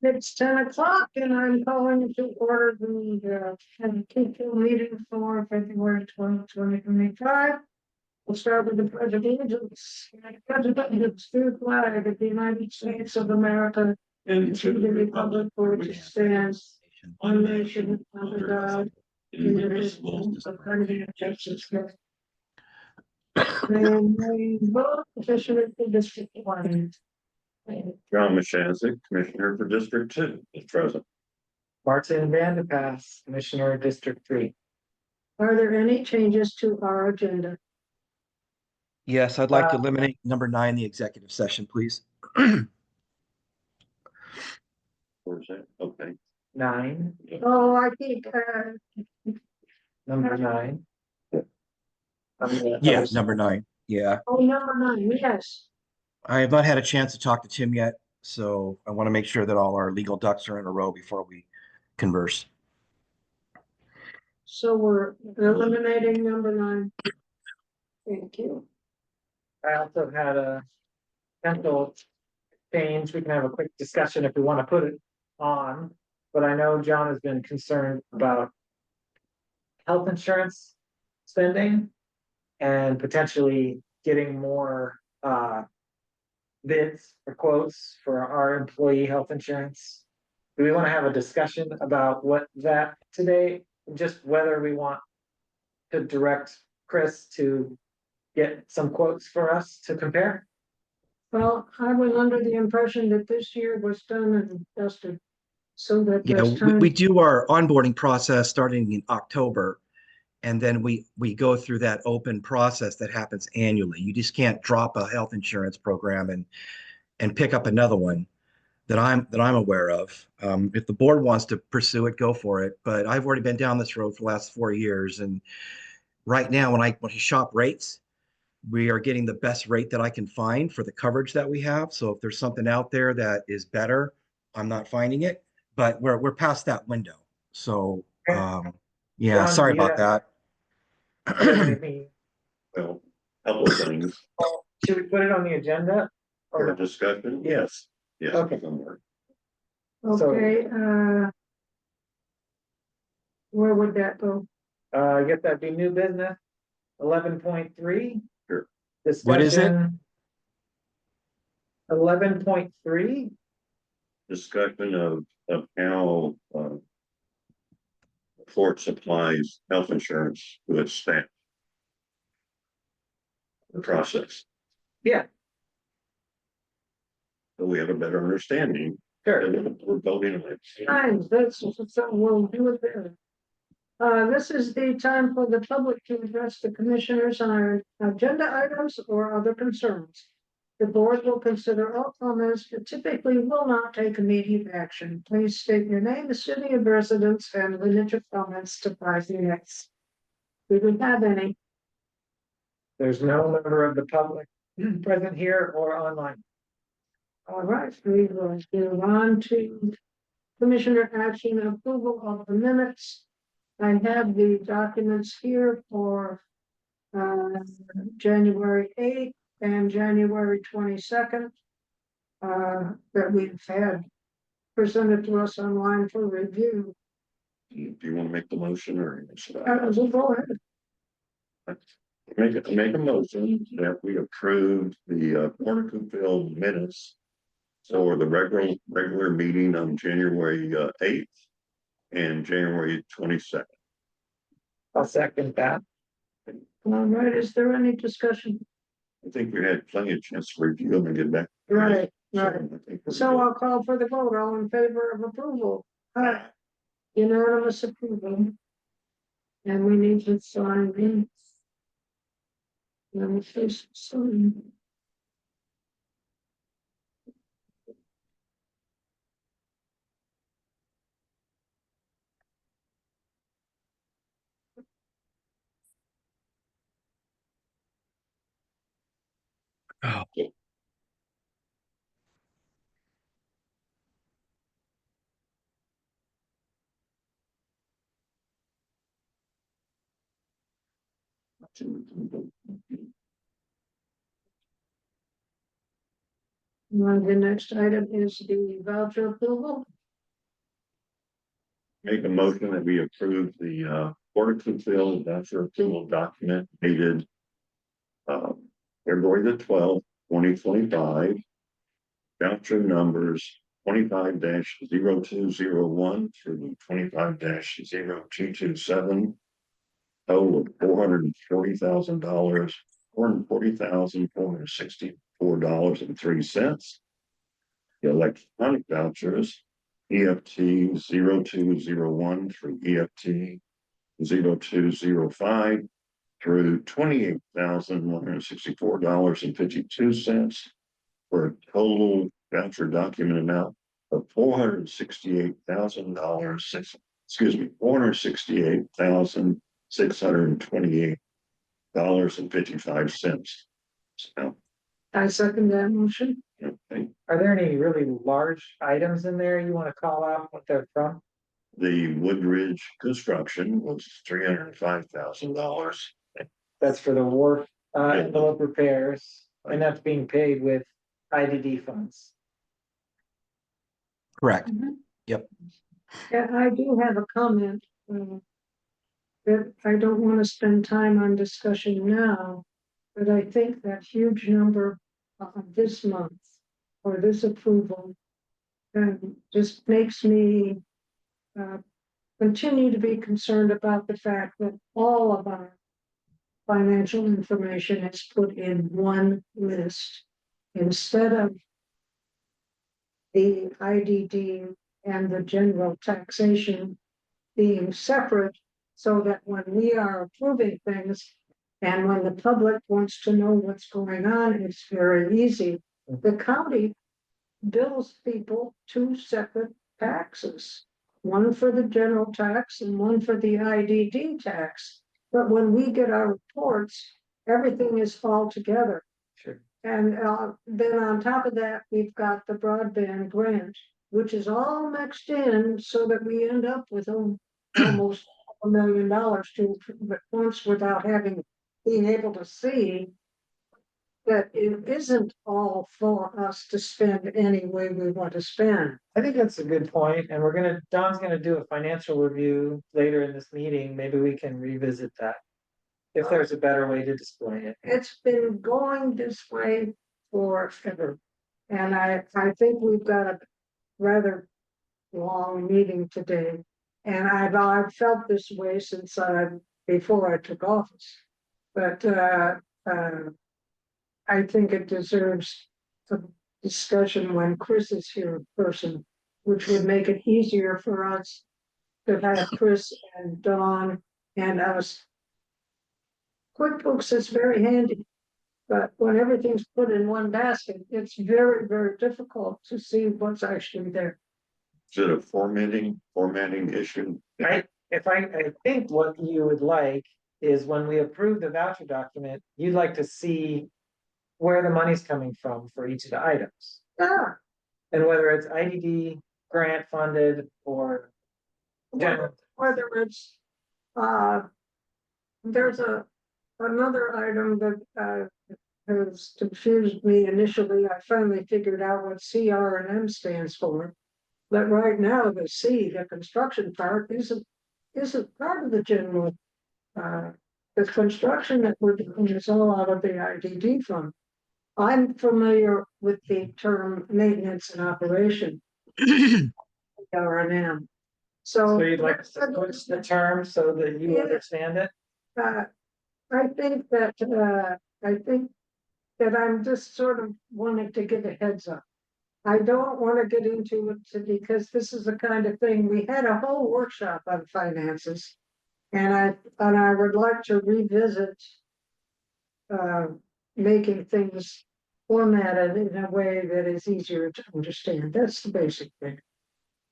It's 10 o'clock and I'm calling to order the Coupeville meeting for February 12th, 2025. We'll start with the pledge of allegiance. President to the flag of the United States of America and to the republic for which it stands, one nation under God, indivisible, with liberty and justice for all. And we vote petitioner for District 1. John Mashansik, Commissioner for District 2, is present. Martin Vanderpass, Commissioner, District 3. Are there any changes to our agenda? Yes, I'd like to eliminate number 9, the executive session, please. Or is that? Okay. 9, Oh, I think, number 9. Yeah, number 9. Yeah, number 9, yes. I have not had a chance to talk to Tim yet, so I want to make sure that all our legal ducks are in a row before we converse. So we're eliminating number 9. Thank you. I also had a potential change. We can have a quick discussion if we want to put it on, but I know John has been concerned about health insurance spending and potentially getting more bids or quotes for our employee health insurance. Do we want to have a discussion about what that today, just whether we want to direct Chris to get some quotes for us to compare? Well, I was under the impression that this year was done and dusted. So that Yeah, there's time. we do our onboarding process starting in October, and then we go through that open process that happens annually. You just can't drop a health insurance program and pick up another one that I'm aware of. If the board wants to pursue it, go for it. But I've already been down this road for the last 4 years, and right now when I shop rates, we are getting the best rate that I can find for the coverage that we have. So if there's something out there that is better, I'm not finding it, but we're past that window. So yeah, John, sorry do you about that. have anything? Well, a couple of things Should we put it on the agenda? for Or discussion. Yes. Yes. Okay. Somewhere. Okay, where would that go? I guess that'd be new business, 11.3. Sure. What is it? 11.3. Discussion of how the court supplies health insurance to its staff. The process. Yeah, So we have a better understanding. sure. And we're voting on it. Fine, that's something we'll do it there. This is the time for the public to address the commissioners on our agenda items or other concerns. The board will consider all comments, but typically will not take immediate action. Please state your name, the city of residence, and limit your comments to 5 minutes. Do we have any? There's no member of the public present here or online. All right, we will move on to commissioner action approval of the minutes. I have the documents here for January 8th and January 22nd that we've had presented to us online for review. Do you want to make the motion or? We'll go ahead. Make a motion that we approve the Coupeville minutes. So the regular meeting on January 8th and January 22nd. I'll second that. All right, is there any discussion? I think we had plenty of chance to review them and get back. Right, So right. I think we're So good. I'll call for the vote. All in favor of approval? Unanimous approval. And we need to sign these. Let me just sign. Oh, The next item is the voucher approval. Make a motion that we approve the Port of Coupeville voucher approval document dated February the 12th, 2025. Voucher numbers 25-0201 through 25-0227. Total of $440,000, $440,464.03. The electronic vouchers, EFT 0201 through EFT 0205 through $28,164.52 for a total voucher document amount of $468,000. $468,628.55. So, I second that motion. okay. Are there any really large items in there you want to call out what they're from? The Woodridge construction was $305,000. That's for the wharf, envelope repairs, and that's being paid with IDD funds. Correct. Yeah, I do have a comment. That I don't want to spend time on discussion now, but I think that huge number this month or this approval just makes me continue to be concerned about the fact that all of our financial information is put in one list instead of the IDD and the general taxation being separate, so that when we are approving things and when the public wants to know what's going on, it's very easy. The county bills people two separate taxes, one for the general tax and one for the IDD tax. But when we get our reports, everything is all together. Sure. And then on top of that, we've got the broadband grant, which is all mixed in so that we end up with almost $1 million to but once without being able to see that it isn't all for us to spend any way we want to spend. I think that's a good point, and Don's gonna do a financial review later in this meeting. Maybe we can revisit that. If there's a better way to display it. It's been going this way forever. And I think we've got a rather long meeting today. And I've felt this way since before I took office. But I think it deserves a discussion when Chris is here in person, which would make it easier for us to have Chris and Dawn and us. QuickBooks is very handy, but when everything's put in one basket, it's very, very difficult to see what's actually there. Is it a formatting issue? I think what you would like is when we approve the voucher document, you'd like to see where the money's coming from for each of the items. Yeah, And whether it's IDD grant funded or general. whether it's, there's another item that has confused me initially. I finally figured out what CR&M stands for. But right now, the construction part isn't part of the general. The construction that we're doing is all out of the IDD fund. I'm familiar with the term maintenance and operation. CR&M. So you'd like to switch the term so that you understand it? I think that I'm just sort of wanting to give a heads up. I don't want to get into it because this is the kind of thing, we had a whole workshop on finances. And I would like to revisit making things formatted in a way that is easier to understand. That's the basic thing.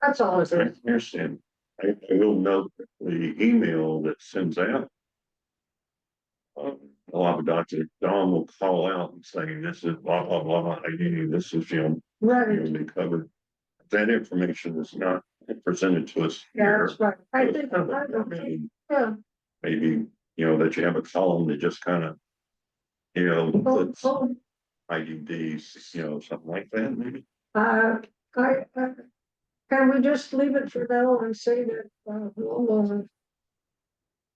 That's all it I is. understand. I will note that the email that sends out. A lot of doctors, Don will call out and say, this is blah, blah, blah, this is, Right, be covered. That information is not presented to us yeah, here. that's right. I think, yeah. Maybe, that you have a column that just kind of, puts, IDDs, something like that, maybe? Uh, can we just leave it for now and say that,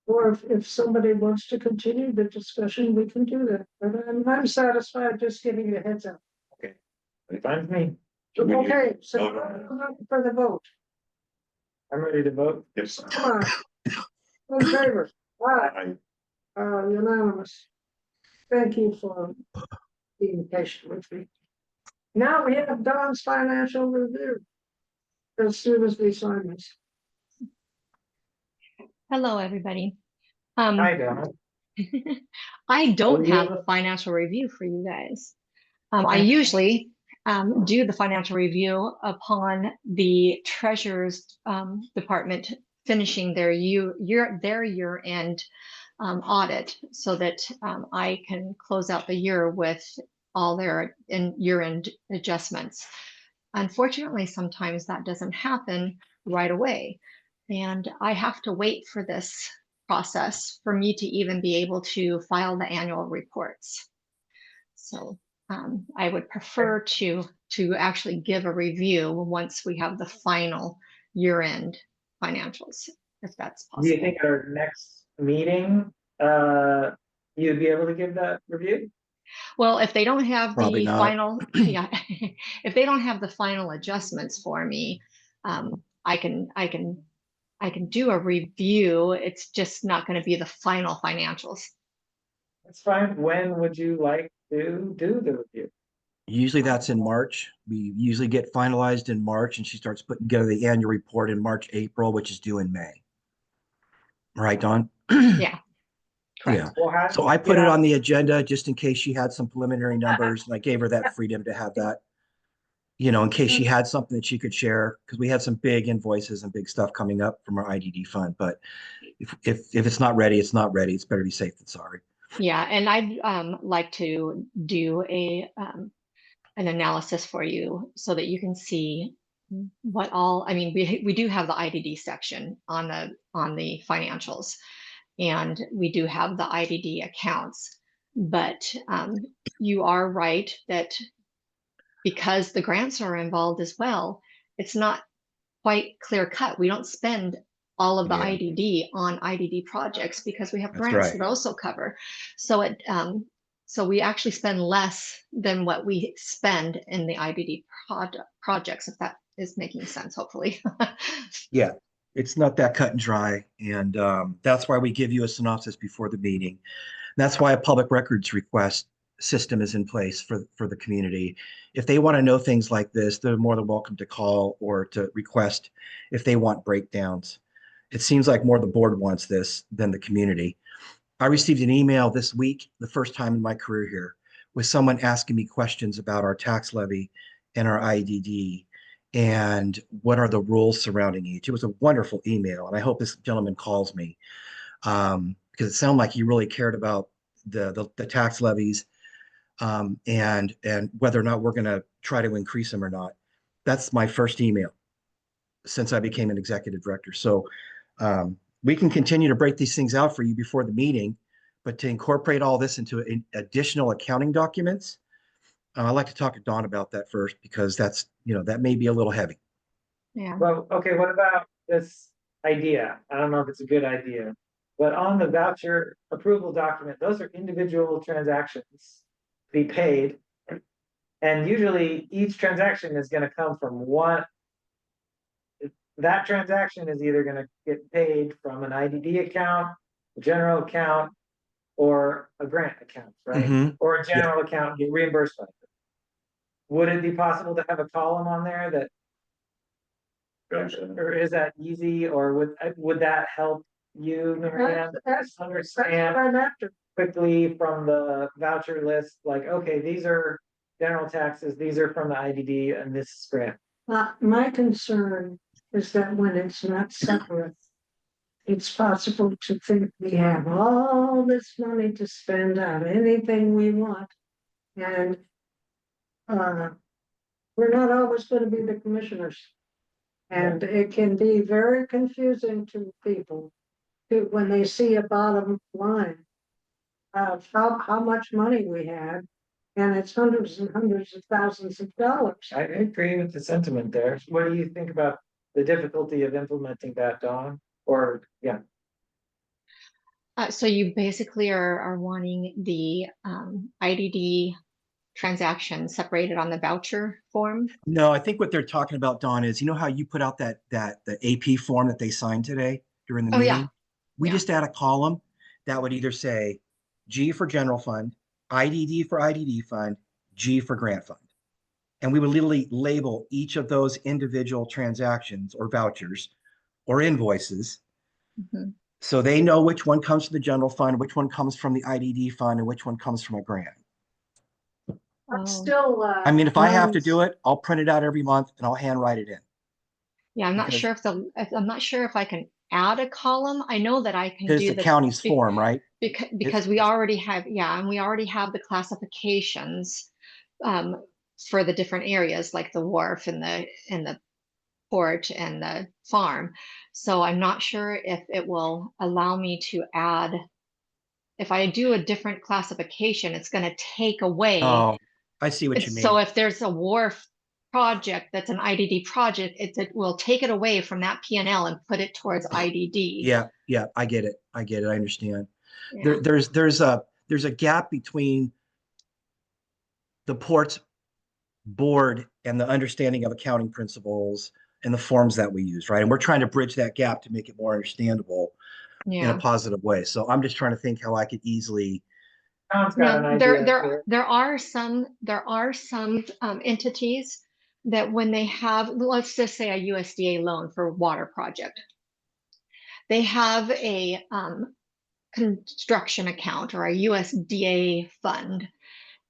or if somebody wants to continue the discussion, we can do that, but I'm satisfied just giving you a heads up. Fine with me. So we need- Okay, so vote. for the vote, I'm ready to vote. Yes. come on. In favor, aye, unanimous. Thank you for being patient with me. Now we have Don's financial review. As soon as we sign this. Hello, everybody. Hi, Donna. I don't you- have a financial review for you guys. I usually do the financial review upon the treasurer's department finishing their year-end audit, so that I can close out the year with all their year-end adjustments. Unfortunately, sometimes that doesn't happen right away, and I have to wait for this process for me to even be able to file the annual reports. So I would prefer to actually give a review once we have the final year-end financials, if that's Do you possible. think our next meeting, you'd be able to give that review? Well, if they don't have Probably the not. final, yeah, if they don't have the final adjustments for me, I can do a review. It's just not going to be the final financials. That's fine. When would you like to do the review? Usually that's in March. We usually get finalized in March, and she starts putting together the annual report in March, April, which is due in May. Right, Don? Yeah. Correct. Yeah. Well, So I put it on the agenda just in case she had some preliminary numbers, and I gave her that freedom to have that, in case she had something that she could share, because we had some big invoices and big stuff coming up from our IDD fund. But if it's not ready, it's not ready. It's better to be safe than sorry. Yeah, and I'd like to do an analysis for you so that you can see what all, I mean, we do have the IDD section on the financials, and we do have the IDD accounts, but you are right that because the grants are involved as well, it's not quite clear cut. We don't spend all of the Yeah. IDD on IDD projects because we have That's grants right. that also cover. So so we actually spend less than what we spend in the IDD projects, if that is making sense, hopefully. Yeah, it's not that cut and dry. And that's why we give you a synopsis before the meeting. That's why a public records request system is in place for the community. If they want to know things like this, they're more than welcome to call or to request if they want breakdowns. It seems like more the board wants this than the community. I received an email this week, the first time in my career here, with someone asking me questions about our tax levy and our IDD and what are the rules surrounding each. It was a wonderful email, and I hope this gentleman calls me because it sounded like he really cared about the tax levies and whether or not we're going to try to increase them or not. That's my first email since I became an executive director. So we can continue to break these things out for you before the meeting, but to incorporate all this into additional accounting documents, I'd like to talk to Dawn about that first because that's, that may be a little heavy. Yeah. Well, okay, what about this idea? I don't know if it's a good idea, but on the voucher approval document, those are individual transactions to be paid. And usually each transaction is going to come from one. That transaction is either going to get paid from an IDD account, a general account, or a grant account, right? Mhm. Or a general account get reimbursed by it. Would it be possible to have a column on there that, or is that easy, or would that help you, Marianne, That's understand what I'm after. quickly from the voucher list, like, okay, these are general taxes, these are from the IDD, and this is grant? My concern is that when it's not separate, it's possible to think we have all this money to spend on anything we want. And we're not always going to be the commissioners. And it can be very confusing to people when they see a bottom line of how much money we had And it's hundreds and hundreds of thousands of dollars. I agree with the sentiment there. What do you think about the difficulty of implementing that, Dawn? Or, yeah, So you basically are wanting the IDD transaction separated on the voucher form? No, I think what they're talking about, Don, is you know how you put out the AP form that they signed today during the Oh, yeah. meeting? We Yeah. just add a column that would either say G for general fund, IDD for IDD fund, G for grant fund. And we would literally label each of those individual transactions or vouchers or invoices. Mhm. So they know which one comes from the general fund, which one comes from the IDD fund, and which one comes from a grant. I'm Oh. still, I mean, if I have to runs- do it, I'll print it out every month and I'll handwrite it in. Yeah, I'm not Because- sure I'm not sure if I can add a column. I know that I can Because do the county's form, right? because we already have, yeah, and we already have the classifications for the different areas like the wharf and the port and the farm. So I'm not sure if it will allow me to add, if I do a different classification, it's going to take away. Oh, I see what you mean. So if there's a wharf project that's an IDD project, it will take it away from that P&L and put it towards IDD. Yeah, I get it. I understand. Yeah. There's a gap between the port's board and the understanding of accounting principles and the forms that we use, right? And we're trying to bridge that gap to make it more understandable in a Yeah. positive way. So I'm just trying to think how I could easily. Tom's got an Yeah, idea there here. there are some entities that when they have, let's just say a USDA loan for a water project, they have a construction account or a USDA fund,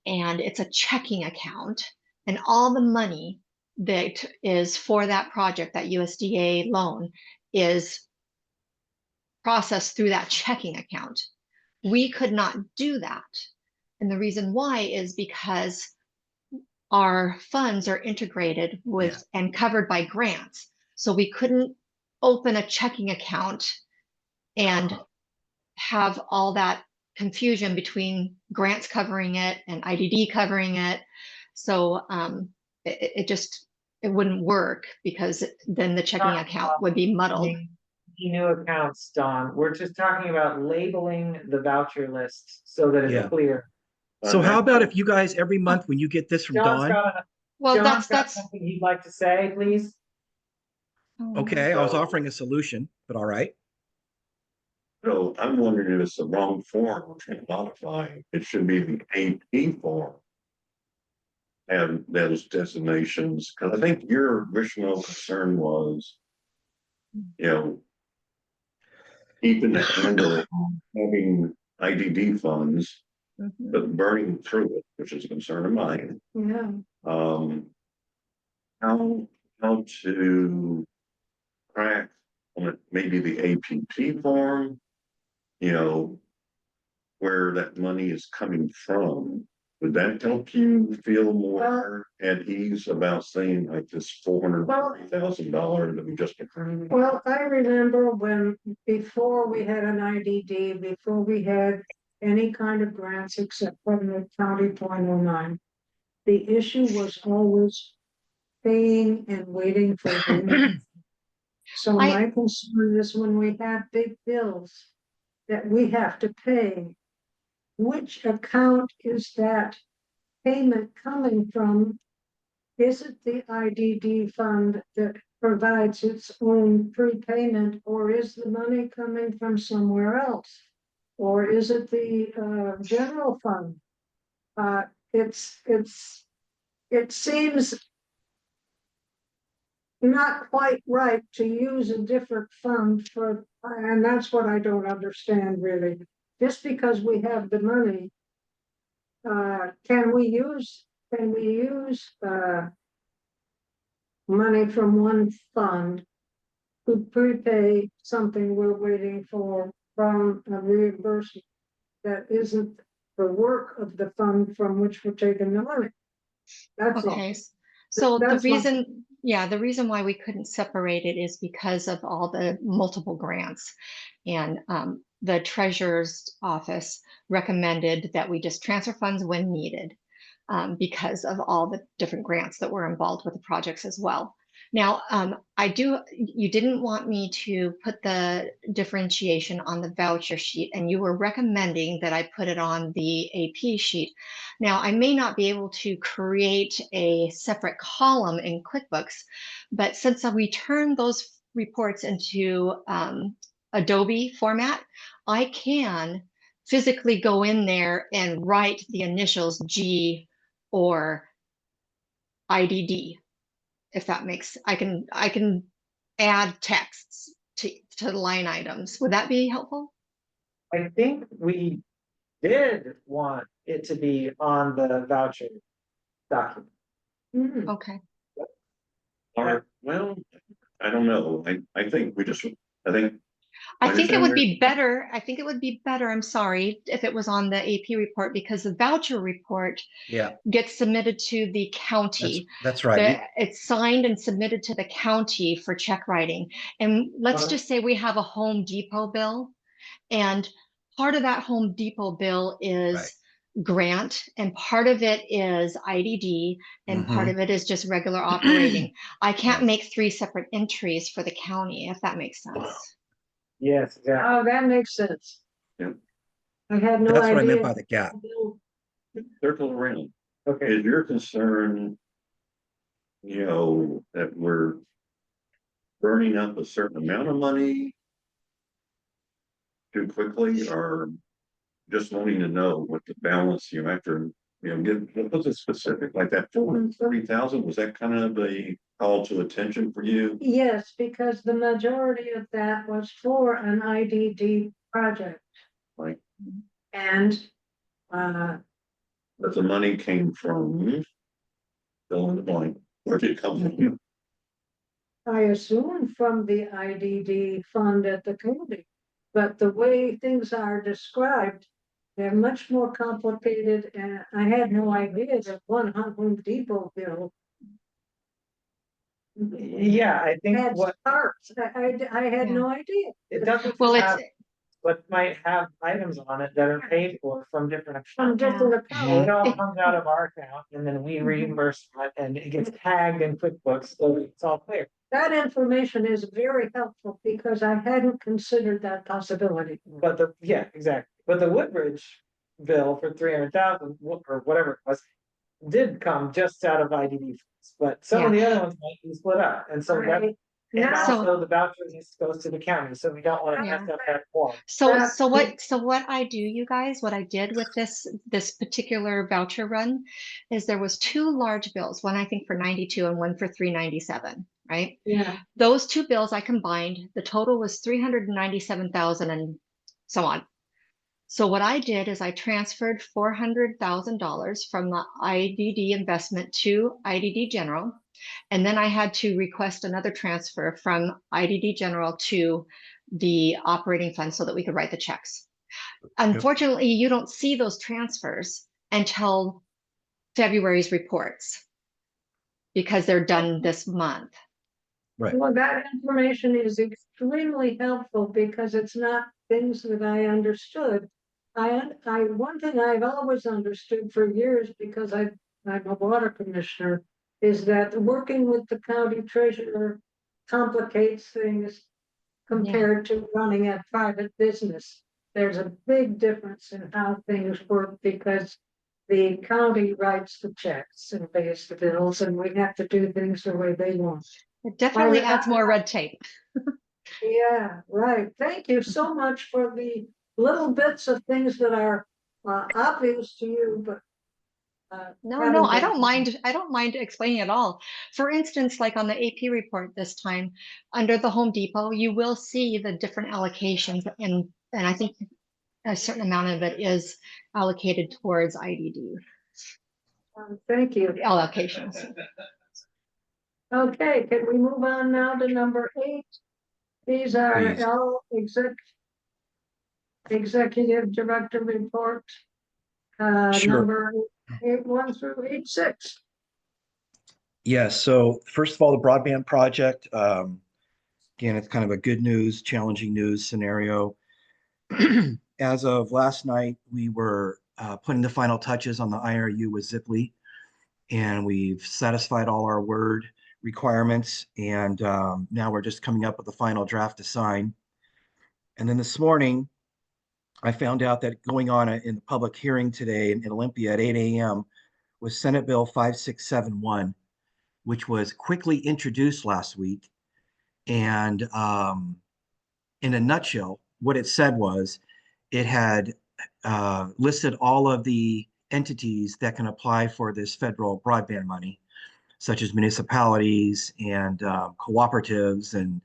and it's a checking account, and all the money that is for that project, that USDA loan, is processed through that checking account. We could not do that. And the reason why is because our funds are integrated with and covered by grants. So we couldn't open a checking account and have all that confusion between grants covering it and IDD covering it. So it wouldn't work because then the checking account would be muddled. New accounts, Don. We're just talking about labeling the voucher list so that it's Yeah. clear. So how about if you guys every month when you get this from John's Dawn? got, Well, John's got that's something he'd like to say, please. Okay, I was So- offering a solution, but all right. So I'm wondering if it's the wrong form we're trying to modify. It should be the AP form. And those designations, because I think your original concern was, you know, keeping the handle on having IDD funds, Mhm. but burning through it, which is a concern of mine. Yeah, How to track on it, maybe the APP form, you know, where that money is coming from. Would that help you feel more at ease about saying like this $430,000 that we just approved? well, I remember when, before we had an IDD, before we had any kind of grants except from the county .09, the issue was always paying and waiting for payment. So my concern is when we have big bills that we have to pay, which account is that payment coming from? Is it the IDD fund that provides its own prepayment, or is the money coming from somewhere else? Or is it the general fund? It seems not quite right to use a different fund for, and that's what I don't understand really. Just because we have the money, can we use money from one fund to prepay something we're waiting for from a reimbursement that isn't the work of the fund from which we're taking the money? That's all. Okay, so That's the my- reason why we couldn't separate it is because of all the multiple grants. And the treasurer's office recommended that we just transfer funds when needed. because of all the different grants that were involved with the projects as well. Now, you didn't want me to put the differentiation on the voucher sheet, and you were recommending that I put it on the AP sheet. Now, I may not be able to create a separate column in QuickBooks, but since we turned those reports into Adobe format, I can physically go in there and write the initials G or IDD. If that makes, I can add texts to the line items. Would that be helpful? I think we did want it to be on the voucher document. Okay. Or, well, I don't know. I think I think. I think it would be better. I think it would be better. I'm sorry if it was on the AP report, because the voucher report Yeah, gets submitted to the county. that's right. It's signed and submitted to the county for check writing. And let's just say we have a Home Depot bill, and part of that Home Depot bill is Right. grant, and part of it is IDD, and part Mhm. of it is just regular operating. I can't Right. make 3 separate entries for the county, if that makes sense. Yes, exactly. Oh, that makes sense. Yeah. I had no That's what I idea. meant by the gap. Circle around. Okay. Is your concern, that we're burning up a certain amount of money too quickly, or just wanting to know what the balance, after, what was it specific, like that 440,000, was that kind of a call to attention for you? Yes, because the majority of that was for an IDD project. Like, And but the money came from, fill in the blank, where did it come from? I assume from the IDD fund at the county. But the way things are described, they're much more complicated, and I had no idea that one Home Depot bill Yeah, I think had what parts. I had no idea. it doesn't Well, have, but might have items on it that are paid for from different From accounts. different It accounts. all comes out of our account, and then we reimburse it, and it gets tagged in QuickBooks, so it's all clear. That information is very helpful because I hadn't considered that possibility. But exactly. But the Woodbridge bill for 300,000 or whatever it was did come just out of IDD funds, but some of the other ones might be split up, and so that. Right. And Now, also the voucher goes to the county, so we don't want to mess up that form. So That's what I do, you guys, what I did with this particular voucher run is there was 2 large bills, one I think for 92 and one for 397, right? yeah, Those 2 bills I combined, the total was 397,000 and so on. So what I did is I transferred $400,000 from the IDD investment to IDD General. And then I had to request another transfer from IDD General to the operating fund so that we could write the checks. Unfortunately, you don't see those transfers until February's reports because they're done this month. Right. well, that information is extremely helpful because it's not things that I understood. One thing I've always understood for years, because I'm a water commissioner, is that working with the county treasurer complicates things compared to running a private business. There's a big difference in how things work because the county writes the checks and pays the bills, and we have to do things the way they want. It definitely Well, adds more red tape. Yeah, right. Thank you so much for the little bits of things that are obvious to you, but No, I don't mind. I don't mind explaining at all. For instance, like on the AP report this time, under the Home Depot, you will see the different allocations, and I think a certain amount of it is allocated towards IDD Thank you. allocations. Okay, can we move on now to number 8? These are Please. executive director report. Sure. Number 81 through 86. Yes. So first of all, the broadband project. Again, it's kind of a good news, challenging news scenario. As of last night, we were putting the final touches on the IRU with Ziply, and we've satisfied all our word requirements, and now we're just coming up with the final draft to sign. And then this morning, I found out that going on in the public hearing today in Olympia at 8 a.m. was Senate Bill 5671, which was quickly introduced last week. And in a nutshell, what it said was it had listed all of the entities that can apply for this federal broadband money, such as municipalities and cooperatives and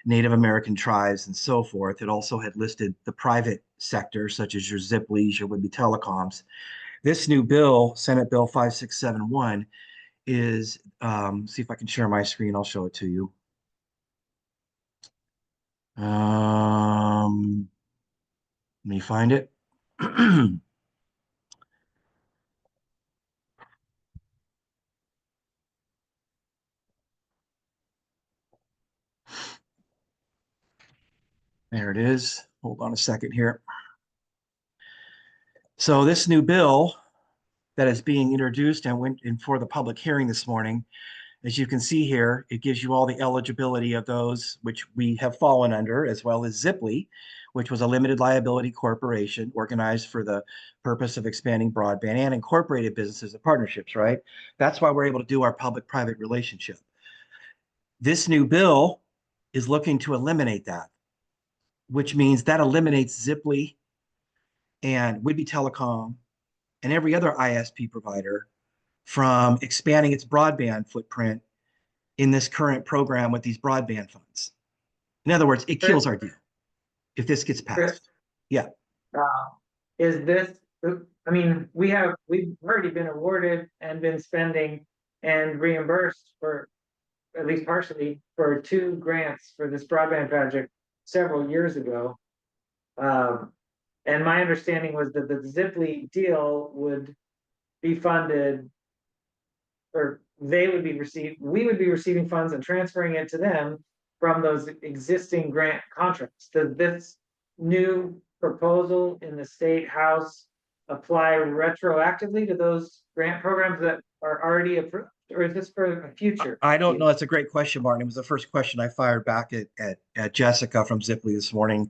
Native American tribes and so forth. It also had listed the private sector, such as your Ziplys, your would-be telecoms. This new bill, Senate Bill 5671, is, see if I can share my screen, I'll show it to you. Let me find it. There it is. Hold on a second here. So this new bill that is being introduced and went in for the public hearing this morning, as you can see here, it gives you all the eligibility of those which we have fallen under, as well as Ziply, which was a limited liability corporation organized for the purpose of expanding broadband, and incorporated businesses and partnerships, right? That's why we're able to do our public-private relationship. This new bill is looking to eliminate that, which means that eliminates Ziply and would-be telecom and every other ISP provider from expanding its broadband footprint in this current program with these broadband funds. In other words, it kills our deal if this gets passed. Yeah. Is this, I mean, we've already been awarded and been spending and reimbursed for, at least partially, for 2 grants for this broadband project several years ago. And my understanding was that the Ziply deal would be funded, or we would be receiving funds and transferring it to them from those existing grant contracts. Does this new proposal in the state house apply retroactively to those grant programs that are already approved, or is this for a future? I don't know. That's a great question, Martin. It was the first question I fired back at Jessica from Ziply this morning,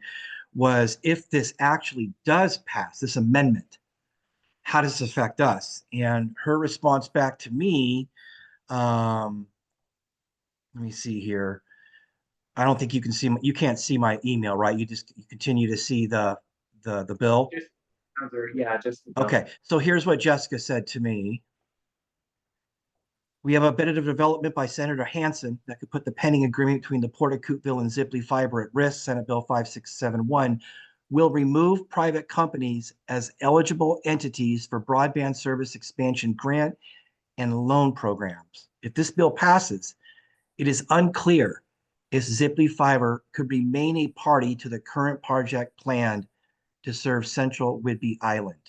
was if this actually does pass, this amendment, how does this affect us? And her response back to me, let me see here. I don't think you can see, you can't see my email, right? You continue to see the bill. Yeah, just Okay. So here's what Jessica said to me. We have a bit of development by Senator Hansen that could put the pending agreement between the Port of Coupeville and Ziply Fiber at risk. Senate Bill 5671 will remove private companies as eligible entities for broadband service expansion grant and loan programs. If this bill passes, it is unclear if Ziply Fiber could remain a party to the current project planned to serve Central Whidbey Island.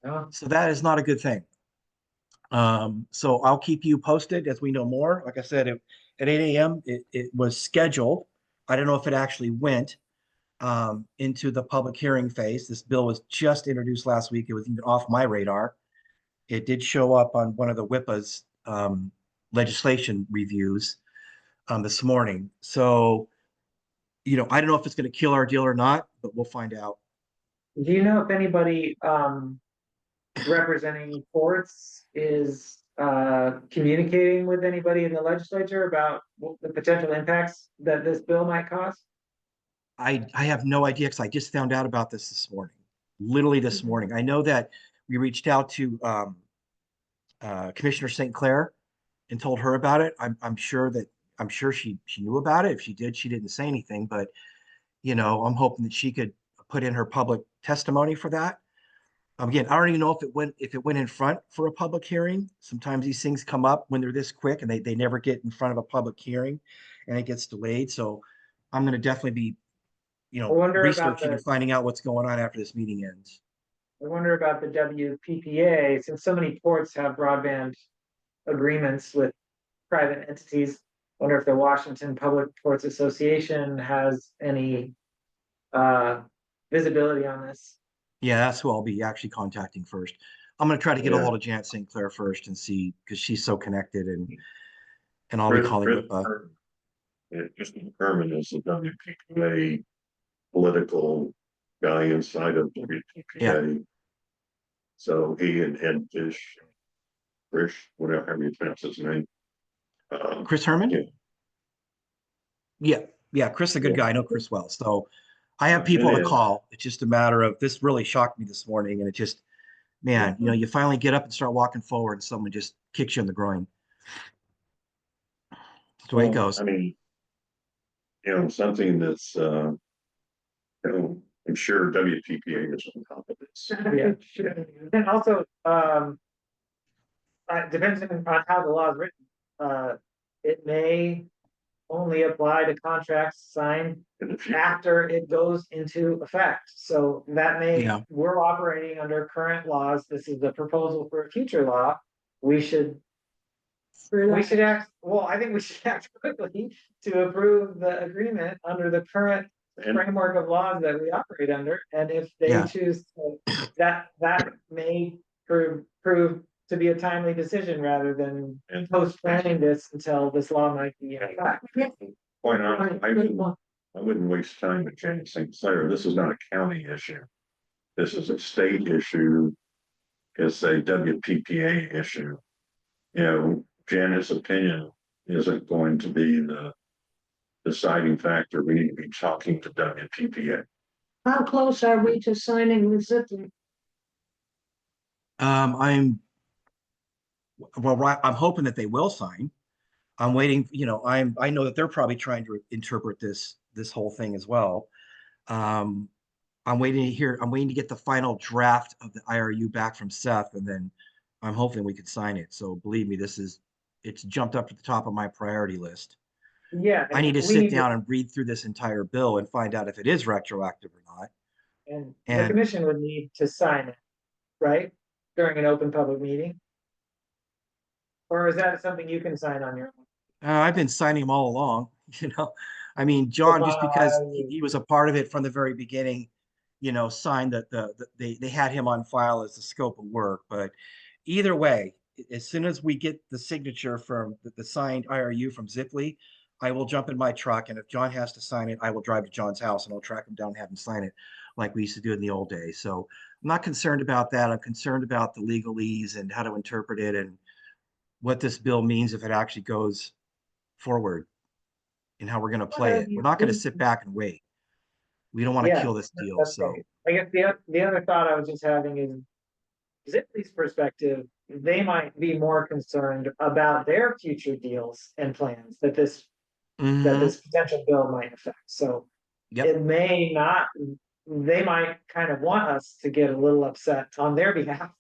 Oh. So that is not a good thing. So I'll keep you posted as we know more. Like I said, at 8 a.m. It was scheduled. I don't know if it actually went into the public hearing phase. This bill was just introduced last week. It was even off my radar. It did show up on one of the WIPA's legislation reviews this morning. So, I don't know if it's going to kill our deal or not, but we'll find out. Do you know if anybody representing ports is communicating with anybody in the legislature about the potential impacts that this bill might cause? I have no idea, because I just found out about this morning, literally this morning. I know that we reached out to Commissioner St. Clair and told her about it. I'm sure she knew about it. If she did, she didn't say anything, but I'm hoping that she could put in her public testimony for that. Again, I don't even know if it went in front for a public hearing. Sometimes these things come up when they're this quick and they never get in front of a public hearing and it gets delayed. So I'm going to definitely be, researching and finding out what's going on after this meeting ends. I wonder about the WPPA, since so many ports have broadband agreements with private entities. I wonder if the Washington Public Ports Association has any visibility on this. Yeah, that's who I'll be actually contacting first. I'm gonna try to get a Yeah. hold of Janet St. Clair first and see, because she's so connected, and I'll be Chris, calling. just Herman is the WPPA political guy inside of WPPA. So he and Ed Fish, whatever you pronounce his name. Chris Herman? Yeah. Yeah, Chris is a good Yeah. guy. I know Chris well. So I have people And on Ed. the call. It's just a matter of, this really shocked me this morning, and it just, man, you finally get up and start walking forward and someone just kicks you in the groin. That's the way it goes. I mean, something that's, I'm sure WPPA is on top of this. Yeah. And also, depends on how the law is written, it may only apply to contracts signed In the future. after it goes into effect. So that Yeah. we're operating under current laws. This is the proposal for a future law. We should act, well, I think we should act quickly to approve the agreement under the current And framework of laws that we operate under. And if they Yeah. choose that may prove to be a timely decision rather than And- postponing this until this law might be in effect. Point out, I wouldn't waste time with Janet St. Clair. This is not a county issue. This is a state issue. It's a WPPA issue. Janet's opinion isn't going to be the deciding factor. We need to be talking to WPPA. How close are we to signing with Ziply? I'm hoping that they will sign. I'm waiting, I know that they're probably trying to interpret this whole thing as well. I'm waiting to get the final draft of the IRU back from Seth, and then I'm hoping we could sign it. So believe me, it's jumped up to the top of my priority list. Yeah. I need to sit down and read through this entire bill and find out if it is retroactive or not. And the And commission would need to sign it, right? During an open public meeting? Or is that something you can sign on your own? I've been signing them all along, I mean, John, just because Wow. he was a part of it from the very beginning, signed that they had him on file as the scope of work. But either way, as soon as we get the signature from the signed IRU from Ziply, I will jump in my truck, and if John has to sign it, I will drive to John's house and I'll track him down and have him sign it like we used to do in the old days. So I'm not concerned about that. I'm concerned about the legalese and how to interpret it and what this bill means if it actually goes forward, and how we're going to play it. We're not going to sit back and wait. We don't want to Yeah, kill this deal. that's So right. I guess the other thought I was just having is Ziply's perspective, they might be more concerned about their future deals and plans that this potential bill might affect. So Yep. it may not, they might kind of want us to get a little upset on their behalf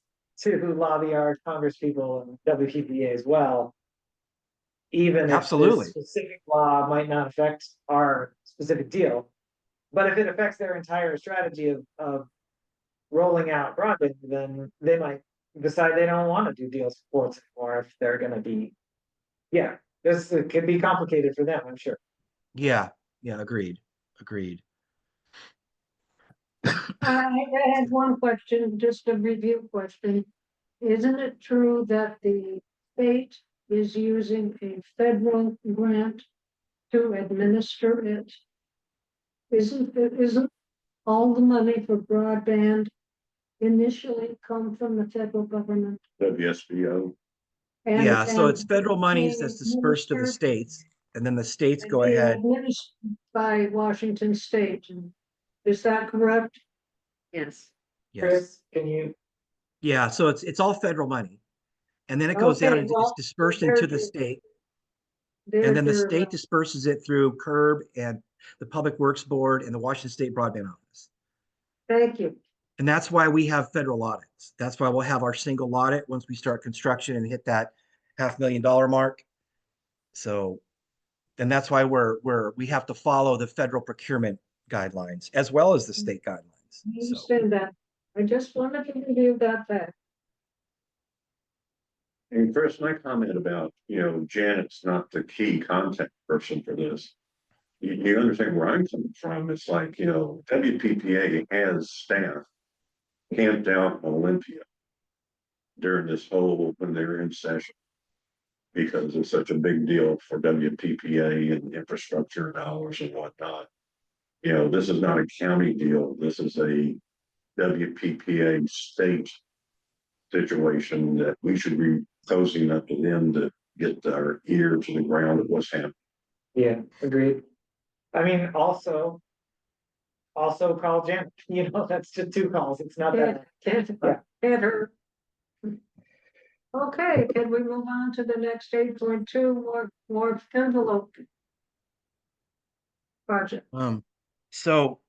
to lobby our congresspeople and WPPA as well. Even if Absolutely. this specific law might not affect our specific deal. But if it affects their entire strategy of rolling out broadband, then they might decide they don't want to do deals for sports anymore if they're going to be, it could be complicated for them, I'm sure. Yeah. Agreed. I had one question, just a review question. Isn't it true that the state is using a federal grant to administer it? Isn't all the money for broadband initially come from the federal government? WSBO. Yeah. So it's federal monies that's dispersed to the states, and then the states go ahead. Administered by Washington State. Is that correct? Yes. Yes. Chris, can you? Yeah. So it's all federal money, and then it goes out Okay, and well, it's dispersed into the state, and then the state disperses it through CURB and the Public Works Board and the Washington State Broadband Office. Thank you. And that's why we have federal audits. That's why we'll have our single audit once we start construction and hit that $500,000 mark. So, and that's why we have to follow the federal procurement guidelines as well as the state guidelines. I So, understand that. I just wanted to review that fact. And Chris, my comment about, Janet's not the key contact person for this. You understand where I'm coming from. It's like, WPPA has staff camped out in Olympia during this whole, when they were in session. Because it's such a big deal for WPPA and infrastructure dollars and whatnot. You know, this is not a county deal. This is a WPPA state situation that we should be posing up to them to get our ear to the ground of what's happening. Yeah, agreed. I mean, also call Janet, you know, that's just 2 calls. It's not that. Can't hurt. Okay, can we move on to the next 8.2, more envelope? Project. So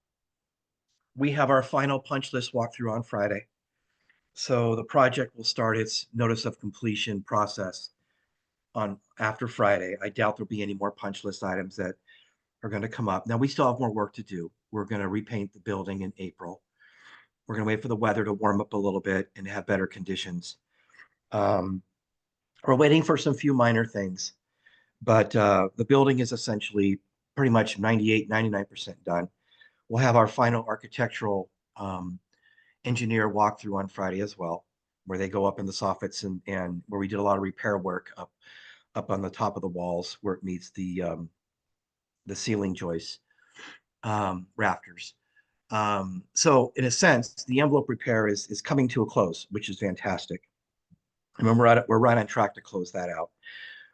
we have our final punch list walkthrough on Friday. So the project will start its notice of completion process on after Friday. I doubt there'll be any more punch list items that are going to come up. Now we still have more work to do. We're going to repaint the building in April. We're going to wait for the weather to warm up a little bit and have better conditions. We're waiting for some few minor things, but the building is essentially pretty much 98, 99% done. We'll have our final architectural engineer walkthrough on Friday as well, where they go up in the soffits and where we did a lot of repair work up on the top of the walls where it meets the ceiling joists, rafters. So in a sense, the envelope repair is coming to a close, which is fantastic. I mean, we're right on track to close that out.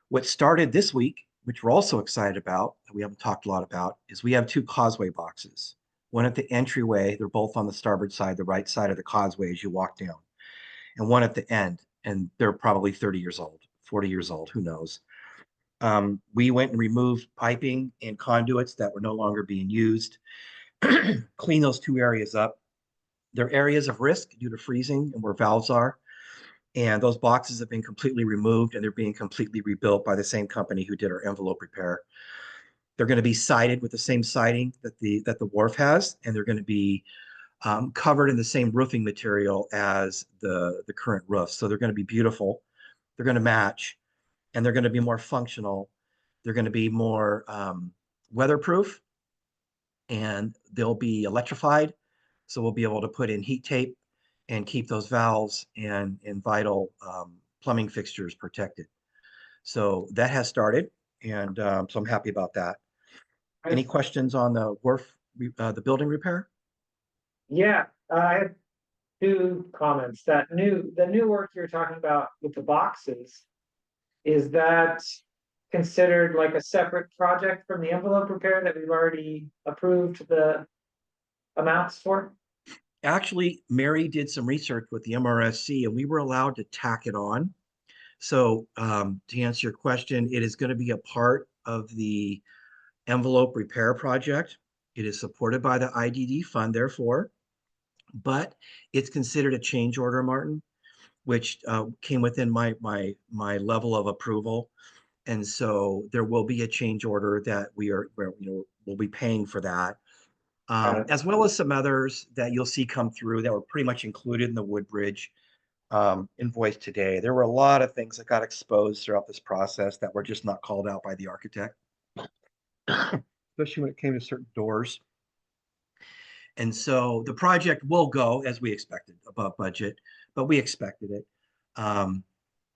What started this week, which we're also excited about, that we haven't talked a lot about, is we have 2 causeway boxes. One at the entryway, they're both on the starboard side, the right side of the causeway as you walk down, and one at the end, and they're probably 30 years old, 40 years old, who knows. We went and removed piping and conduits that were no longer being used, clean those 2 areas up. They're areas of risk due to freezing and where valves are. And those boxes have been completely removed and they're being completely rebuilt by the same company who did our envelope repair. They're going to be sided with the same siding that the wharf has, and they're going to be covered in the same roofing material as the current roof. So they're going to be beautiful. They're going to match, and they're going to be more functional. They're going to be more weatherproof, and they'll be electrified. So we'll be able to put in heat tape and keep those valves and vital plumbing fixtures protected. So that has started, and so I'm happy about that. Any questions on the wharf, the building repair? Yeah, I had 2 comments. The new work you're talking about with the boxes, is that considered like a separate project from the envelope repair that we've already approved the amounts for? Actually, Mary did some research with the MRSC, and we were allowed to tack it on. So to answer your question, it is going to be a part of the envelope repair project. It is supported by the IDD fund, therefore, but it's considered a change order, Martin, which came within my level of approval. And so there will be a change order that we'll be paying for that, as well as some others that you'll see come through that were pretty much included in the Woodbridge invoice today. There were a lot of things that got exposed throughout this process that were just not called out by the architect, especially when it came to certain doors. And so the project will go as we expected, above budget, but we expected it. I'm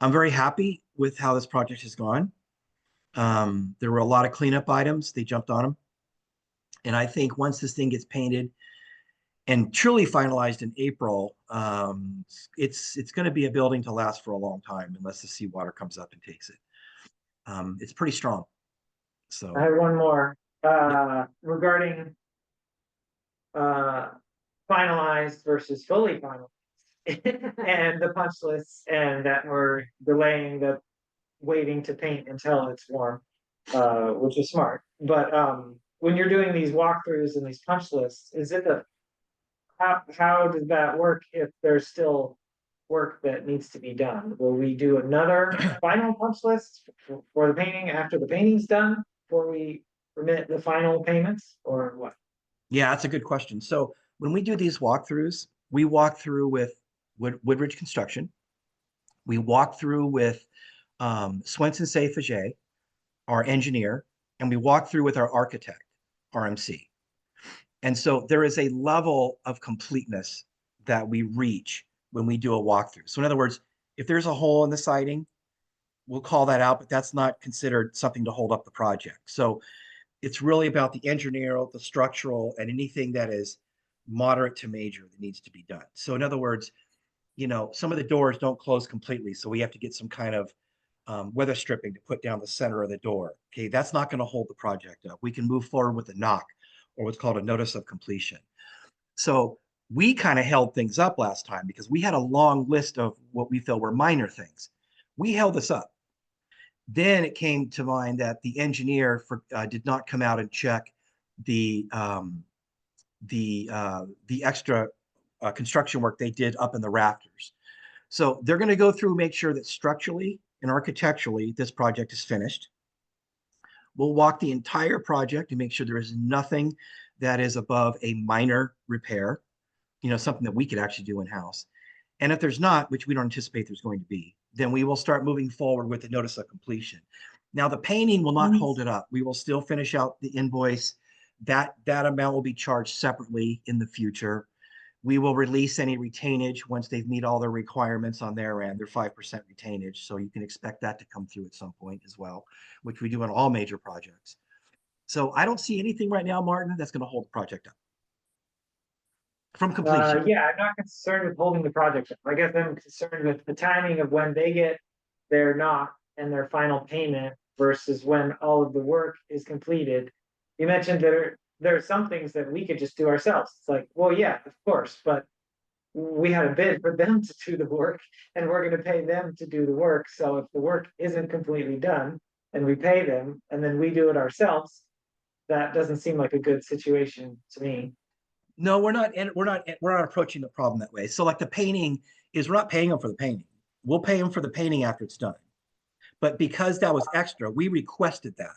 very happy with how this project has gone. There were a lot of cleanup items. They jumped on them. And I think once this thing gets painted and truly finalized in April, it's going to be a building to last for a long time unless the seawater comes up and takes it. It's pretty strong. So I have one more regarding finalized versus fully finalized and the punch lists, and that we're delaying the waiting to paint until it's warm, which is smart. But when you're doing these walkthroughs and these punch lists, is it how does that work if there's still work that needs to be done? Will we do another final punch list for the painting after the painting's done before we remit the final payments, or what? yeah, that's a good question. So when we do these walkthroughs, we walk through with Woodbridge Construction. We walk through with Swenson Say our engineer, and we walk through with our architect, RMC. And so there is a level of completeness that we reach when we do a walkthrough. So in other words, if there's a hole in the siding, we'll call that out, but that's not considered something to hold up the project. So it's really about the engineering, the structural, and anything that is moderate to major that needs to be done. So in other words, some of the doors don't close completely, so we have to get some kind of weather stripping to put down the center of the door. Okay, that's not going to hold the project up. We can move forward with a knock or what's called a notice of completion. So we kind of held things up last time because we had a long list of what we felt were minor things. We held this up. Then it came to mind that the engineer did not come out and check the extra construction work they did up in the rafters. So they're going to go through, make sure that structurally and architecturally this project is finished. We'll walk the entire project and make sure there is nothing that is above a minor repair, something that we could actually do in-house. And if there's not, which we don't anticipate there's going to be, then we will start moving forward with the notice of completion. Now, the painting will not hold it up. We will still finish out the invoice. That amount will be charged separately in the future. We will release any retainage once they've met all their requirements on their end, their 5% retainage. So you can expect that to come through at some point as well, which we do on all major projects. So I don't see anything right now, Martin, that's going to hold the project up from completion. Yeah, I'm not concerned with holding the project up. I guess I'm concerned with the timing of when they get their knock and their final payment versus when all of the work is completed. You mentioned there are some things that we could just do ourselves. It's like, well, yeah, of course, but we had a bid for them to do the work and we're going to pay them to do the work. So if the work isn't completely done and we pay them and then we do it ourselves, that doesn't seem like a good situation to me. No, we're not approaching the problem that way. So like the painting is, we're not paying them for the painting. We'll pay them for the painting after it's done. But because that was extra, we requested that.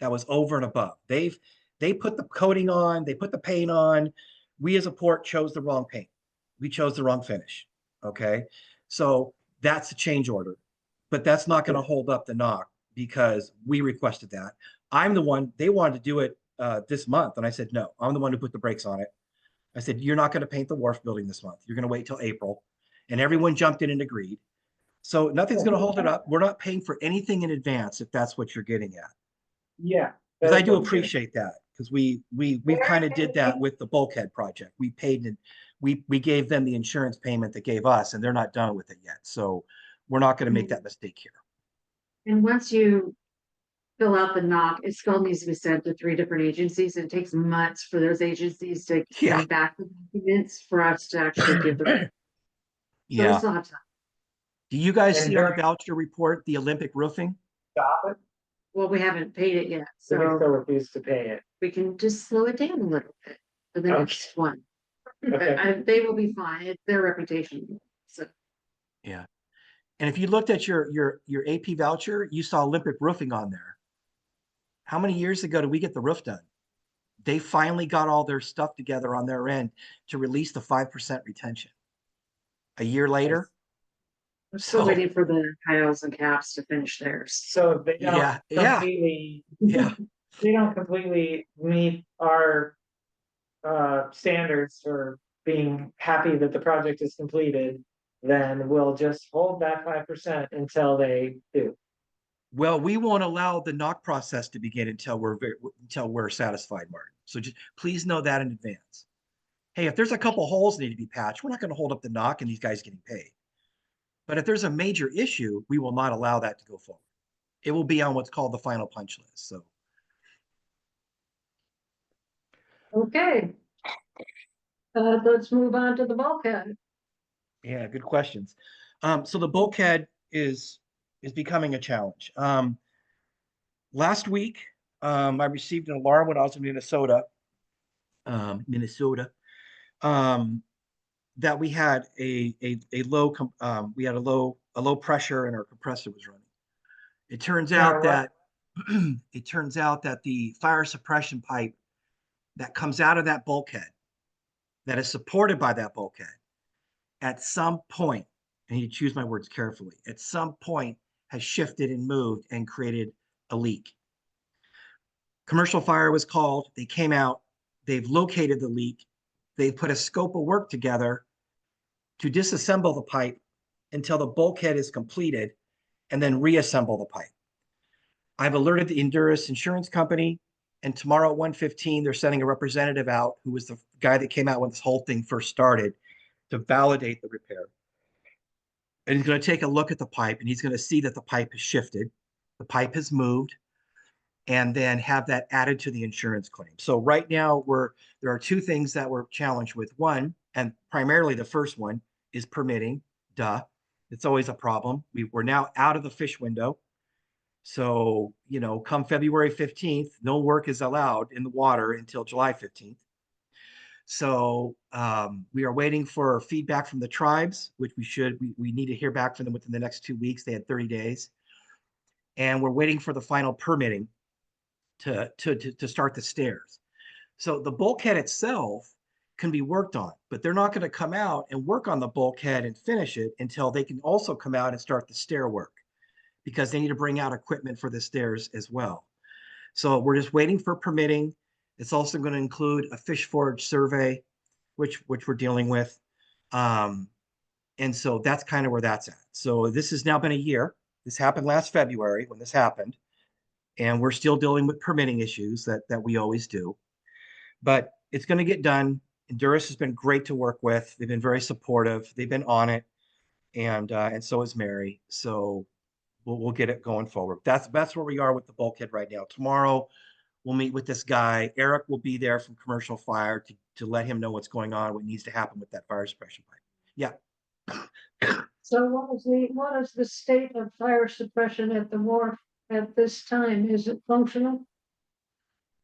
That was over and above. They put the coating on, they put the paint on. We as a port chose the wrong paint. We chose the wrong finish. Okay. So that's a change order, but that's not going to hold up the knock because we requested that. I'm the one, they wanted to do it this month. And I said, no, I'm the one who put the brakes on it. I said, you're not going to paint the wharf building this month. You're going to wait till April. And everyone jumped in and agreed. So nothing's going to hold it up. We're not paying for anything in advance, if that's what you're getting at. Yeah. Because I do appreciate that, because we kind of did that with the bulkhead project. We paid and we gave them the insurance payment they gave us, and they're not done with it yet. So we're not going to make that mistake here. And once you fill out the knock, it still needs to be sent to 3 different agencies. It takes months for those agencies to send back the documents for us to actually give them. Yeah. So we still have time. Do you guys see on the voucher report the Olympic roofing? Stop it. Well, we haven't paid it yet, So we so still refuse to pay it. we can just slow it down a little bit for the next one. Okay. But they will be fine. It's their reputation. So Yeah. And if you looked at your AP voucher, you saw Olympic roofing on there. How many years ago did we get the roof done? They finally got all their stuff together on their end to release the 5% retention. A year later. we're still waiting for the tiles and caps to finish theirs. So if they don't completely, they don't completely meet our standards for being happy that the project is completed, then we'll just hold that 5% until they do. Well, we won't allow the knock process to begin until we're satisfied, Martin. So just please know that in advance. Hey, if there's a couple holes that need to be patched, we're not going to hold up the knock and these guys getting paid. But if there's a major issue, we will not allow that to go forward. It will be on what's called the final punch list. So. Okay. Let's move on to the bulkhead. Yeah, good questions. So the bulkhead is becoming a challenge. Last week, I received an alarm when I was in Minnesota, that we had a low pressure and our compressor was running. It turns out that the fire suppression pipe that comes out of that bulkhead, that is supported by that bulkhead, at some point, I need to choose my words carefully, at some point has shifted and moved and created a leak. Commercial fire was called. They came out. They've located the leak. They've put a scope of work together to disassemble the pipe until the bulkhead is completed and then reassemble the pipe. I've alerted the Endurus Insurance Company, and tomorrow at 1:15, they're sending a representative out who was the guy that came out when this whole thing first started to validate the repair. And he's going to take a look at the pipe, and he's going to see that the pipe has shifted, the pipe has moved, and then have that added to the insurance claim. So right now there are two things that we're challenged with. One, and primarily the first one, is permitting. Duh. It's always a problem. We're now out of the fish window. So, come February 15th, no work is allowed in the water until July 15th. So we are waiting for feedback from the tribes, which we need to hear back from them within the next 2 weeks. They had 30 days. And we're waiting for the final permitting to start the stairs. So the bulkhead itself can be worked on, but they're not going to come out and work on the bulkhead and finish it until they can also come out and start the stair work, because they need to bring out equipment for the stairs as well. So we're just waiting for permitting. It's also going to include a fish forage survey, which we're dealing with. And so that's kind of where that's at. So this has now been a year. This happened last February when this happened. And we're still dealing with permitting issues that we always do. But it's going to get done. Endurus has been great to work with. They've been very supportive. They've been on it. And so is Mary. So we'll get it going forward. That's where we are with the bulkhead right now. Tomorrow, we'll meet with this guy. Eric will be there from Commercial Fire to let him know what's going on, what needs to happen with that fire suppression pipe. Yeah. So what is the state of fire suppression at the wharf at this time? Is it functional?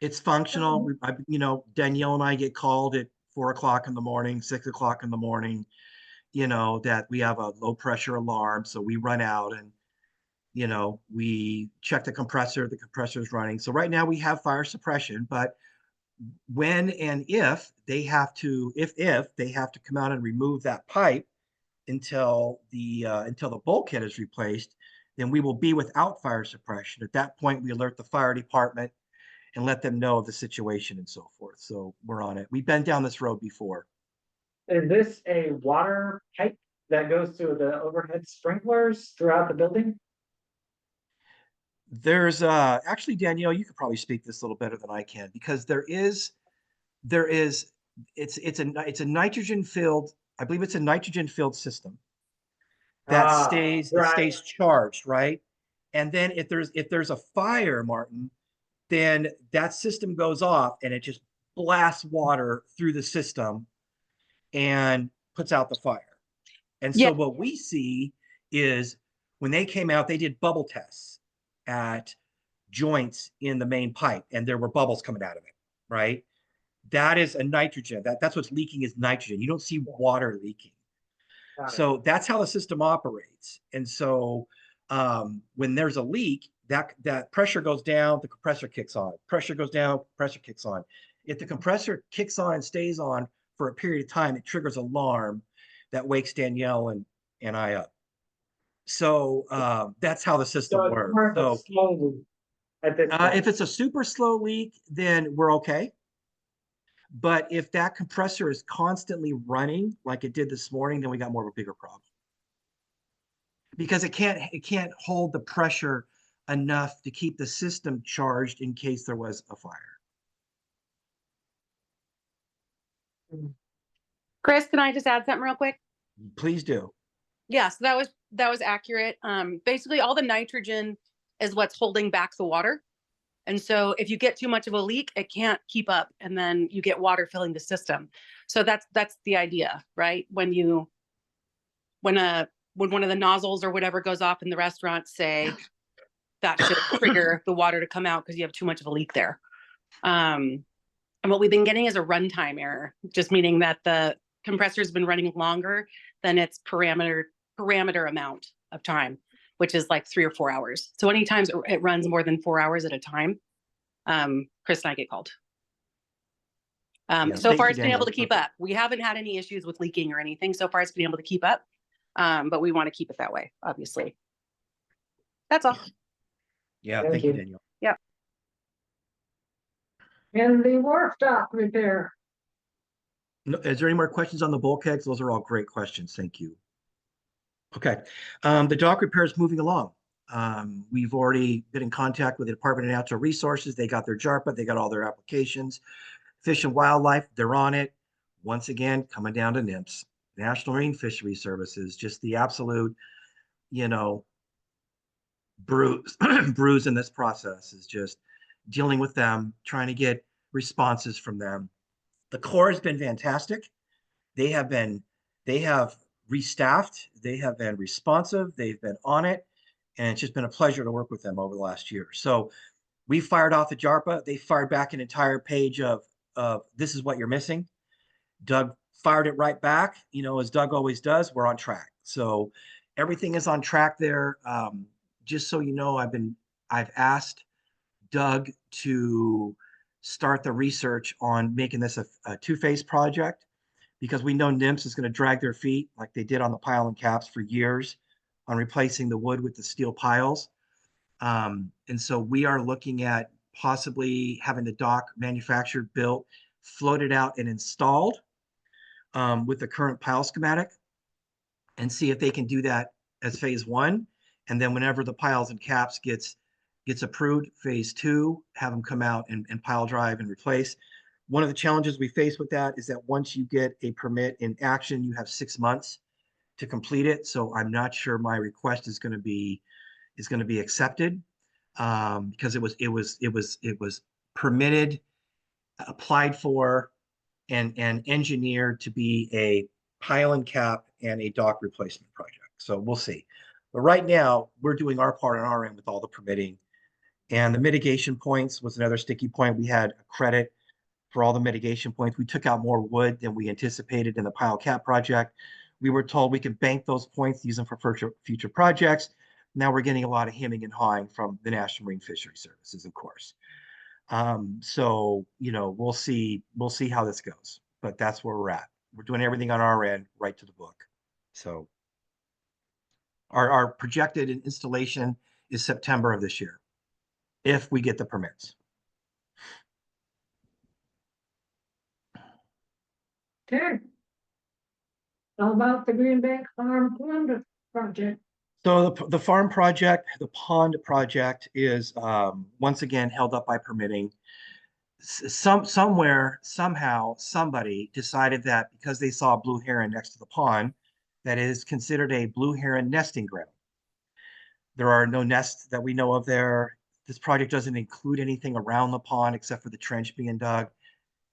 It's functional. Danielle and I get called at 4 o'clock in the morning, 6 o'clock in the morning, that we have a low pressure alarm. So we run out and, we check the compressor is running. So right now we have fire suppression, but when and if they have to come out and remove that pipe until the bulkhead is replaced, then we will be without fire suppression. At that point, we alert the fire department and let them know of the situation and so forth. So we're on it. We've been down this road before. Is this a water pipe that goes through the overhead sprinklers throughout the building? There's actually, Danielle, you could probably speak this a little better than I can, because it's a nitrogen filled, I believe it's a nitrogen filled system that stays charged, right? And then if there's a fire, Martin, then that system goes off and it just blasts water through the system and puts out the fire. And so what we see is when they came out, they did bubble tests at joints in the main pipe, and there were bubbles coming out of it, right? That is a nitrogen. That's what's leaking is nitrogen. You don't see water leaking. So that's how the system operates. And so when there's a leak, that pressure goes down, the compressor kicks on. Pressure goes down, pressure kicks on. If the compressor kicks on and stays on for a period of time, it triggers alarm that wakes Danielle and I up. So that's how the system works. So if it's a super slow leak, then we're okay. But if that compressor is constantly running like it did this morning, then we got more of a bigger problem. Because it can't hold the pressure enough to keep the system charged in case there was a fire. Chris, can I just add something real quick? Please do. Yes, that was accurate. Basically all the nitrogen is what's holding back the water. And so if you get too much of a leak, it can't keep up, and then you get water filling the system. So that's the idea, right? When one of the nozzles or whatever goes off in the restaurant, say, that should trigger the water to come out because you have too much of a leak there. And what we've been getting is a runtime error, just meaning that the compressor's been running longer than its parameter amount of time, which is like 3 or 4 hours. So anytime it runs more than 4 hours at a time, Chris and I get called. So far, it's been able to keep up. We haven't had any issues with leaking or anything. So far, it's been able to keep up. But we want to keep it that way, obviously. That's all. Yeah, thank you, Danielle. Yeah. And the wharf dock repair. Is there any more questions on the bulkheads? Those are all great questions. Thank you. Okay. The dock repair is moving along. We've already been in contact with the Department of Natural Resources. They got their JARPA, they got all their applications. Fish and Wildlife, they're on it. Once again, coming down to NIMS, National Marine Fishery Services, just the absolute, you know, bruise, bruise in this process is just dealing with them, trying to get responses from them. The Corps has been fantastic. They have been, they have restaffed, they have been responsive, they've been on it, and it's just been a pleasure to work with them over the last year. So we fired off the JARPA, they fired back an entire page of this is what you're missing. Doug fired it right back, you know, as Doug always does, we're on track. So everything is on track there. Just so you know, I've asked Doug to start the research on making this a two-phase project because we know NIMS is going to drag their feet like they did on the pile and caps for years on replacing the wood with the steel piles. And so we are looking at possibly having the dock manufactured, built, floated out, and installed with the current pile schematic and see if they can do that as phase one. And then whenever the piles and caps gets approved, phase two, have them come out and pile drive and replace. One of the challenges we face with that is that once you get a permit in action, you have 6 months to complete it. So I'm not sure my request is going to be accepted because it was permitted, applied for, and engineered to be a pile and cap and a dock replacement project. So we'll see. But right now, we're doing our part on our end with all the permitting. And the mitigation points was another sticky point. We had a credit for all the mitigation points. We took out more wood than we anticipated in the pile cap project. We were told we could bank those points, use them for future projects. Now we're getting a lot of hemming and hawing from the National Marine Fishery Services, of course. So, you know, we'll see how this goes, but that's where we're at. We're doing everything on our end, right to the book. So our projected installation is September of this year, if we get the permits. Okay. How about the Green Bank Farm Pond project? So the farm project, the pond project is once again held up by permitting. Somewhere, somehow, somebody decided that because they saw a blue heron next to the pond, that is considered a blue heron nesting ground. There are no nests that we know of there. This project doesn't include anything around the pond except for the trench being dug.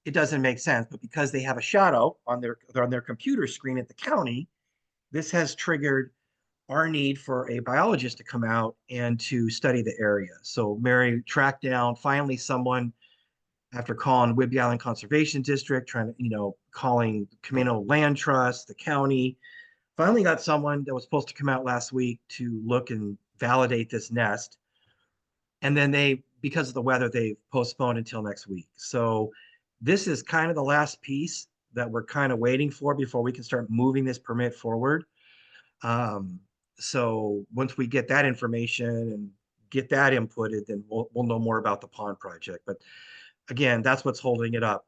It doesn't make sense, but because they have a shadow on their computer screen at the county, this has triggered our need for a biologist to come out and to study the area. So Mary tracked down finally someone after calling Whidbey Island Conservation District, trying to, you know, calling Camino Land Trust, the county, finally got someone that was supposed to come out last week to look and validate this nest. And then because of the weather, they've postponed until next week. So this is kind of the last piece that we're kind of waiting for before we can start moving this permit forward. So once we get that information and get that inputted, then we'll know more about the pond project. But again, that's what's holding it up.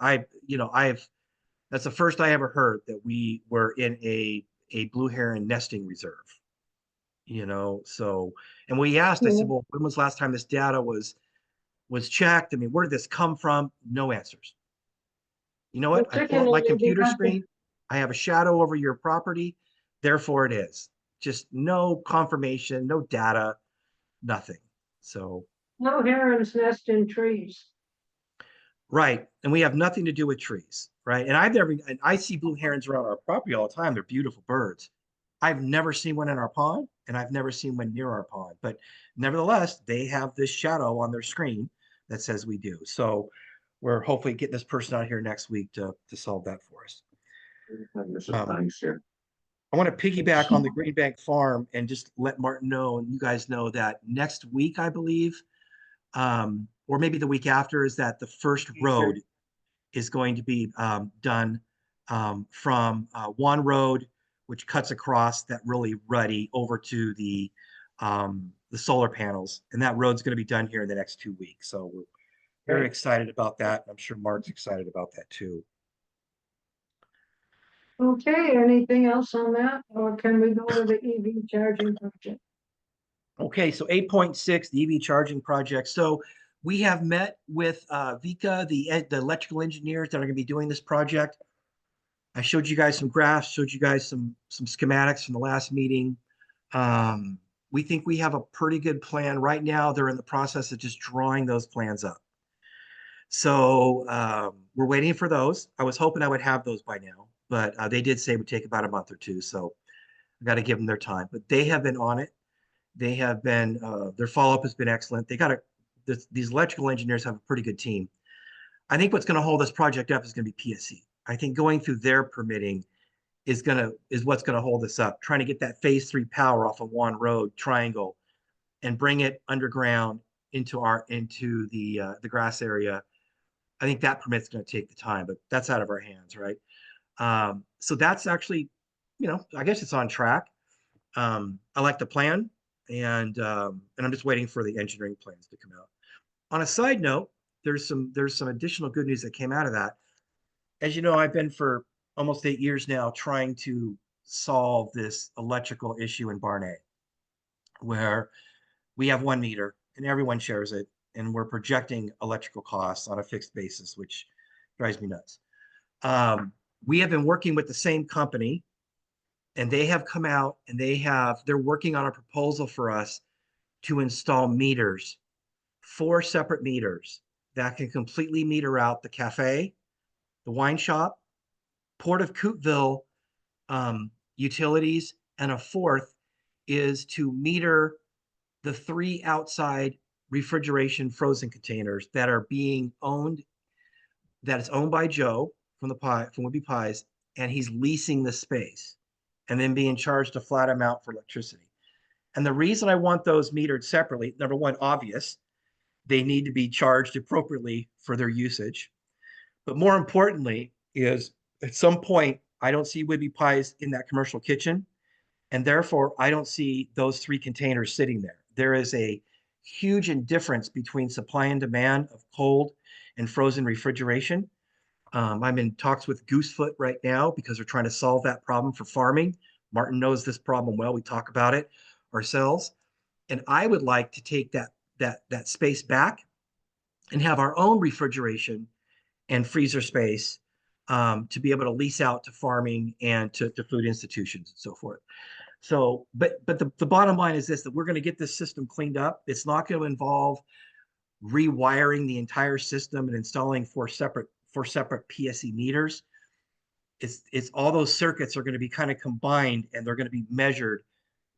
That's the first I ever heard that we were in a blue heron nesting reserve. You know, so, and we asked, I said, well, when was the last time this data was checked? I mean, where did this come from? No answers. You know what? I pull up my computer screen. I have a shadow over your property. Therefore it is. Just no confirmation, no data, nothing. So. No herons nest in trees. Right. And we have nothing to do with trees. Right. And I see blue herons around our property all the time. They're beautiful birds. I've never seen one in our pond and I've never seen one near our pond, but nevertheless, they have this shadow on their screen that says we do. So we're hopefully getting this person out here next week to solve that for us. I want to piggyback on the Green Bank Farm and just let Martin know, and you guys know that next week, I believe, or maybe the week after, is that the first road is going to be done from one road, which cuts across that really ruddy over to the solar panels. And that road's going to be done here in the next 2 weeks. So we're very excited about that. I'm sure Mark's excited about that too. Okay, anything else on that, or can we go to the EV charging project? Okay, so 8.6, the EV charging project. So we have met with Vika, the electrical engineers that are going to be doing this project. I showed you guys some graphs, showed you guys some schematics from the last meeting. We think we have a pretty good plan. Right now, they're in the process of just drawing those plans up. So we're waiting for those. I was hoping I would have those by now, but they did say it would take about a month or two. So I got to give them their time. But they have been on it. They have been, their follow-up has been excellent. They got these electrical engineers have a pretty good team. I think what's going to hold this project up is going to be PSC. I think going through their permitting is what's going to hold us up. Trying to get that phase 3 power off of Juan Road Triangle and bring it underground into the grass area. I think that permit's going to take the time, but that's out of our hands, right? So that's actually, I guess it's on track. I like the plan, and I'm just waiting for the engineering plans to come out. On a side note, there's some additional good news that came out of that. As you know, I've been for almost 8 years now trying to solve this electrical issue in Barnet, where we have one meter and everyone shares it, and we're projecting electrical costs on a fixed basis, which drives me nuts. We have been working with the same company, and they have come out and they're working on a proposal for us to install meters, 4 separate meters that can completely meter out the cafe, the wine shop, Port of Coupeville utilities, and a 4th is to meter the 3 outside refrigeration frozen containers that are being owned, that is owned by Joe from Woodby Pies, and he's leasing the space and then being charged a flat amount for electricity. And the reason I want those metered separately, number one, obvious, they need to be charged appropriately for their usage. But more importantly is at some point, I don't see Woodby Pies in that commercial kitchen. And therefore, I don't see those 3 containers sitting there. There is a huge indifference between supply and demand of cold and frozen refrigeration. I'm in talks with Goosefoot right now because they're trying to solve that problem for farming. Martin knows this problem well. We talk about it ourselves. And I would like to take that space back and have our own refrigeration and freezer space to be able to lease out to farming and to food institutions and so forth. So, but the bottom line is this, that we're going to get this system cleaned up. It's not going to involve rewiring the entire system and installing 4 separate PSE meters. It's all those circuits are going to be kind of combined, and they're going to be measured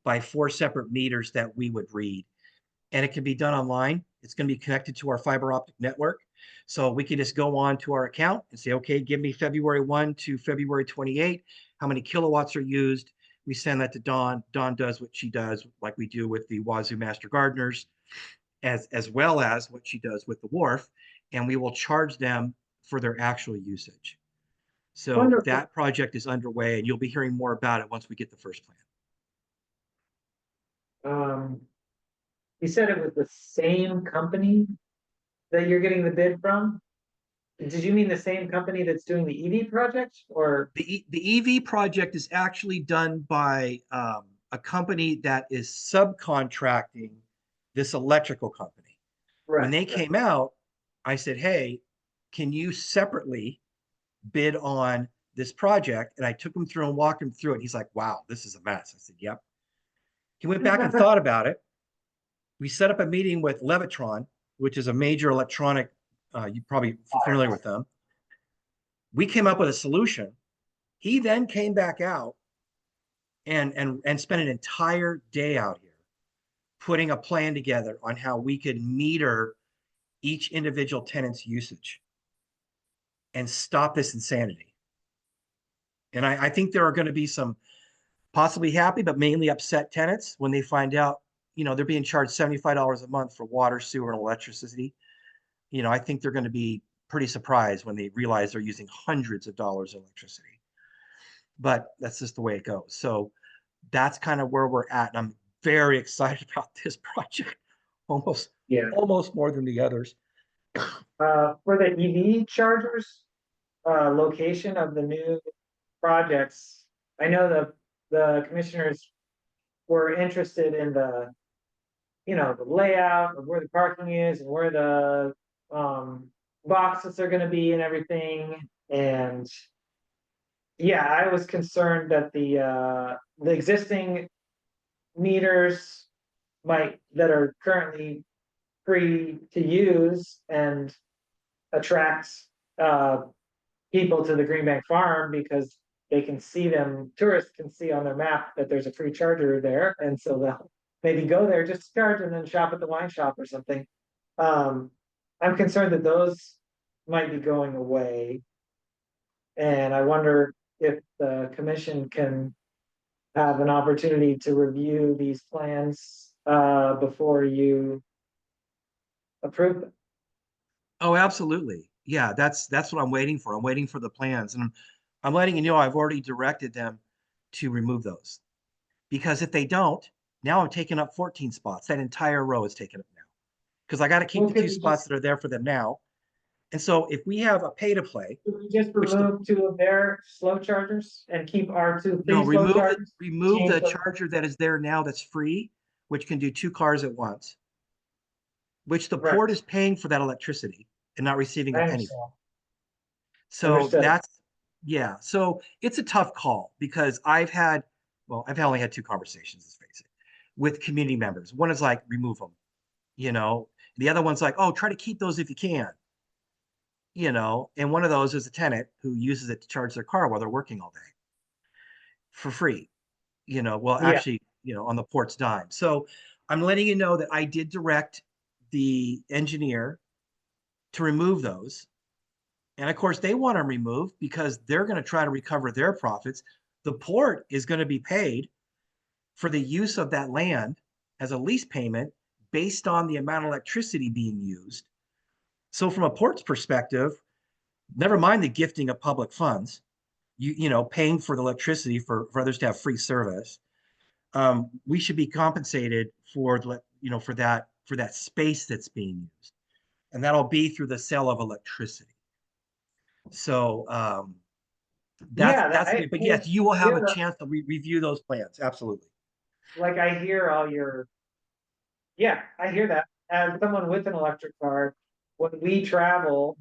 by 4 separate meters that we would read. And it can be done online. It's going to be connected to our fiber optic network. So we can just go on to our account and say, okay, give me February 1 to February 28. How many kilowatts are used? We send that to Dawn. Dawn does what she does, like we do with the Wazoo Master Gardeners, as well as what she does with the Wharf. And we will charge them for their actual usage. So Wonderful. that project is underway, and you'll be hearing more about it once we get the first plan. You said it was the same company that you're getting the bid from? Did you mean the same company that's doing the EV project, or? The EV project is actually done by a company that is subcontracting this electrical company. Right, When they right. came out, I said, hey, can you separately bid on this project? And I took him through and walked him through it. He's like, wow, this is a mess. I said, yep. He went back and thought about it. We set up a meeting with Levitron, which is a major electronic, you're probably familiar with them. We came up with a solution. He then came back out and spent an entire day out here putting a plan together on how we could meter each individual tenant's usage and stop this insanity. And I think there are going to be some possibly happy, but mainly upset tenants when they find out, they're being charged $75 a month for water, sewer, and electricity. I think they're going to be pretty surprised when they realize they're using hundreds of dollars of electricity. But that's just the way it goes. So that's kind of where we're at. And I'm very excited about this project, almost more than the others. For the EV chargers, location of the new projects, I know the commissioners were interested in the, the layout of where the parking is and where the, boxes are gonna be and everything, and yeah, I was concerned that the existing meters that are currently free to use and attract people to the Green Bank Farm because they can see them, tourists can see on their map that there's a free charger there, and so they'll maybe go there just to charge and then shop at the wine shop or something. I'm concerned that those might be going away. And I wonder if the commission can have an opportunity to review these plans before you approve them. Oh, absolutely. Yeah, that's what I'm waiting for. I'm waiting for the plans, and I'm letting you know I've already directed them to remove those. Because if they don't, now I'm taking up 14 spots. That entire row is taken up now. Because I got to keep Well, the could 2 you spots just- that are there for them now. And so if we have a pay to play, Could we just which the remove 2 of their slow chargers and keep our 2 no, free slow chargers? remove the Change the- charger that is there now that's free, which can do 2 cars at once, which the Right. port is paying for that electricity and not receiving a I penny. understand. So Understood. yeah. So it's a tough call because I've only had 2 conversations, let's face it, with community members. One is like, remove them, you know. The other one's like, oh, try to keep those if you can, and one of those is a tenant who uses it to charge their car while they're working all day for free, well, Yeah. actually, on the port's dime. So I'm letting you know that I did direct the engineer to remove those. And of course, they want them removed because they're going to try to recover their profits. The port is going to be paid for the use of that land as a lease payment based on the amount of electricity being used. So from a port's perspective, never mind the gifting of public funds, paying for the electricity for others to have free service. We should be compensated for for that space that's being used, and that'll be through the sale of electricity. So that's it. But yes, you will have a chance to review those plans. Absolutely. Like I hear I hear that as someone with an electric car, when we travel,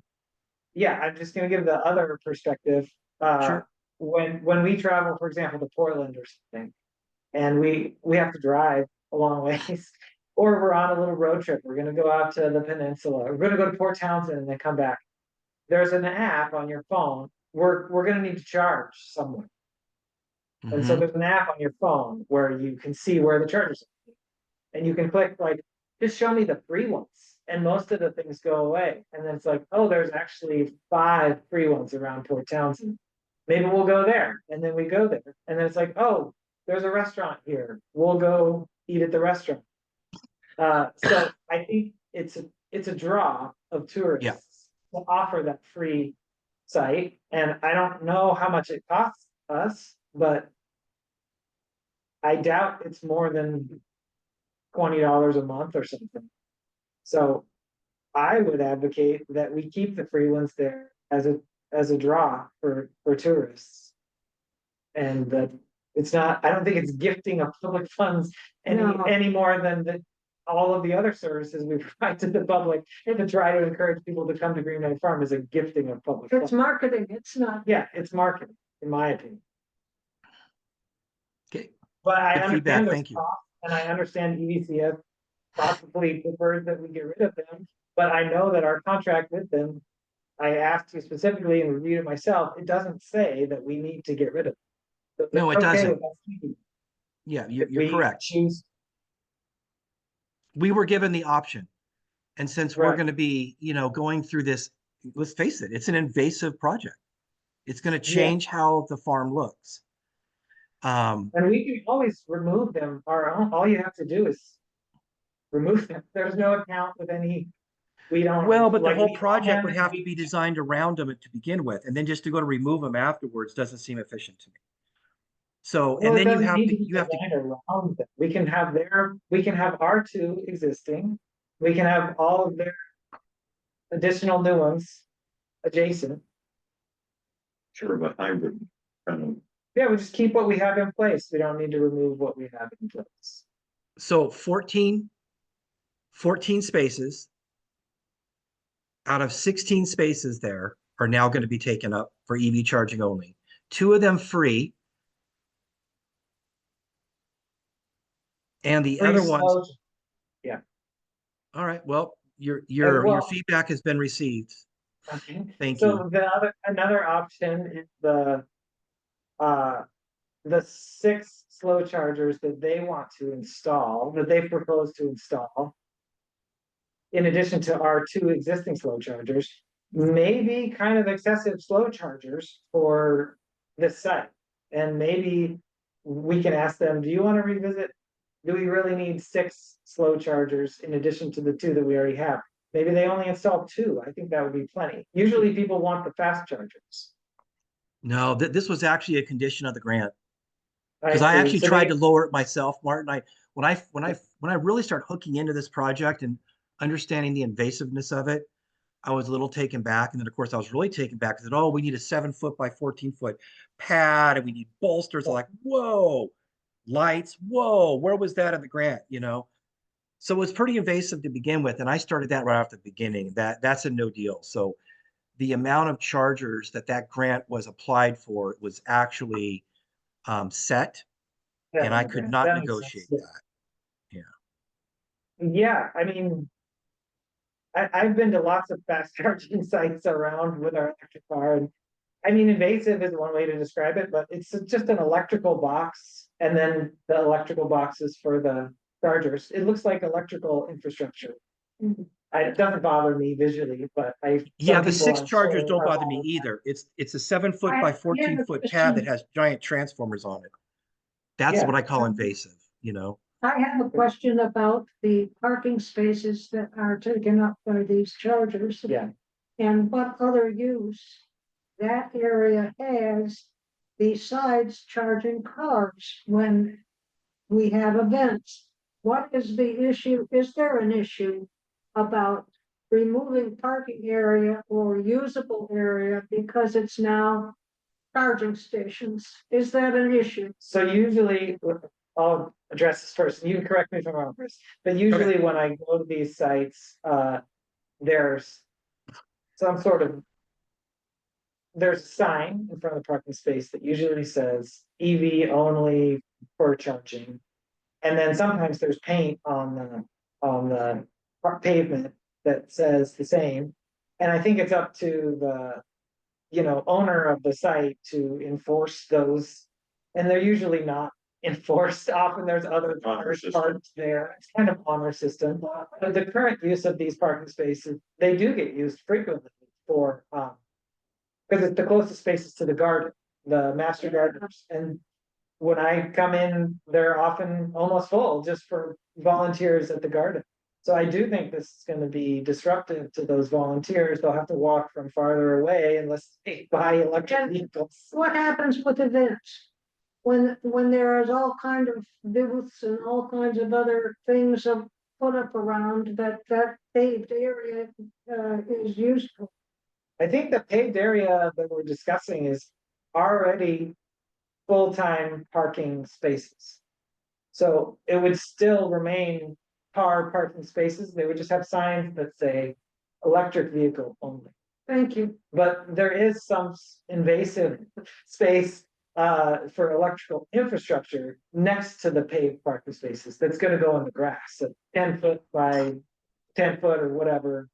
I'm just gonna give the other perspective. Sure. When we travel, for example, to Portland or something, and we have to drive a long ways, or we're on a little road trip, we're gonna go out to the peninsula, we're gonna go to Port Townsend and then come back. There's an app on your phone, we're gonna need to charge somewhere. And so Mhm. there's an app on your phone where you can see where the chargers are. And you can click like, just show me the free ones. And most of the things go away. And then it's like, oh, there's actually 5 free ones around Port Townsend. Maybe we'll go there. And then we go there. And then it's like, oh, there's a restaurant here. We'll go eat at the restaurant. So I think it's a draw of tourists to offer that free site. And I don't know how much it costs us, but I doubt it's more than $20 a month or something. So I would advocate that we keep the free ones there as a draw for tourists. And that it's not, I don't think it's gifting of public funds No. any more than all of the other services we provide to the public to try to encourage people to come to Green Bay Farm is a gifting of public It's funds. marketing, it's not. Yeah, it's marketing, in my opinion. Okay. But I Good feedback. understand those Thank you. costs, and I understand EDCF possibly prefers that we get rid of them, but I know that our contract with them, I asked you specifically and reviewed it myself, it doesn't say that we need to get rid of them. So No, it's it okay doesn't. with us keeping Yeah, if you're we correct. choose. We were given the option. And since we're Right. going to be, going through this, let's face it, it's an invasive project. It's going to change how the farm looks. And we can always remove them, all you have to do is remove them, there's no account with any, we don't. Well, but the like, whole we project would can- have to be designed around them to begin with, and then just to go to remove them afterwards doesn't seem efficient to me. So, Well, and it then you doesn't have need to, be you have to, designed around them. We can have our 2 existing, we can have all of their additional new ones adjacent. Sure, but hybrid. Yeah, we just keep what we have in place. We don't need to remove what we have in place. So 14 spaces out of 16 spaces there are now going to be taken up for EV charging only. 2 of them free. And the Free other ones, slow- all right, well, your well- feedback has been received. Okay. Thank So you. another option is the 6 slow chargers that they want to install, that they propose to install. In addition to our 2 existing slow chargers, maybe kind of excessive slow chargers for this site. And maybe we can ask them, do you want to revisit? Do we really need 6 slow chargers in addition to the 2 that we already have? Maybe they only install 2. I think that would be plenty. Usually people want the fast chargers. No, this was actually a condition of the grant. Because I I see. actually So tried they- to lower it myself, Martin. When I really started hooking into this project and understanding the invasiveness of it, I was a little taken back. And then of course I was really taken back because oh, we need a 7-foot by 14-foot pad and we need bolsters. I'm like, whoa, lights, whoa, where was that in the grant? So it was pretty invasive to begin with. And I started that right off the beginning. That's a no deal. So the amount of chargers that grant was applied for was actually set, and I could not that makes negotiate sense. that. Yeah, I mean, I've been to lots of fast charging sites around with our electric car, and I mean, invasive is one way to describe it, but it's just an electrical box, and then the electrical boxes for the chargers. It looks like electrical infrastructure. It doesn't bother me visually, but Yeah, the some 6 people, I'm chargers sure, don't are bother me bothered. either. It's a 7-foot by I- yeah, 14-foot it's pad that true. has giant transformers on it. That's Yeah. what I call invasive. I have a question about the parking spaces that are taken up by these chargers. Yeah. And what other use that area has besides charging cars when we have events. What is the issue? Is there an issue about removing parking area or usable area because it's now charging stations? Is that an issue? So usually, I'll address this first, and you can correct me if I'm wrong, Chris, but usually when I go to these sites, there's some sort of, there's a sign in front of the parking space that usually says EV only for charging. And then sometimes there's paint on the pavement that says the same. And I think it's up to the, owner of the site to enforce those. And they're usually not enforced. Often there's other Honor system. parts there. It's kind of honor system. But the current use of these parking spaces, they do get used frequently for, because it's the closest spaces to the garden, the master gardeners. And when I come in, they're often almost full just for volunteers at the garden. So I do think this is going to be disruptive to those volunteers. They'll have to walk from farther away unless they buy electric vehicles. What happens with events? When there is all kind of booths and all kinds of other things put up around that paved area is used for. I think the paved area that we're discussing is already full-time parking spaces. So it would still remain car parking spaces. They would just have signs that say electric vehicle only. Thank you. But there is some invasive space for electrical infrastructure next to the paved parking spaces that's going to go in the grass, a 10-foot by 10-foot or whatever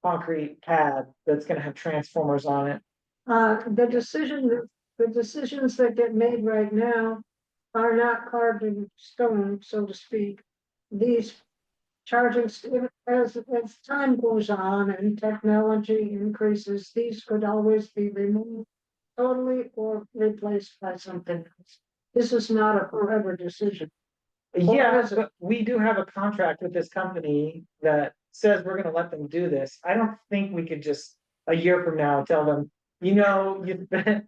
concrete pad that's going to have transformers on it. The decisions that get made right now are not carved in stone, so to speak. These charging, as time goes on and technology increases, these could always be removed totally or replaced by something else. This is not a forever decision. Yeah, but we do have a contract with this company that says we're gonna let them do this. I don't think we could just, a year from now, tell them, you spent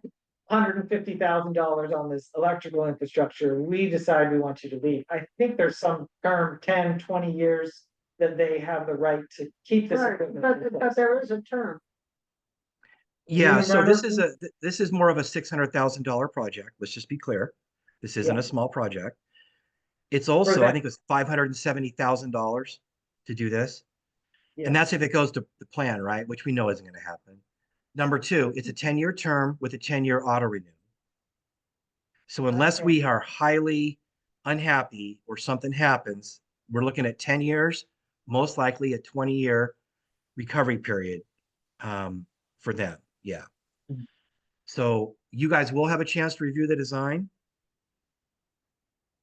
$150,000 on this electrical infrastructure. We decide we want you to leave. I think there's some term, 10, 20 years, that they have the right to keep this Right, equipment. but there is a term. Yeah, Medium so this runner? is this is more of a $600,000 project. Let's just be clear. This isn't Yeah. a small project. It's Or also, I that- think it's $570,000 to do this. And Yeah, that's if it goes to the plan, right? Which we know isn't going to happen. Number two, it's a 10-year term with a 10-year auto renew. So unless Okay. we are highly unhappy or something happens, we're looking at 10 years, most likely a 20-year recovery period for them. Yeah. Mhm. So you guys will have a chance to review the design.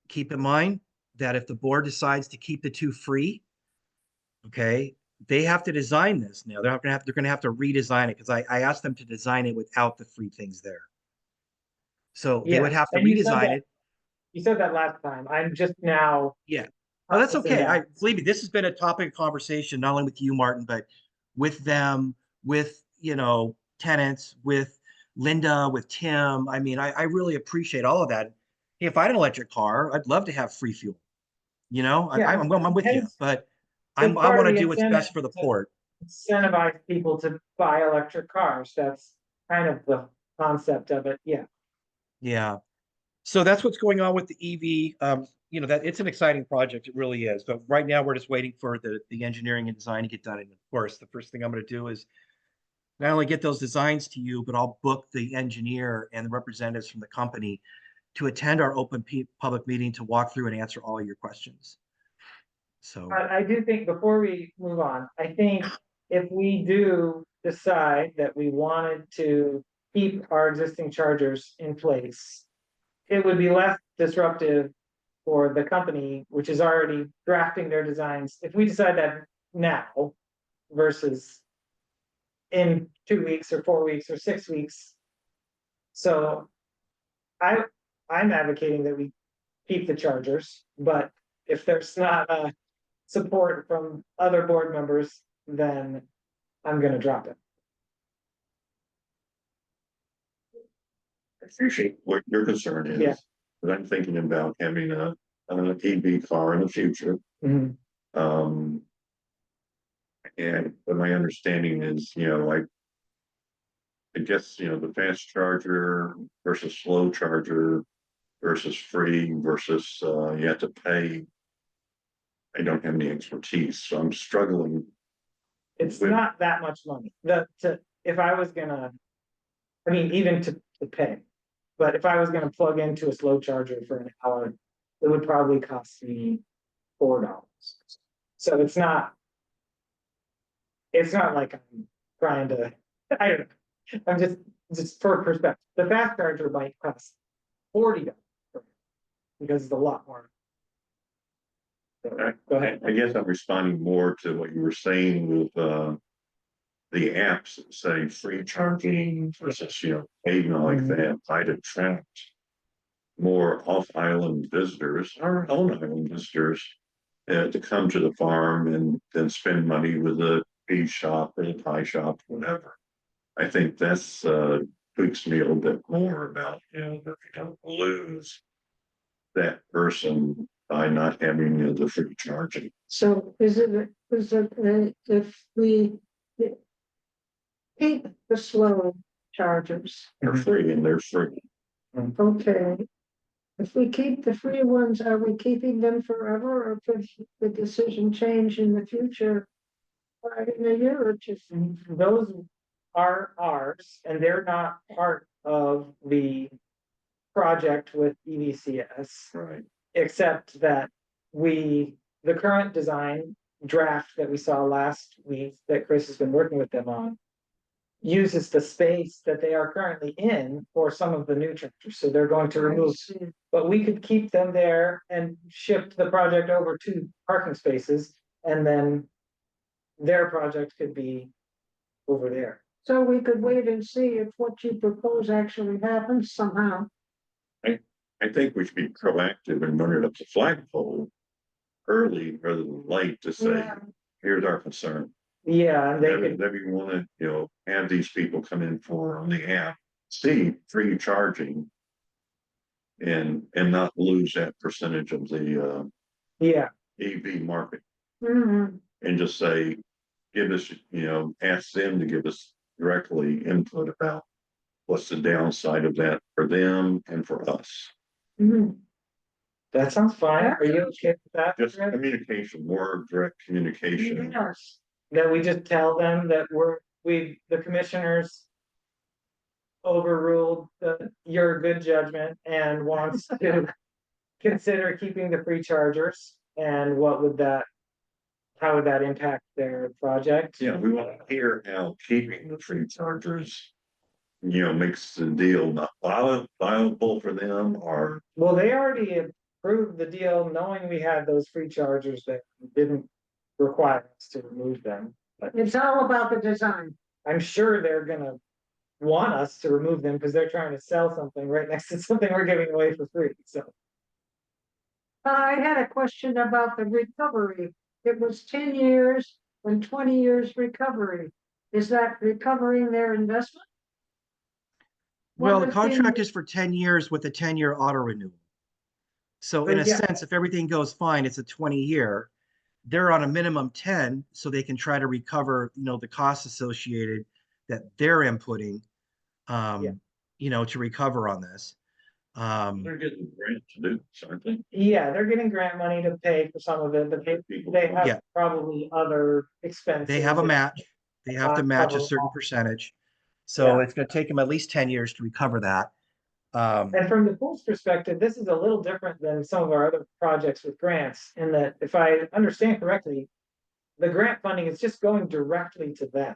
Keep in mind that if the board decides to keep the two free, okay, they have to design this now. They're gonna have to redesign it because I asked them to design it without the free things there. So they would yeah, have to and redesign it. you said that last time, I'm just now Yeah. Oh, that's processing okay. I that. believe me, this has been a topic of conversation, not only with you, Martin, but with them, with, tenants, with Linda, with Tim. I mean, I really appreciate all of that. If I had an electric car, I'd love to have free fuel. Yeah, I'm with you, hence, but it's I part want of to the do what's incentive best for the to port. incentivize people to buy electric cars. That's kind of the concept of it, yeah. Yeah. So that's what's going on with the EV. That it's an exciting project. It really is. But right now we're just waiting for the engineering and design to get done. And of course, the first thing I'm going to do is not only get those designs to you, but I'll book the engineer and the representatives from the company to attend our open public meeting to walk through and answer all your questions. So, I do think before we move on, I think if we do decide that we wanted to keep our existing chargers in place, it would be less disruptive for the company, which is already drafting their designs, if we decide that now versus in 2 weeks or 4 weeks or 6 weeks. So I, I'm advocating that we keep the chargers, but if there's not support from other board members, then I'm gonna drop it. I appreciate what your concern Yeah. is, but I'm thinking about having an EV car in the future. Mhm. Um, but my understanding is, I guess, the fast charger versus slow charger versus free versus, you have to pay. I don't have any expertise, so I'm struggling. It's With- not that much money. If I was gonna, I mean, even to pay, but if I was gonna plug into a slow charger for an hour, it would probably cost me $4. So it's not like I'm trying to, I don't know. I'm just for perspective, the fast charger might cost $40 because it's a lot more. So, go ahead. I guess I'm responding more to what you were saying with, the apps that say free charging versus, paid and all like that. I'd attract more off-island visitors, our own island visitors, to come to the farm and then spend money with the tea shop or the pie shop, whatever. I think that's tweaks me a little bit more about, that we don't lose that person by not having the free charging. So is it, if we keep the slow chargers, They're free and they're free. okay. If we keep the free ones, are we keeping them forever, or could the decision change in the future? Right, in a year or two? Those are ours, and they're not part of the project with EVCS, Right. except that the current design draft that we saw last week that Chris has been working with them on uses the space that they are currently in for some of the new chargers, so they're going to remove, but we could keep them there and shift the project over to parking spaces, and then their project could be over there. So we could wait and see if what you propose actually happens somehow. I think we should be proactive and run it up the flagpole early rather than late to say, Yeah. here's our concern. Yeah, and they could, That we want to, have these people come in for on the app, see free charging. And not lose that percentage of the yeah, EV market Mhm. and just say, give us, ask them to give us directly input about what's the downside of that for them and for us. Mhm. That sounds fine. Are you okay with that? Just Chris? communication, more direct communication. Yes. That we just tell them that the commissioners overruled your good judgment and wants to consider keeping the free chargers, and how would that impact their project? Yeah, we want to hear how keeping the free chargers, makes the deal not viable for them or, Well, they already approved the deal knowing we had those free chargers that didn't require us to remove them. But It's all about the design. I'm sure they're gonna want us to remove them because they're trying to sell something right next to something we're giving away for free, so. I had a question about the recovery. It was 10 years and 20 years recovery. Is that recovering their investment? Well, the What was contract is for 10 years with a 10-year auto renewal. So in a Yeah. sense, if everything goes fine, it's a 20-year. They're on a minimum 10, so they can try to recover, the costs associated that they're inputting, Yeah. to recover on this. they're getting grant to do, aren't they? Yeah, they're getting grant money to pay for some of it, but they have Yeah. probably other expenses. They have a match. They have to match a certain percentage. So Yeah. it's going to take them at least 10 years to recover that. And from the pool's perspective, this is a little different than some of our other projects with grants, in that if I understand correctly, the grant funding is just going directly to them.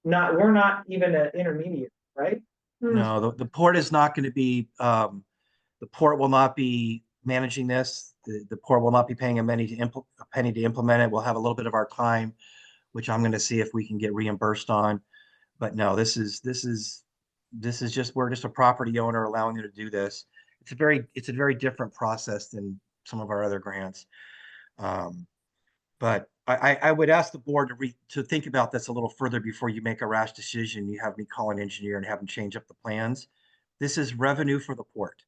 We're not even an intermediate, right? No, the port is not going to be, the port will not be managing this. The port will not be paying a penny to implement it. We'll have a little bit of our time, which I'm going to see if we can get reimbursed on. But no, this is just, we're just a property owner allowing them to do this. It's a very different process than some of our other grants. But I would ask the board to think about this a little further before you make a rash decision. You have me call an engineer and have him change up the plans. This is revenue for the port.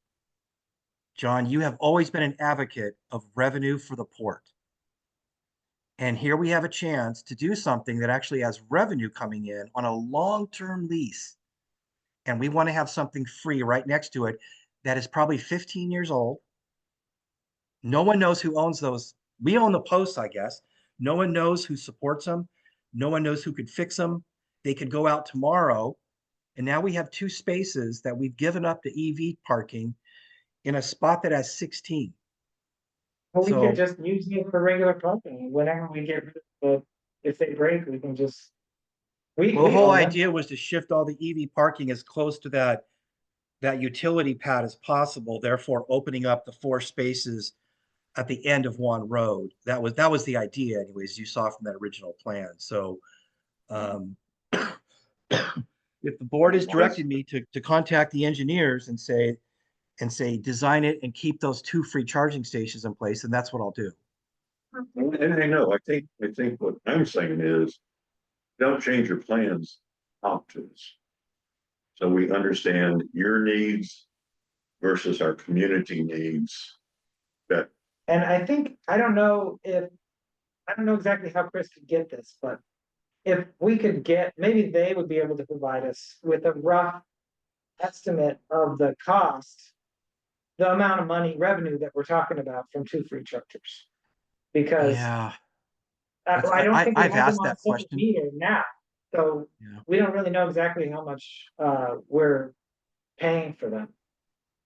John, you have always been an advocate of revenue for the port. And here we have a chance to do something that actually has revenue coming in on a long-term lease. And we want to have something free right next to it that is probably 15 years old. No one knows who owns those. We own the posts, I guess. No one knows who supports them. No one knows who could fix them. They could go out tomorrow. And now we have 2 spaces that we've given up to EV parking in a spot that has 16. Well, we So- could just use it for regular parking. Whenever we get rid of if they break, we can just. Well, the whole idea was to shift all the EV parking as close to that utility pad as possible, therefore opening up the 4 spaces at the end of one road. That was the idea anyways, you saw from that original plan. So if the board is directing me to contact the engineers and say, design it and keep those 2 free charging stations in place, then that's what I'll do. And I know, I think what I'm saying is, don't change your plans, talk to us. So we understand your needs versus our community needs. That, And I don't know exactly how Chris could get this, but if we could maybe they would be able to provide us with a rough estimate of the cost, the amount of money revenue that we're talking about from 2 free chargers. Because Yeah, I don't think we I've have them asked on that social question. media now, so Yeah. we don't really know exactly how much we're paying for them,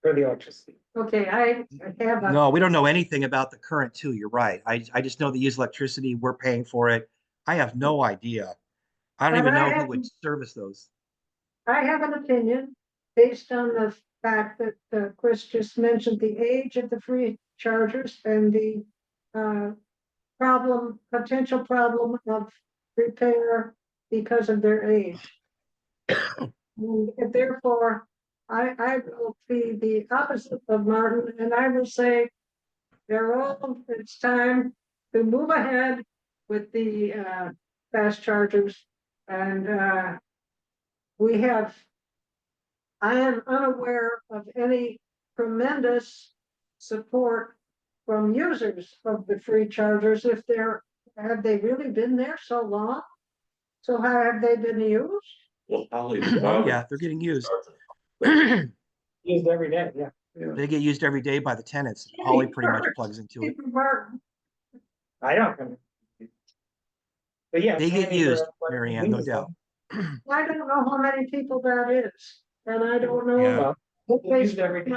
for the electricity. Okay, I have a, No, we don't know anything about the current 2. You're right. I just know they use electricity. We're paying for it. I have no idea. I don't But even I know who have- would service those. I have an opinion based on the fact that Chris just mentioned the age of the free chargers and the potential problem of repair because of their age. And therefore, I will be the opposite of Martin, and I will say they're old, it's time to move ahead with the fast chargers. And I am unaware of any tremendous support from users of the free chargers. Have they really been there so long? So how have they been used? Well, Holly. Oh, yeah, they're getting used. Used every day, yeah. They get used every day by the tenants. Holly pretty much plugs into it. I don't. But yeah. They get Tammy for, used, like, Mary Ann, no weeks, doubt. I don't know how many people that is, and I don't know. Yeah. Well, what they they used every day.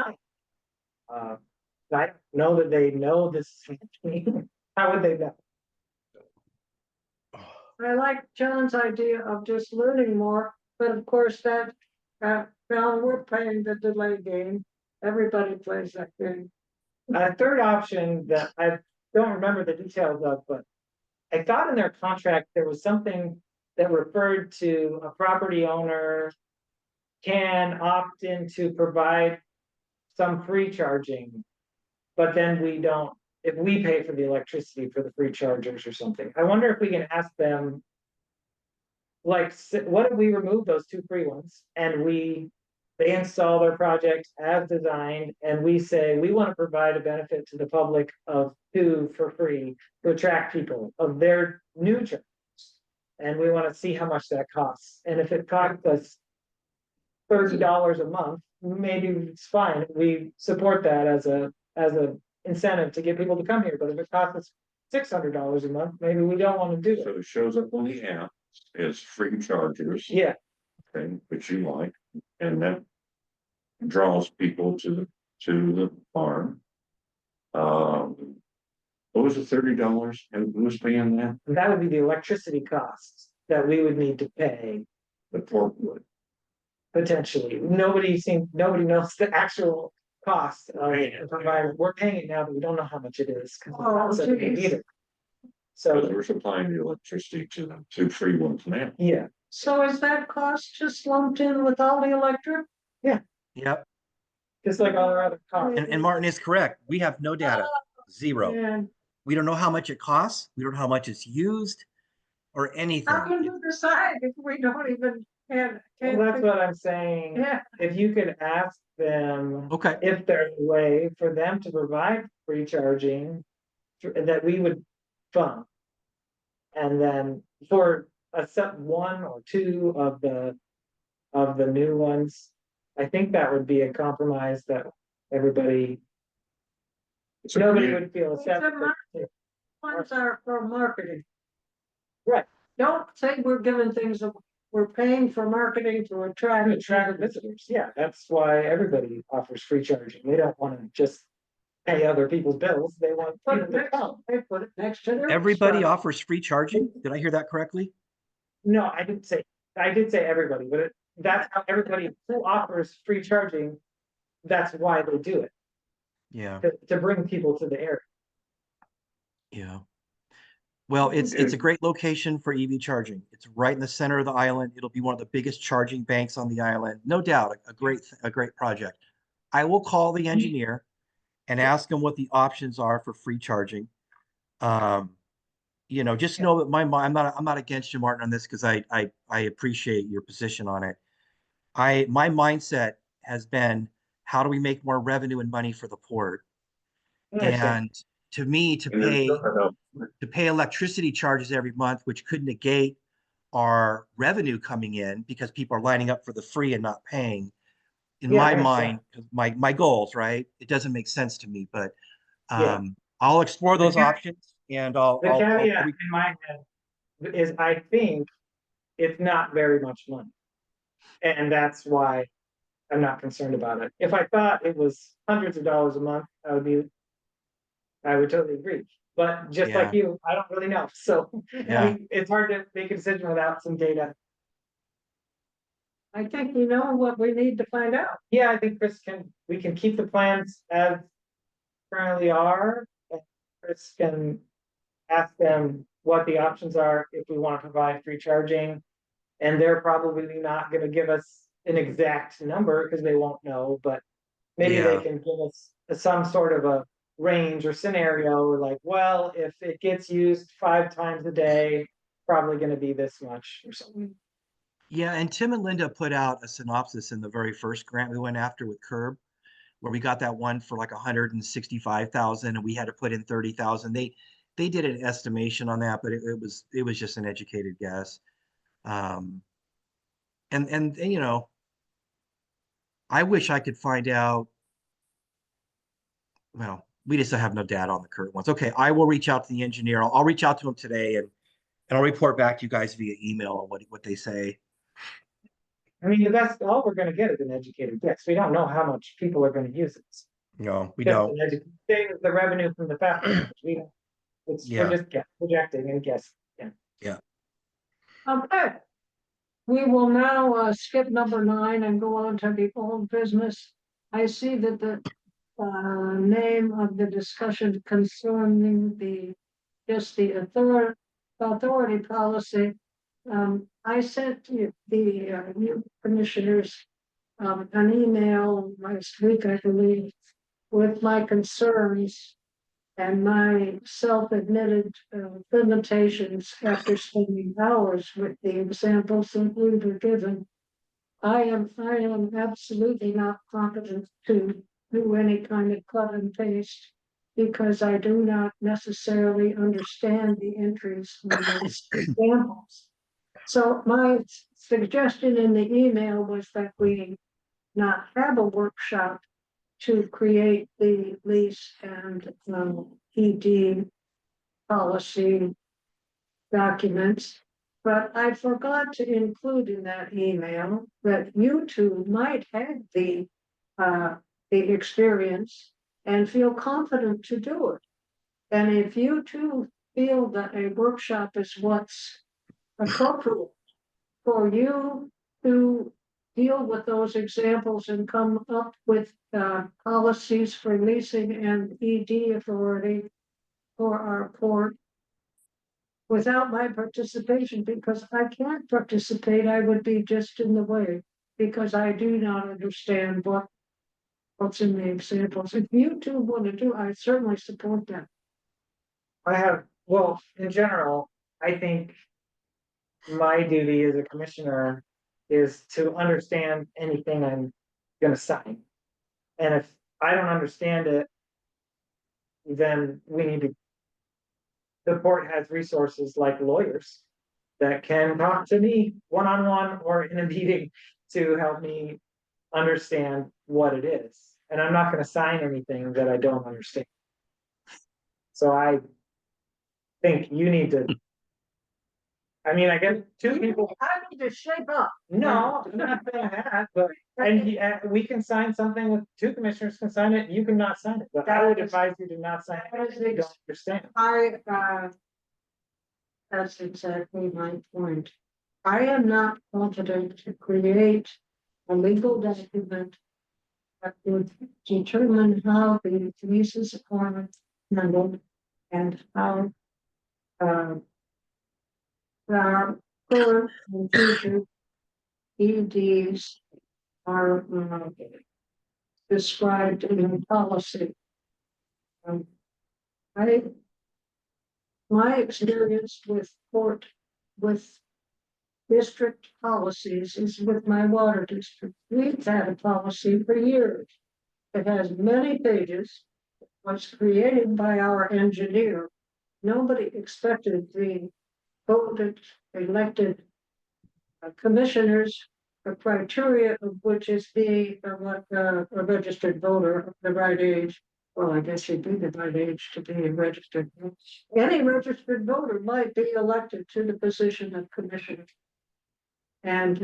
I don't know that they know this. How would they know? I like John's idea of just learning more, but of course that, now we're playing the delay game. Everybody plays that game. A third option that I don't remember the details of, but I thought in their contract, there was something that referred to a property owner can opt in to provide some free charging. But then we don't, if we pay for the electricity for the free chargers or something. I wonder if we can ask them, like, what if we remove those two free ones and they install their project as designed, and we say, we want to provide a benefit to the public of two for free to attract people of their new chargers. And we want to see how much that costs. And if it costs us $30 a month, maybe it's fine. We support that as a incentive to get people to come here. But if it costs us $600 a month, maybe we don't want to do So it. it shows up on the app as free chargers. Yeah, Okay, which you like, and that draws people to the farm. What was it, $30? And who was paying that? and that would be the electricity costs that we would need to pay The port would. potentially. Nobody knows the actual cost of the provider. We're paying it now, but we don't know how much it is. 'Cause Oh, it's not geez. either. So So, we're supplying the electricity to the two free ones now. yeah, So is that cost just lumped in with all the electric? Yep. just like all our other costs. And Martin is correct. We have no data, zero. And We don't know how much it costs. We don't know how much it's used or how anything. can you decide if we don't even have? Well, that's what I'm saying. Yeah, If you could ask them Okay, if there's a way for them to provide free charging that we would fund. And then for a set one or two of the new ones, I think that would be a compromise that everybody, It's a nobody community- would feel It's a accepted. funds are for marketing. Right. Don't say we're giving things, we're paying for marketing to attract. Attract visitors, yeah, that's why everybody offers free charging. They don't want to just pay other people's bills, they want Put people it to next, come. they put it next to their. everybody stuff. offers free charging? Did I hear that correctly? No, I did say everybody, but that's how everybody who offers free charging, that's why they do it, Yeah, to bring people to the area. yeah. Well, it's a great location for EV charging. It's right in the center of the island. It'll be one of the biggest charging banks on the island. No doubt, a great project. I will call the engineer and ask him what the options are for free charging. Just know that I'm not against you, Martin, on this because I appreciate your position on it. My mindset has been, how do we make more revenue and money for the port? I understand. And to me, And there's still enough- to pay electricity charges every month, which could negate our revenue coming in because people are lining up for the free and not paying. In Yeah, I my understand. mind, 'cause my goals, right? It doesn't make sense to me, but Yeah. I'll explore those The ca- options and I'll, The I'll caveat in my head is I think it's not very much money. And that's why I'm not concerned about it. If I thought it was hundreds of dollars a month, I would totally agree. But just like you, I don't really know. So Yeah. it's hard to make a decision without some data. I think we know what we need to find out. Yeah, I think we can keep the plans as currently are. And Chris can ask them what the options are if we want to provide free charging. And they're probably not gonna give us an exact number because they won't know, but maybe they Yeah. can give us some sort of a range or scenario, or like, well, if it gets used 5 times a day, probably gonna be this much or something. Yeah, and Tim and Linda put out a synopsis in the very first grant we went after with Curb, where we got that one for like 165,000 and we had to put in 30,000. They did an estimation on that, but it was just an educated guess. and you know, I wish I could find out. Well, we just have no data on the current ones. Okay, I will reach out to the engineer. I'll reach out to him today and I'll report back to you guys via email on what they say. I mean, that's all we're gonna get is an educated guess. We don't know how much people are gonna use it. No, we Just don't. an same as the revenue from the fact, we don't, we're Yeah. just projecting and guessing. Yeah. Okay. We will now skip number 9 and go on to the old business. I see that the name of the discussion concerning the authority policy. I sent you the new commissioners an email last week, I believe, with my concerns and my self-admitted limitations after spending hours with the examples that we were given. I am absolutely not competent to do any kind of cut and paste because I do not necessarily understand the entries in those examples. So my suggestion in the email was that we not have a workshop to create the lease and ED policy documents. But I forgot to include in that email that you two might have the experience and feel confident to do it. And if you two feel that a workshop is what's appropriate for you to deal with those examples and come up with policies for leasing and ED authority for our port without my participation, because I can't participate, I would be just in the way, because I do not understand what's in the examples. If you two want to do, I certainly support that. Well, in general, I think my duty as a commissioner is to understand anything I'm gonna sign. And if I don't understand it, then we need to. The port has resources like lawyers that can talk to me one-on-one or in a meeting to help me understand what it is. And I'm not gonna sign anything that I don't understand. So I think you need to. I mean, I guess two people. I need to shape up. No, I'm not saying that, but, and we can sign something with two commissioners can sign it, you cannot sign it, but I would advise you to not sign it. if you don't understand. That's exactly my point. I am not confident to create a legal document that would determine how the leases are handled and how our current and future EDs are described in the policy. My experience with district policies is with my water district. We've had a policy for years. It has many pages, was created by our engineer. Nobody expected the voted, elected commissioners, the criteria of which is being a registered voter of the right age. Well, I guess you'd be the right age to be a registered. Any registered voter might be elected to the position of commissioner. And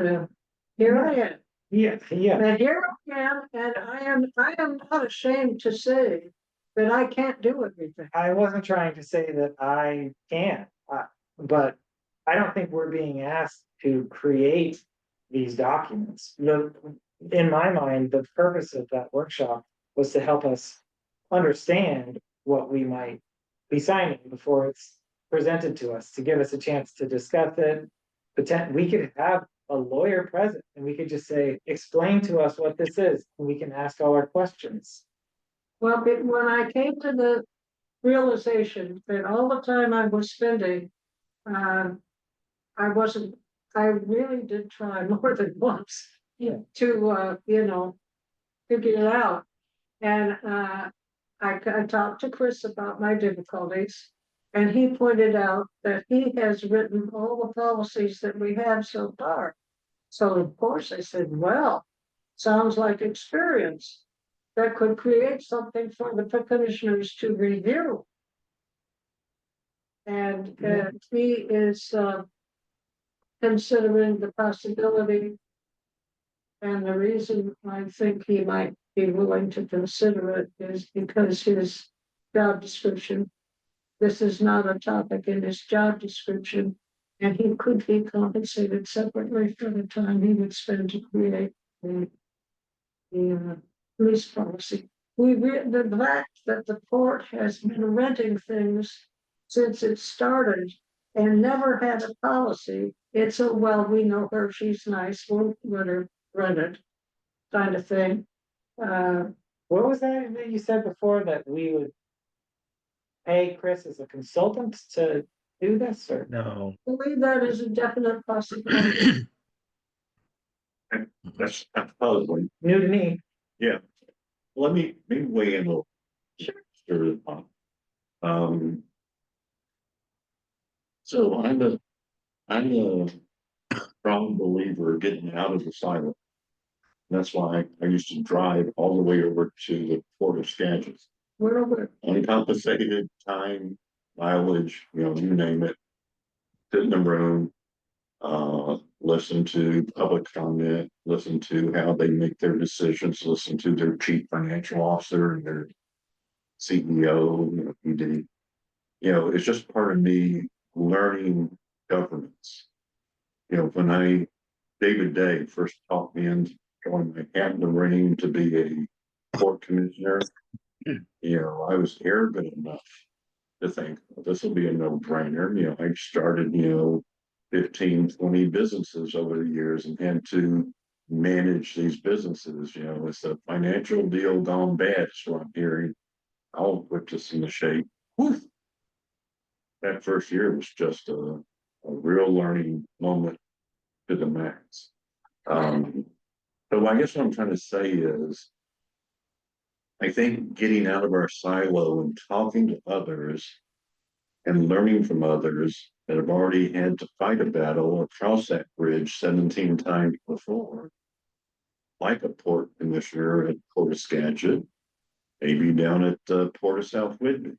here I am. Yeah. And here I am, and I am not ashamed to say that I can't do everything. I wasn't trying to say that I can't, but I don't think we're being asked to create these documents. In my mind, the purpose of that workshop was to help us understand what we might be signing before it's presented to us, to give us a chance to discuss it. We could have a lawyer present and we could just say, explain to us what this is, and we can ask all our questions. Well, when I came to the realization that all the time I was spending, I really did try more than once to, figure it out. And I talked to Chris about my difficulties, and he pointed out that he has written all the policies that we have so far. So of course I said, well, sounds like experience that could create something for the commissioners to review. And he is considering the possibility. And the reason I think he might be willing to consider it is because his job description, this is not a topic in his job description, and he could be compensated separately for the time he would spend to create the police policy. The fact that the port has been renting things since it started and never had a policy, it's a, well, we know her, she's nice, we'll let her rent it, kind of thing. What was that you said before, that we would pay Chris as a consultant to do this, or? No. I believe that is a definite possibility. That's puzzling. New to me. Let me weigh in a little. Sure. So I'm a strong believer of getting out of the silo. That's why I used to drive all the way over to the Port of Skagit. We're Uncompensated time, mileage, you name it. Sit in the room, listen to public comment, listen to how they make their decisions, listen to their chief financial officer and their CEO, PD. It's just part of me learning governance. When David Day first taught me and joined my hat in the ring to be a court commissioner, I was arrogant enough to think, well, this will be a no-brainer. I started, 15, 20 businesses over the years and had to manage these businesses. It's a financial deal gone bad, is what I'm hearing. I'll put this in the shape. Whew. That first year was just a real learning moment to the max. So I guess what I'm trying to say is, I think getting out of our silo and talking to others and learning from others that have already had to fight a battle across that bridge 17 times before, like a port commissioner at Port of Skagit, maybe down at Port of South Whitney.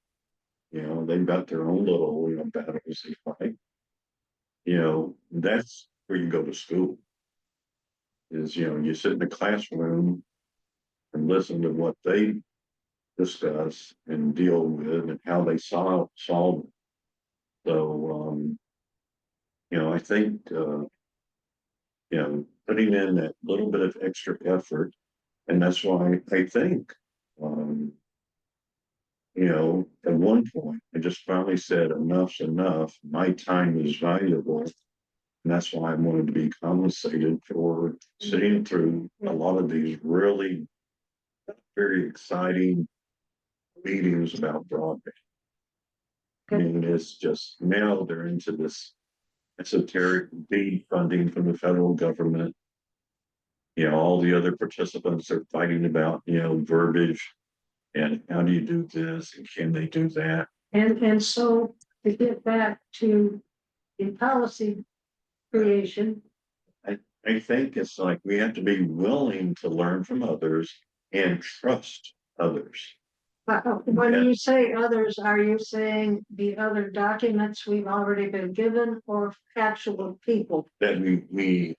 They've got their own little battles they fight. That's where you go to school. Is you sit in the classroom and listen to what they discuss and deal with and how they solve it. So I think putting in that little bit of extra effort, and that's why I think at one point I just finally said enough's enough. My time is valuable. And that's why I wanted to be compensated for sitting through a lot of these really very exciting meetings about broadband. I mean, it's just now they're into this esoteric BEAD funding from the federal government. All the other participants are fighting about, verbiage and how do you do this and can they do that? And so to get back to the policy creation, I think it's like we have to be willing to learn from others and trust others. when Yeah. you say others, are you saying the other documents we've already been given or actual people? That we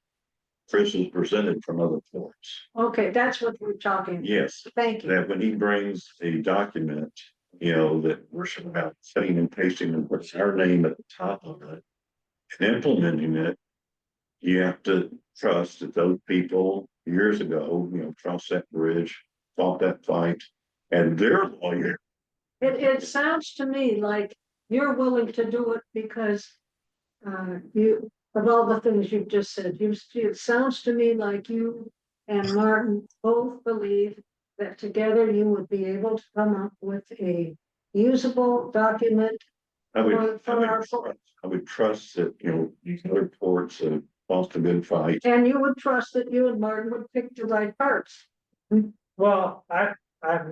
Chris has presented from other ports. Okay, that's what we're talking. Yes, Thank you. that when he brings a document, that we're about cutting and pasting and puts our name at the top of it and implementing it, you have to trust that those people years ago, crossed that bridge, fought that fight, and their lawyer. It sounds to me like you're willing to do it because you, of all the things you've just said, it sounds to me like you and Martin both believe that together you would be able to come up with a usable document. I For would trust that, these other ports have lost a good fight. And you would trust that you and Martin would pick the right parts. Well, I'm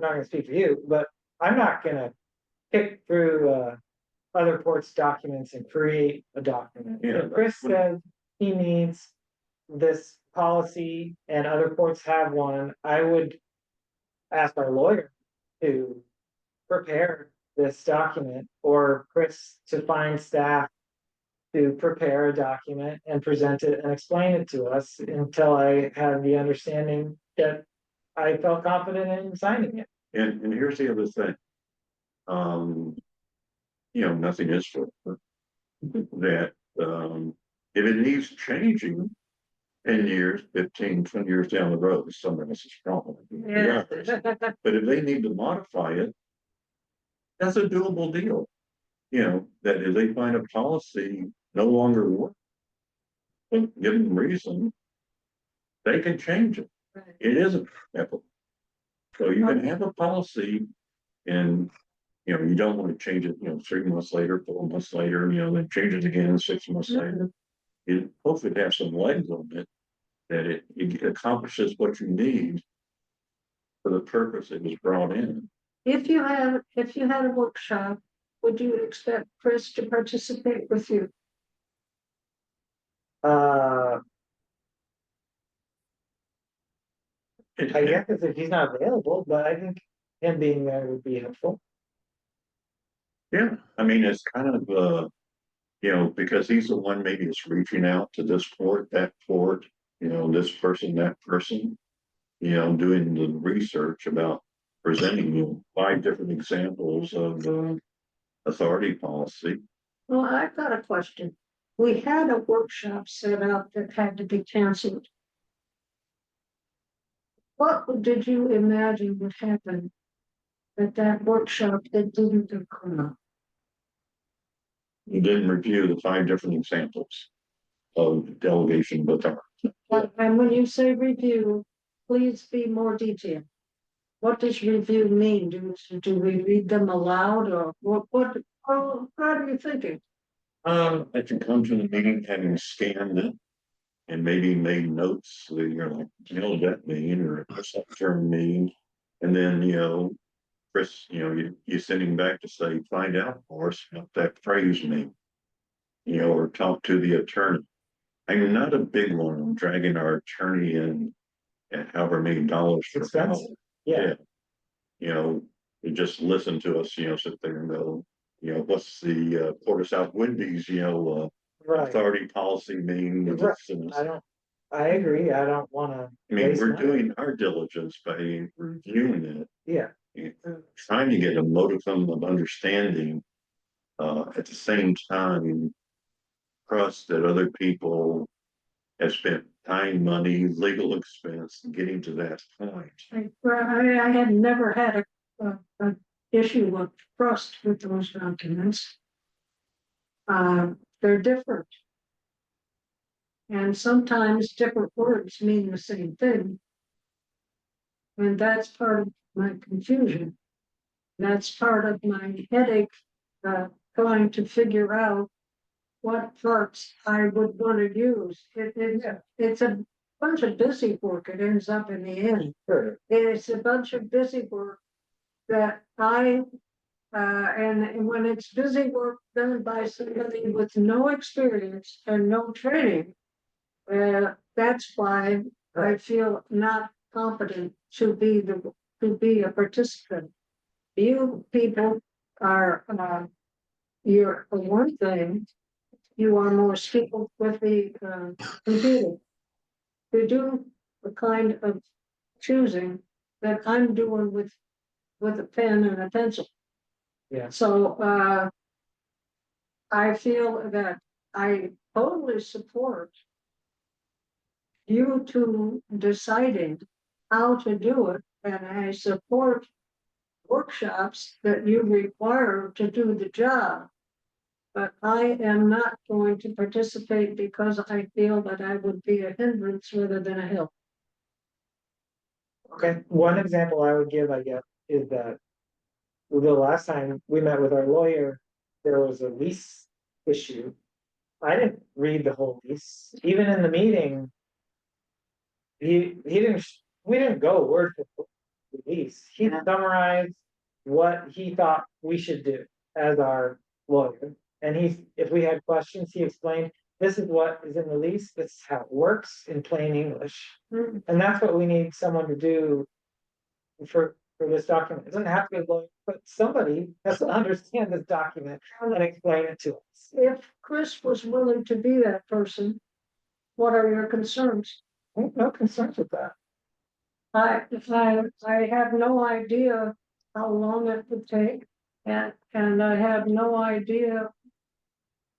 not gonna speak for you, but I'm not gonna pick through other ports documents and create a document. Yeah, If Chris that's- says he needs this policy and other courts have one, I would ask our lawyer to prepare this document, or Chris to find staff to prepare a document and present it and explain it to us until I had the understanding that I felt confident in signing it. And here's the other thing. Nothing is for that, if it needs changing 10 years, 15, 20 years down the road, it's someone else's problem. Yeah. But if they need to modify it, that's a doable deal. That if they find a policy no longer work, give them reason, they can change it. It isn't ethical. So you can have a policy and, you don't want to change it, 3 months later, 4 months later, then change it again 6 months later. It hopefully have some legs on it, that it accomplishes what you need for the purpose it was brought in. If you had a workshop, would you expect Chris to participate with you? I guess if he's not available, but I think him being there would be helpful. Yeah, I mean, it's kind of, because he's the one maybe is reaching out to this port, that port, this person, that person, doing the research about presenting you 5 different examples of authority policy. Well, I've got a question. We had a workshop set up that had to be canceled. What did you imagine would happen at that workshop that didn't occur? You didn't review the 5 different examples of delegation of authority. And when you say review, please be more detailed. What does review mean? Do we read them aloud, or what are you thinking? If you come to the meeting having scanned it and maybe made notes, that you're like, what does that mean, or what's that term mean? And then, Chris, you send him back to say, find out for us what that phrase means. Or talk to the attorney. I'm not a big one on dragging our attorney in at however many dollars per hour. Expensive. Yeah. You just listen to us, sit there and go, what's the Port of South Windy's, Right. authority policy mean? Right. I agree. I don't wanna. I mean, waste we're money. doing our diligence by reviewing it, Yeah, trying to get a modicum of understanding, at the same time, trust that other people have spent time, money, legal expense getting to that point. I had never had a issue of trust with those documents. They're different. And sometimes different words mean the same thing. And that's part of my confusion. That's part of my headache, trying to figure out what parts I would want to use. It's a bunch of busy work. It ends up in the end. sure. It's a bunch of busy work that and when it's busy work done by somebody with no experience and no training, that's why I feel not competent to be a participant. You people are, you're, for one thing, you are more skilled with the computer. You do the kind of choosing that I'm doing with a pen and a pencil. Yeah. So I feel that I totally support you two deciding how to do it, and I support workshops that you require to do the job. But I am not going to participate because I feel that I would be a hindrance rather than a help. Okay, one example I would give, I guess, is that the last time we met with our lawyer, there was a lease issue. I didn't read the whole lease, even in the meeting. We didn't go word for word the lease. He summarized what he thought we should do as our lawyer. And if we had questions, he explained, this is what is in the lease, this is how it works in plain English. Hmm. And that's what we need someone to do for this document. It doesn't have to be a lawyer, but somebody has to understand this document and explain it to us. If Chris was willing to be that person, what are your concerns? I have no concerns with that. I have no idea how long it would take, and I have no idea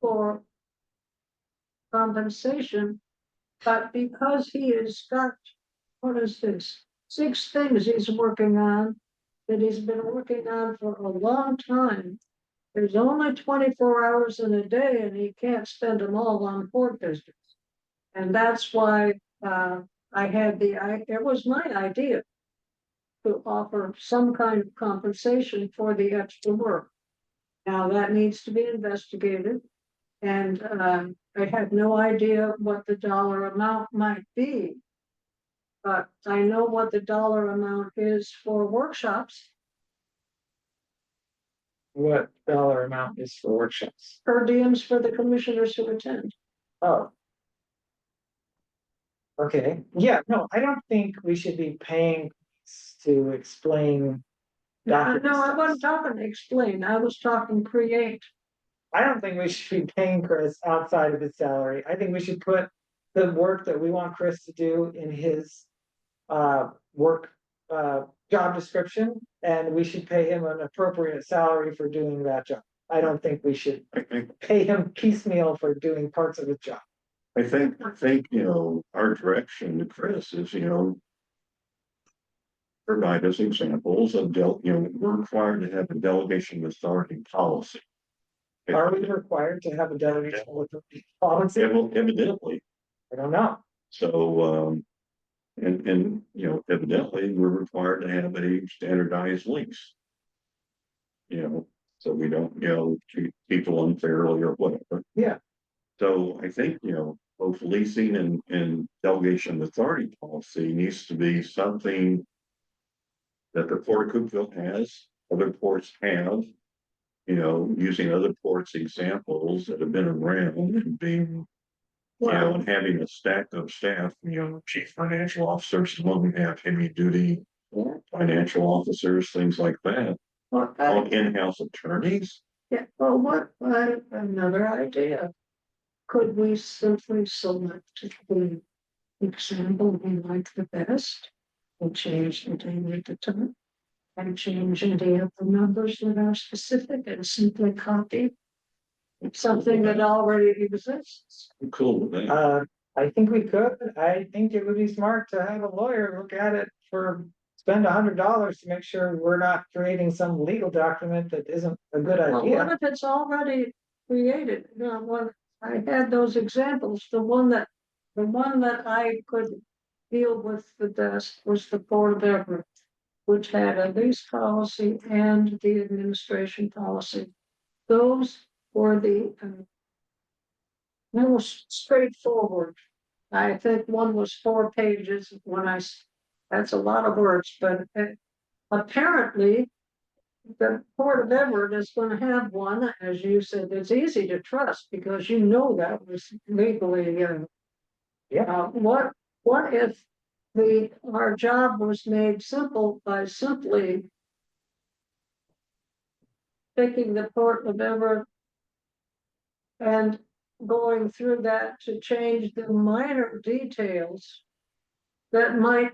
for compensation. But because he has got, what is this, 6 things he's working on, that he's been working on for a long time. There's only 24 hours in a day, and he can't spend them all on court visits. And that's why, it was my idea to offer some kind of compensation for the extra work. Now, that needs to be investigated, and I have no idea what the dollar amount might be. But I know what the dollar amount is for workshops, What dollar amount is for workshops? per diems for the commissioners who attend. Oh. Okay, yeah, no, I don't think we should be paying to explain. No, I documents. wasn't talking explain, I was talking create. I don't think we should be paying Chris outside of his salary. I think we should put the work that we want Chris to do in his work job description, and we should pay him an appropriate salary for doing that job. I don't think we should I think, pay him piecemeal for doing parts of his job. I think, our direction to Chris is, provide us examples of we're required to have a delegation of authority policy. Are we required to have a delegation with policy? Evidently, I don't know. so, and, evidently, we're required to have a standardized lease. So we don't, treat people unfairly or whatever. Yeah. So I think, both leasing and delegation of authority policy needs to be something that the Port of Coupeville has, other ports have, using other ports examples that have been around and being, and having a stack of staff, chief financial officers, one we have heavy duty financial officers, things like that, all in-house attorneys. Yeah, well, another idea. Could we simply select the example we like the best and change the date at the time? And change any of the numbers that are specific and simply copy something that already exists? I'm cool with that. I think we could. I think it would be smart to have a lawyer look at it spend $100 to make sure we're not creating some legal document that isn't a good Well, idea. what if it's already created? When I had those examples, the one that I could deal with the best was the Port of Everett, which had a lease policy and the administration policy. Those were the most straightforward. I think one was 4 pages that's a lot of words, but apparently the Port of Everett is going to have one, as you said, it's easy to trust because that was legally, what if our job was made simple by simply picking the Port of Everett and going through that to change the minor details that might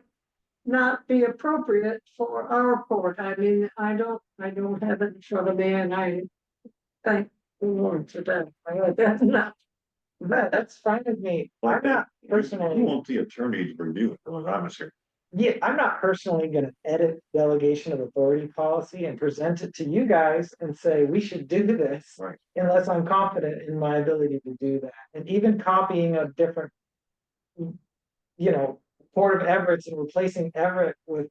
not be appropriate for our port. I mean, I don't have it in front of me, and I thank the Lord for that. That's fine with me. I'm not You personally. want the attorney to review it, was obviously. Yeah, I'm not personally gonna edit delegation of authority policy and present it to you guys and say, we should do this. Right. Unless I'm confident in my ability to do that. And even copying a different, Port of Everett and replacing Everett with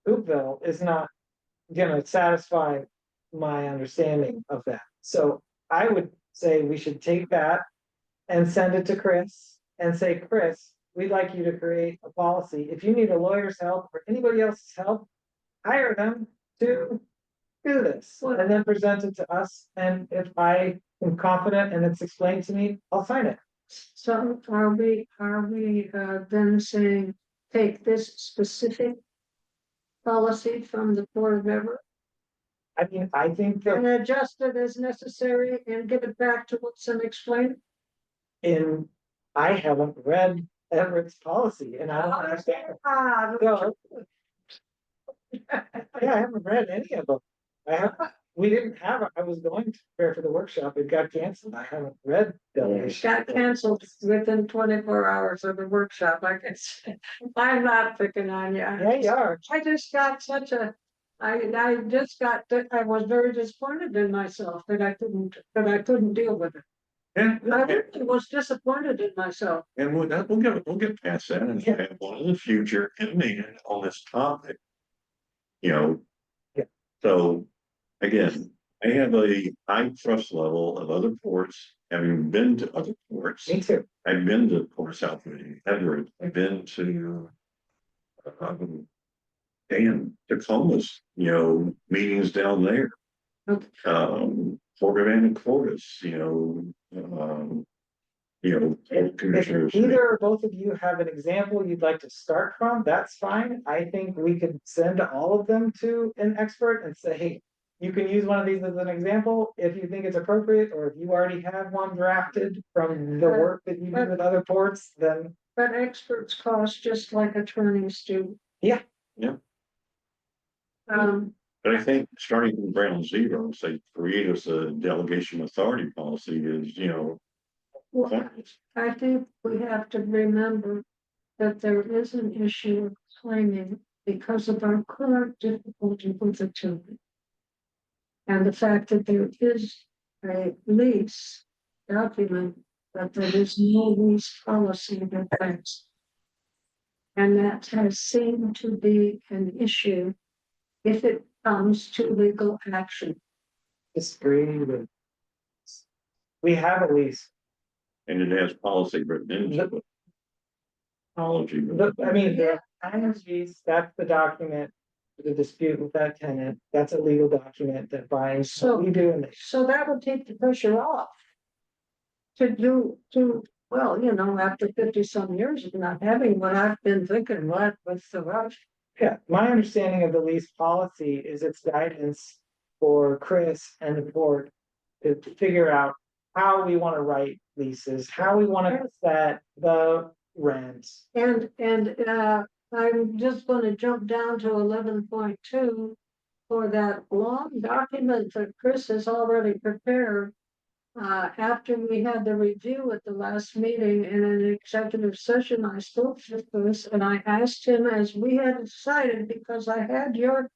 Coupeville is not gonna satisfy my understanding of that. So I would say we should take that and send it to Chris and say, Chris, we'd like you to create a policy. If you need a lawyer's help or anybody else's help, hire them to do this and then present it to us. And if I am confident and it's explained to me, I'll sign it. So are we then saying, take this specific policy from the Port of Everett I mean, I think and that adjust it as necessary and give it back to what's and explain? in, I haven't read Everett's policy and I don't understand. Ah, So, yeah, I haven't read any of them. I have, we didn't have, I was going to prepare for the workshop. It got canceled. I haven't read it delegation. got canceled within 24 hours of the workshop, I guess. I'm not picking on you. Yeah, you are. I just got such a, I just got, I was very disappointed in myself that I couldn't deal with it. I really was disappointed in myself. And we'll get past that and Yeah. have one in the future and meeting on this topic. You know. Yeah. So, again, I have a high trust level of other ports, having been to other ports. Me too. I've been to Port South Everett, I've been to and Tacoma's, meetings down there. Okay. Port of Anacortes, If commissioners. either or both of you have an example you'd like to start from, that's fine. I think we could send all of them to an expert and say, hey, you can use one of these as an example if you think it's appropriate, or if you already have one drafted from the work that you do with other ports, then. But experts cost just like attorneys do. Yeah. Yeah. Um, But I think starting from ground zero, say, create us a delegation authority policy is, well, I think we have to remember that there is an issue of claiming because of our current difficulty with the children. And the fact that there is a lease document, but there is no lease policy in place. And that has seemed to be an issue if it comes to legal action. Disagree with. We have a lease. and it has policy written into it. Apology. I mean, the owner's lease, that's the document, the dispute with that tenant, that's a legal document that binds what we do in it. So that would take the pressure off. Well, after 50 some years of not having what I've been thinking, what's the rush? Yeah, my understanding of the lease policy is its guidance for Chris and the board to figure out how we want to write leases, how we want to set the rents. And I'm just gonna jump down to 11.2 for that long document that Chris has already prepared. After we had the review at the last meeting in an executive session, I spoke with Chris and I asked him, as we had decided, because I had you,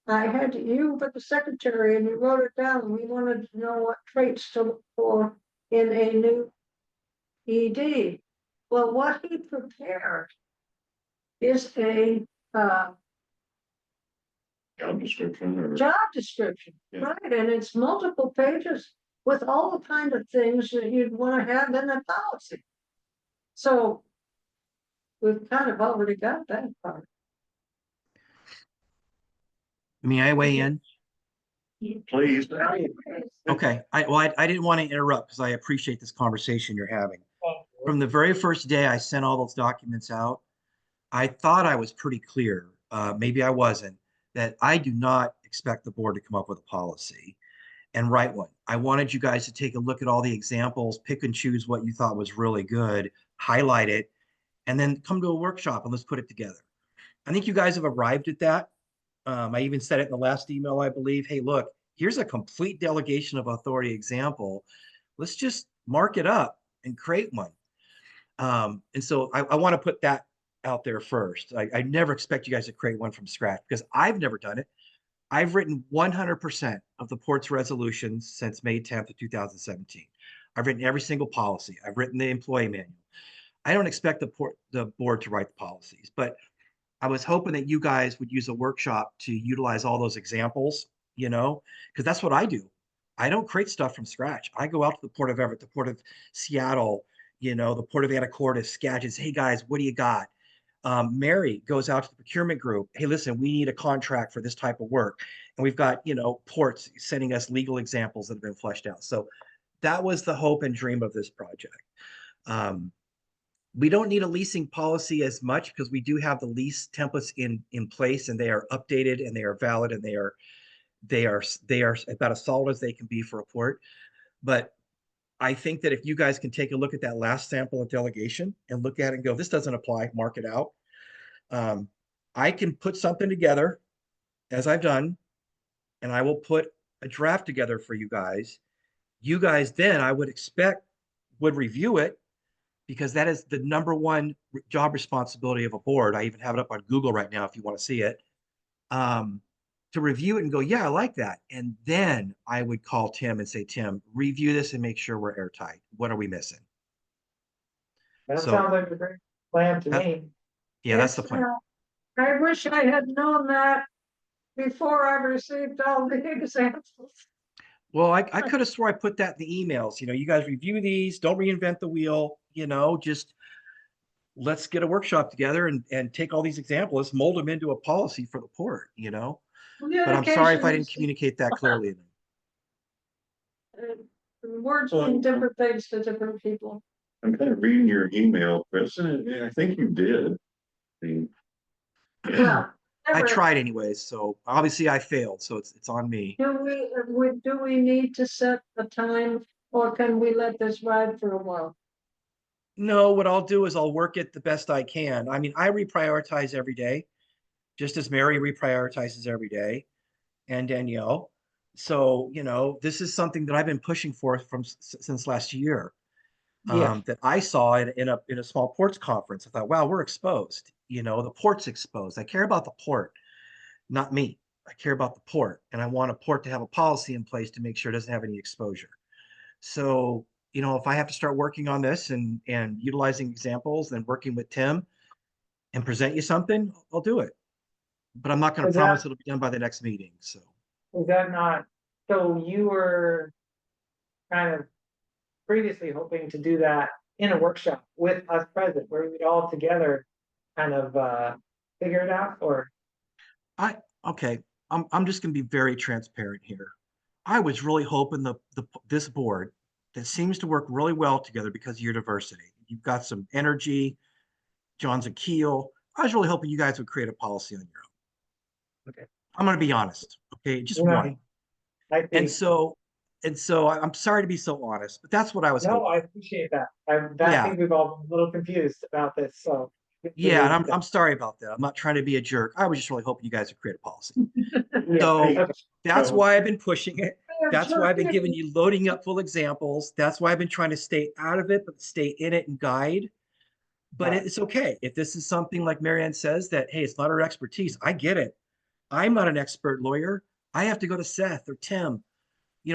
but the secretary, and you wrote it down. We wanted to know what traits to look for in a new ED. Well, what he prepared is a Job description or. job description, Yeah. right? And it's multiple pages with all the kind of things that you'd want to have in a policy. So we've kind of already got that part. May I weigh in? Please. Okay, I didn't want to interrupt because I appreciate this conversation you're having. From the very first day I sent all those documents out, I thought I was pretty clear, maybe I wasn't, that I do not expect the board to come up with a policy and write one. I wanted you guys to take a look at all the examples, pick and choose what you thought was really good, highlight it, and then come to a workshop and let's put it together. I think you guys have arrived at that. I even said it in the last email, I believe. Hey, look, here's a complete delegation of authority example. Let's just mark it up and create one. And so I want to put that out there first. I never expect you guys to create one from scratch because I've never done it. I've written 100% of the port's resolutions since May 10th of 2017. I've written every single policy. I've written the employee manual. I don't expect the board to write the policies, but I was hoping that you guys would use a workshop to utilize all those examples, because that's what I do. I don't create stuff from scratch. I go out to the Port of Everett, the Port of Seattle, the Port of Anacortes, Skagit. Hey guys, what do you got? Mary goes out to the procurement group. Hey, listen, we need a contract for this type of work. And we've got, ports sending us legal examples that have been fleshed out. So that was the hope and dream of this project. We don't need a leasing policy as much because we do have the lease templates in place, and they are updated and they are valid, and they are about as solid as they can be for a port. But I think that if you guys can take a look at that last sample of delegation and look at it and go, this doesn't apply, mark it out. I can put something together as I've done, and I will put a draft together for you guys. You guys then, I would expect, would review it, because that is the number one job responsibility of a board. I even have it up on Google right now if you want to see it. To review it and go, yeah, I like that. And then I would call Tim and say, Tim, review this and make sure we're airtight. What are we missing? That So- sounds like a great plan to That- me. Yeah, that's the It's, plan. I wish I had known that before I received all the examples. Well, I could have swore I put that in the emails. You guys review these, don't reinvent the wheel, just let's get a workshop together and take all these examples, mold them into a policy for the port, But I'm sorry if I didn't communicate that clearly. Words mean different things to different people. I'm kind of reading your email, Chris, and I think you did. Well, I never- tried anyways, so obviously I failed, so it's on me. Do we need to set a time, or can we let this ride for a while? No, what I'll do is I'll work it the best I can. I mean, I reprioritize every day, just as Mary reprioritizes every day, and Danielle. So, this is something that I've been pushing for since last year. Yeah. That I saw in a small ports conference. I thought, wow, we're exposed. The port's exposed. I care about the port, not me. I care about the port, and I want a port to have a policy in place to make sure it doesn't have any exposure. So, if I have to start working on this and utilizing examples and working with Tim and present you something, I'll do it. But I'm not going to Is that- promise it'll be done by the next meeting. So, Is that not, so you were kind of previously hoping to do that in a workshop with us present, where we'd all together kind of figure it out, or? okay, I'm just going to be very transparent here. I was really hoping this board that seems to work really well together because of your diversity. You've got some energy. John's a keel. I was really hoping you guys would create a policy on your own. Okay. I'm going to be honest. Okay, just No, one. I think, And so I'm sorry to be so honest, but that's what I was no, I hoping. appreciate that. I Yeah. think we've all been a little confused about this, so. Yeah, and I'm sorry about that. I'm not trying to be a jerk. I was just really hoping you guys would create a policy. Yeah, So okay. that's So- why I've been pushing it. That's why I've been giving you loading up full examples. That's why I've been trying to stay out of it, but stay in it and guide. But Right. it's okay. If this is something like Marianne says that, hey, it's not our expertise, I get it. I'm not an expert lawyer. I have to go to Seth or Tim,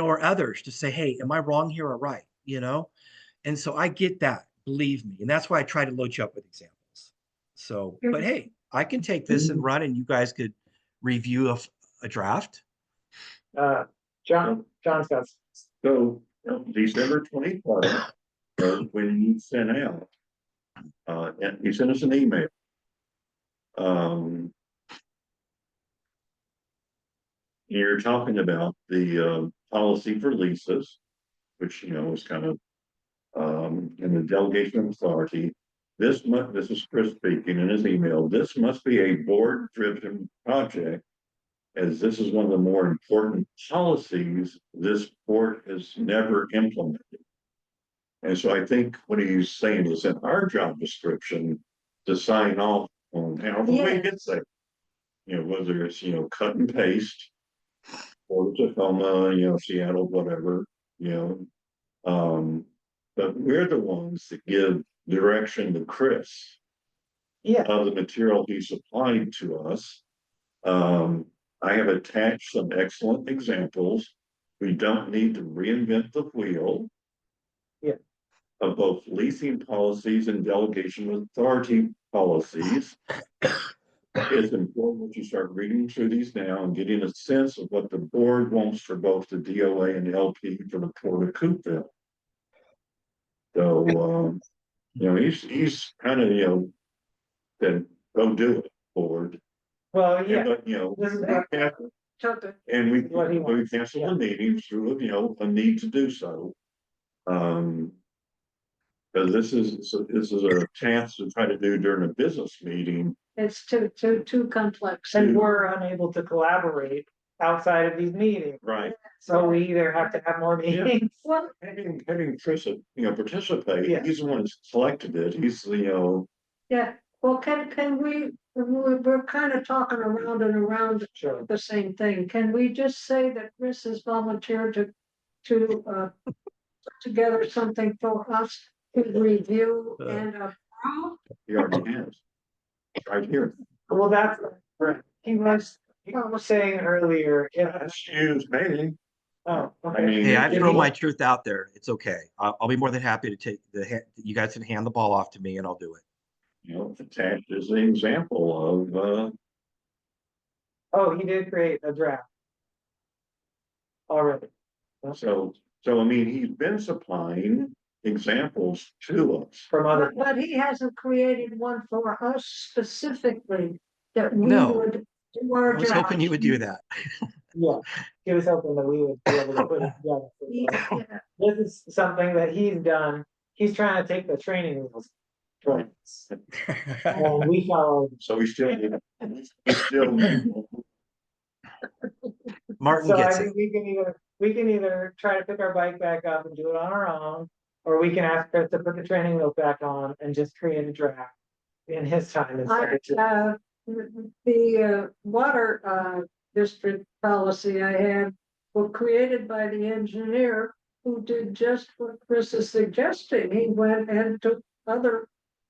or others to say, hey, am I wrong here or right? And so I get that, believe me. And that's why I try to load you up with examples. So, but hey, I can take this and run and you guys could review a draft. John's got, So December 24th, when you sent out, and you sent us an email. You're talking about the policy for leases, which is kind of in the delegation of authority. This is Chris speaking in his email. This must be a board-driven project, as this is one of the more important policies this board has never implemented. And so I think what he's saying is in our job description to sign off on however we get say, whether it's, cut and paste or Tacoma, Seattle, whatever, but we're the ones that give direction to Chris yeah, of the material he supplied to us. I have attached some excellent examples. We don't need to reinvent the wheel. Yeah. Of both leasing policies and delegation of authority policies. It's important that you start reading through these now and getting a sense of what the board wants for both the DOA and LP for the Port of Coupeville. So, he's kind of, said, go do it, board. well, yeah, But, this is what- and we What he wants, canceled yeah. the meeting through, a need to do so. Because this is a chance to try to do during a business meeting. It's too complex. And we're unable to collaborate outside of these meetings. Right. So we either have to have more meetings. Well, Having Chris, participate, Yeah. he's the one who selected it. He's, yeah, well, can we're kind of talking around and around Sure. the same thing. Can we just say that Chris has volunteered to put together something for us to review and approve? he already has. Right here. Well, that's, he was saying earlier, yeah, Excuse me. oh, I okay. mean. Hey, I throw my truth out there. It's okay. I'll be more than happy to take you guys can hand the ball off to me and I'll do it. Attached is the example of, Oh, he did create a draft. Already. so I mean, he's been supplying examples to us. From other, But he hasn't created one for us specifically that we No. would do our I was hoping you job. would do that. yeah, he was hoping that we would be able to put it together. Yeah. This is something that he's done. He's trying to take the training wheels. Right. And we follow. So we still, Martin So I gets it. think we can either try to pick our bike back up and do it on our own, or we can ask Chris to put the training wheels back on and just create a draft in his time instead of just. The water district policy I had were created by the engineer who did just what Chris is suggesting. He went and took another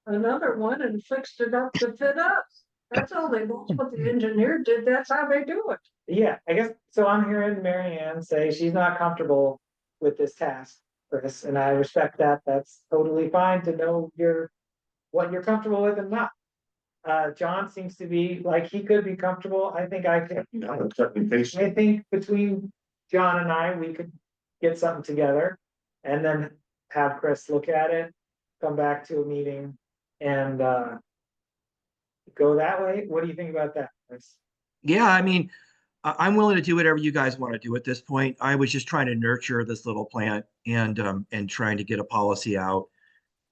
one and fixed it up to fit us. That's all they want. What the engineer did, that's how they do it. Yeah, I guess, so I'm hearing Mary Ann say she's not comfortable with this task, Chris, and I respect that. That's totally fine to know what you're comfortable with and not. John seems to be like he could be comfortable. I think I can. I think between John and I, we could get something together and then have Chris look at it, come back to a meeting and go that way. What do you think about that, Chris? Yeah, I mean, I'm willing to do whatever you guys want to do at this point. I was just trying to nurture this little plant and trying to get a policy out,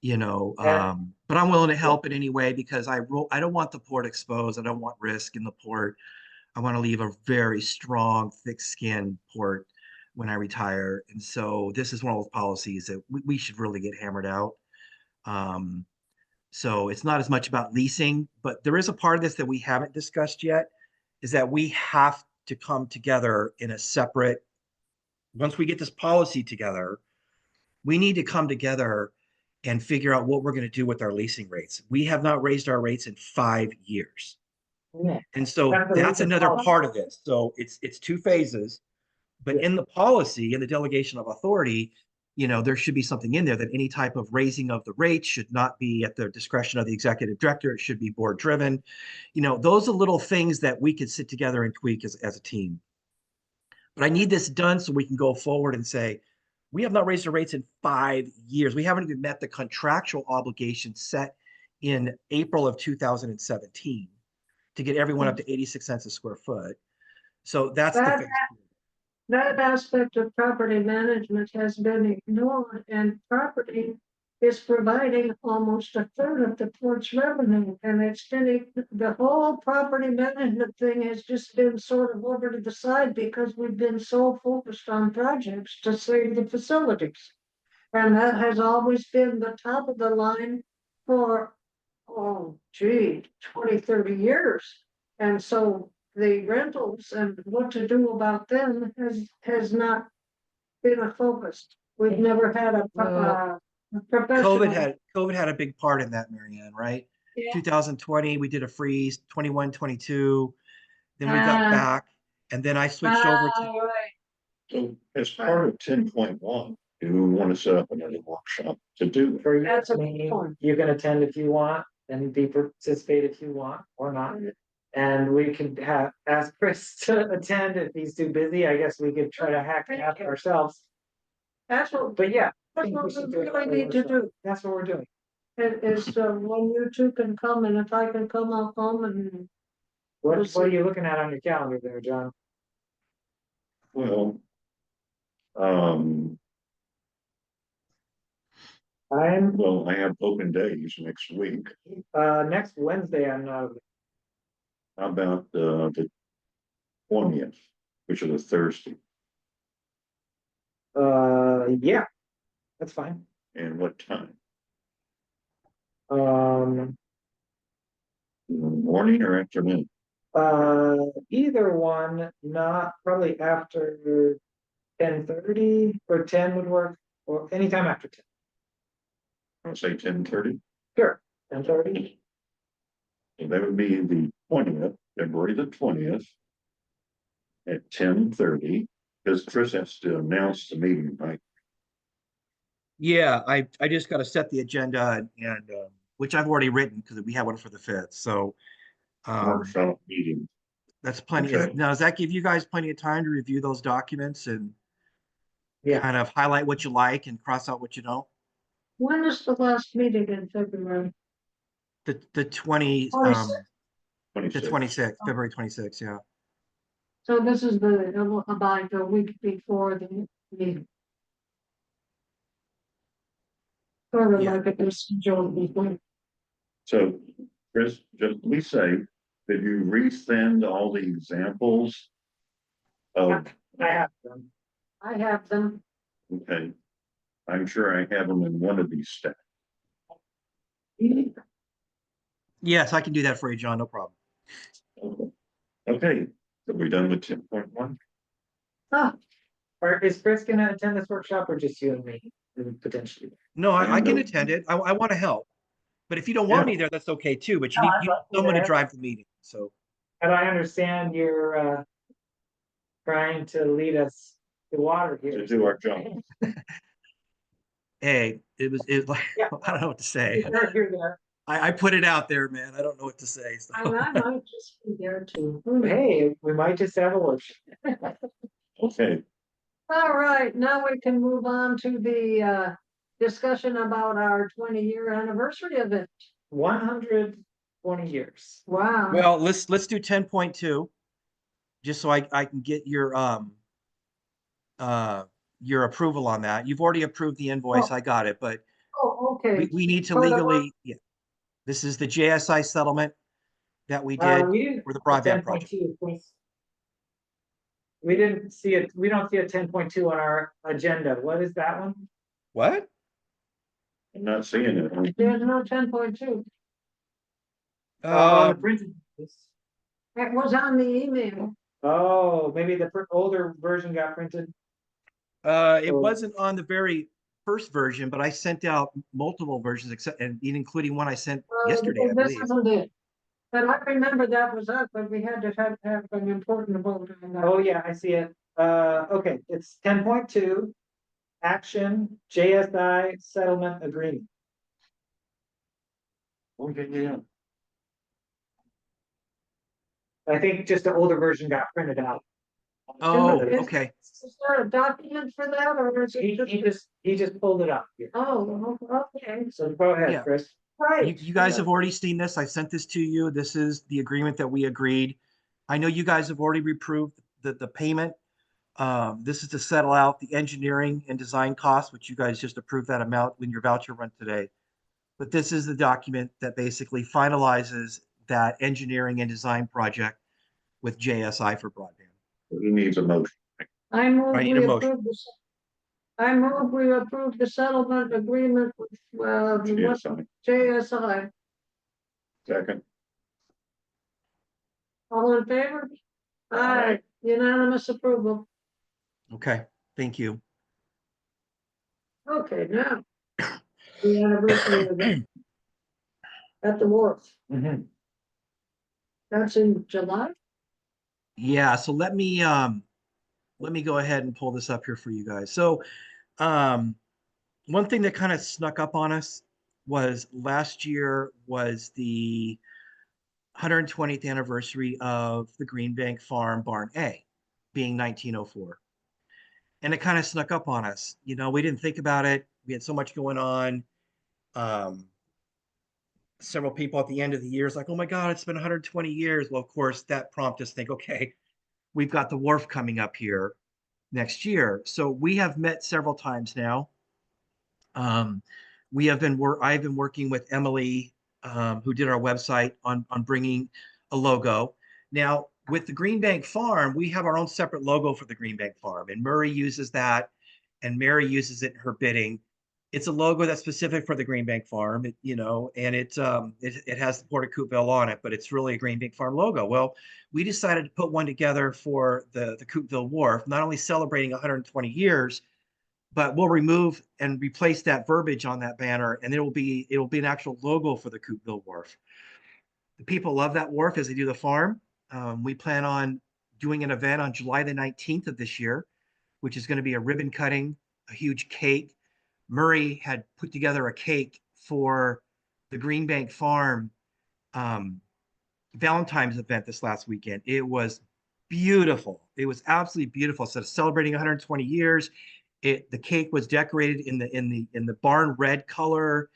but I'm willing to help in any way because I don't want the port exposed. I don't want risk in the port. I want to leave a very strong, thick-skinned port when I retire. And so this is one of those policies that we should really get hammered out. So it's not as much about leasing, but there is a part of this that we haven't discussed yet, is that we have to come together in a separate, once we get this policy together, we need to come together and figure out what we're going to do with our leasing rates. We have not raised our rates in 5 years. Yeah. And so that's another part of this. So it's two phases, but in the policy, in the delegation of authority, there should be something in there that any type of raising of the rates should not be at the discretion of the executive director. It should be board driven. Those are little things that we could sit together and tweak as a team. But I need this done so we can go forward and say, we have not raised our rates in 5 years. We haven't even met the contractual obligation set in April of 2017 to get everyone up to 86 cents a square foot. So that's the phase. That aspect of property management has been ignored, and property is providing almost a third of the port's revenue. And the whole property management thing has just been sort of over to the side because we've been so focused on projects to save the facilities. And that has always been the top of the line for, 20, 30 years. And so the rentals and what to do about them has not been a focus. We've never had a professional. COVID had a big part in that, Mary Ann, right? Yeah. 2020, we did a freeze, 21, 22, then we got back, and then I switched over to. Right. So as part of 10.1, do we want to set up another workshop to do it? For your That's a meeting, point. you can attend if you want and participate if you want or not. And we could ask Chris to attend if he's too busy. I guess we could try to hack it out ourselves. That's what But yeah, That's what we really need to do. that's what we're doing. is when you two can come, and if I can come, I'll come. And What are you looking at on your calendar there, John? Well, Well, I have open days next week. Next Wednesday, I'm not, How about the 20th, which is a Thursday? yeah, that's fine. And what time? Um, Morning or afternoon? either one, not probably after 10:30 or 10 would work, or anytime after 10. I'll say 10:30. Sure, 10:30. So that would be the 20th, February the 20th. At 10:30, because Chris has to announce the meeting, right? Yeah, I just got to set the agenda and which I've already written because we have one for the 5th. So Workshop meeting. that's plenty. Okay. Now, does that give you guys plenty of time to review those documents and Yeah, kind of highlight what you like and cross out what you don't? When is the last meeting in February? The 20 26th. the 26th. 26th, February 26th, yeah. So this is about a week before the meeting. Sort of Yeah. like it was scheduled before. So, Chris, just be safe. Did you resend all the examples of, I have them. I have them. okay, I'm sure I have them in one of these stacks. Yes, I can do that for you, John, no problem. Okay, so we done with 10.1? Ah, Or is Chris gonna attend this workshop or just you and me potentially? No, I can No. attend it. I want to help. But if you don't want Yeah. me there, that's okay too. But you No, need, I'd you love need to someone to there. drive the meeting. So And I understand you're trying to lead us to water here. To do our job. hey, it like Yeah. I don't know what to say. You're there. I put it out there, man. I don't know what to say. So. I might just be there too. Hey, we might just have a workshop. Okay, All right, now we can move on to the discussion about our 20-year anniversary event. 120 years. Wow. Well, let's do 10.2, just so I can get your approval on that. You've already approved the invoice. I got it, but Oh, okay. we need to For the legally, yeah. This is the JSI settlement that we did We didn't for the have broadband project. 10.2, please. We didn't see it. We don't see a 10.2 on our agenda. What is that one? What? I'm not seeing it. There's no 10.2. On the printed. It was on the email. Oh, maybe the older version got printed. It wasn't on the very first version, but I sent out multiple versions, except and including one I sent yesterday, I This believe. isn't it. But I remember that was up, but we had to have an important vote on that. Oh, yeah, I see it. Okay, it's 10.2. Action JSI settlement agreement. Okay, yeah. I think just the older version got printed out. Oh, Is- okay. Is there a document for that or is He it he just pulled it up here. Oh, okay. So go ahead, Yeah. Chris. Right. You guys have already seen this. I sent this to you. This is the agreement that we agreed. I know you guys have already approved the payment. This is to settle out the engineering and design costs, which you guys just approved that amount when your voucher run today. But this is the document that basically finalizes that engineering and design project with JSI for broadband. He needs a motion. I move I need a we motion. approve this. I move we approve the settlement agreement with GSI. JSI. Second. All in favor? Aye. Unanimous approval. Okay, thank you. Okay, now. The anniversary event. At the wharf. Mhm. That's in July? Yeah, so let me go ahead and pull this up here for you guys. So one thing that kind of snuck up on us was last year was the 120th anniversary of the Green Bank Farm Barn A, being 1904. And it kind of snuck up on us. You know, we didn't think about it. We had so much going on. Several people at the end of the year is like, oh my God, it's been 120 years. Well, of course, that prompted us to think, okay, we've got the wharf coming up here next year. So we have met several times now. I've been working with Emily, who did our website on bringing a logo. Now, with the Green Bank Farm, we have our own separate logo for the Green Bank Farm, and Murray uses that, and Mary uses it in her bidding. It's a logo that's specific for the Green Bank Farm, and it has the Port of Coupeville on it, but it's really a Green Bank Farm logo. Well, we decided to put one together for the Coupeville Wharf, not only celebrating 120 years, but we'll remove and replace that verbiage on that banner, and it'll be an actual logo for the Coupeville Wharf. The people love that wharf as they do the farm. We plan on doing an event on July the 19th of this year, which is going to be a ribbon cutting, a huge cake. Murray had put together a cake for the Green Bank Farm Valentine's event this last weekend. It was beautiful. It was absolutely beautiful. So celebrating 120 years, the cake was decorated in the barn red color.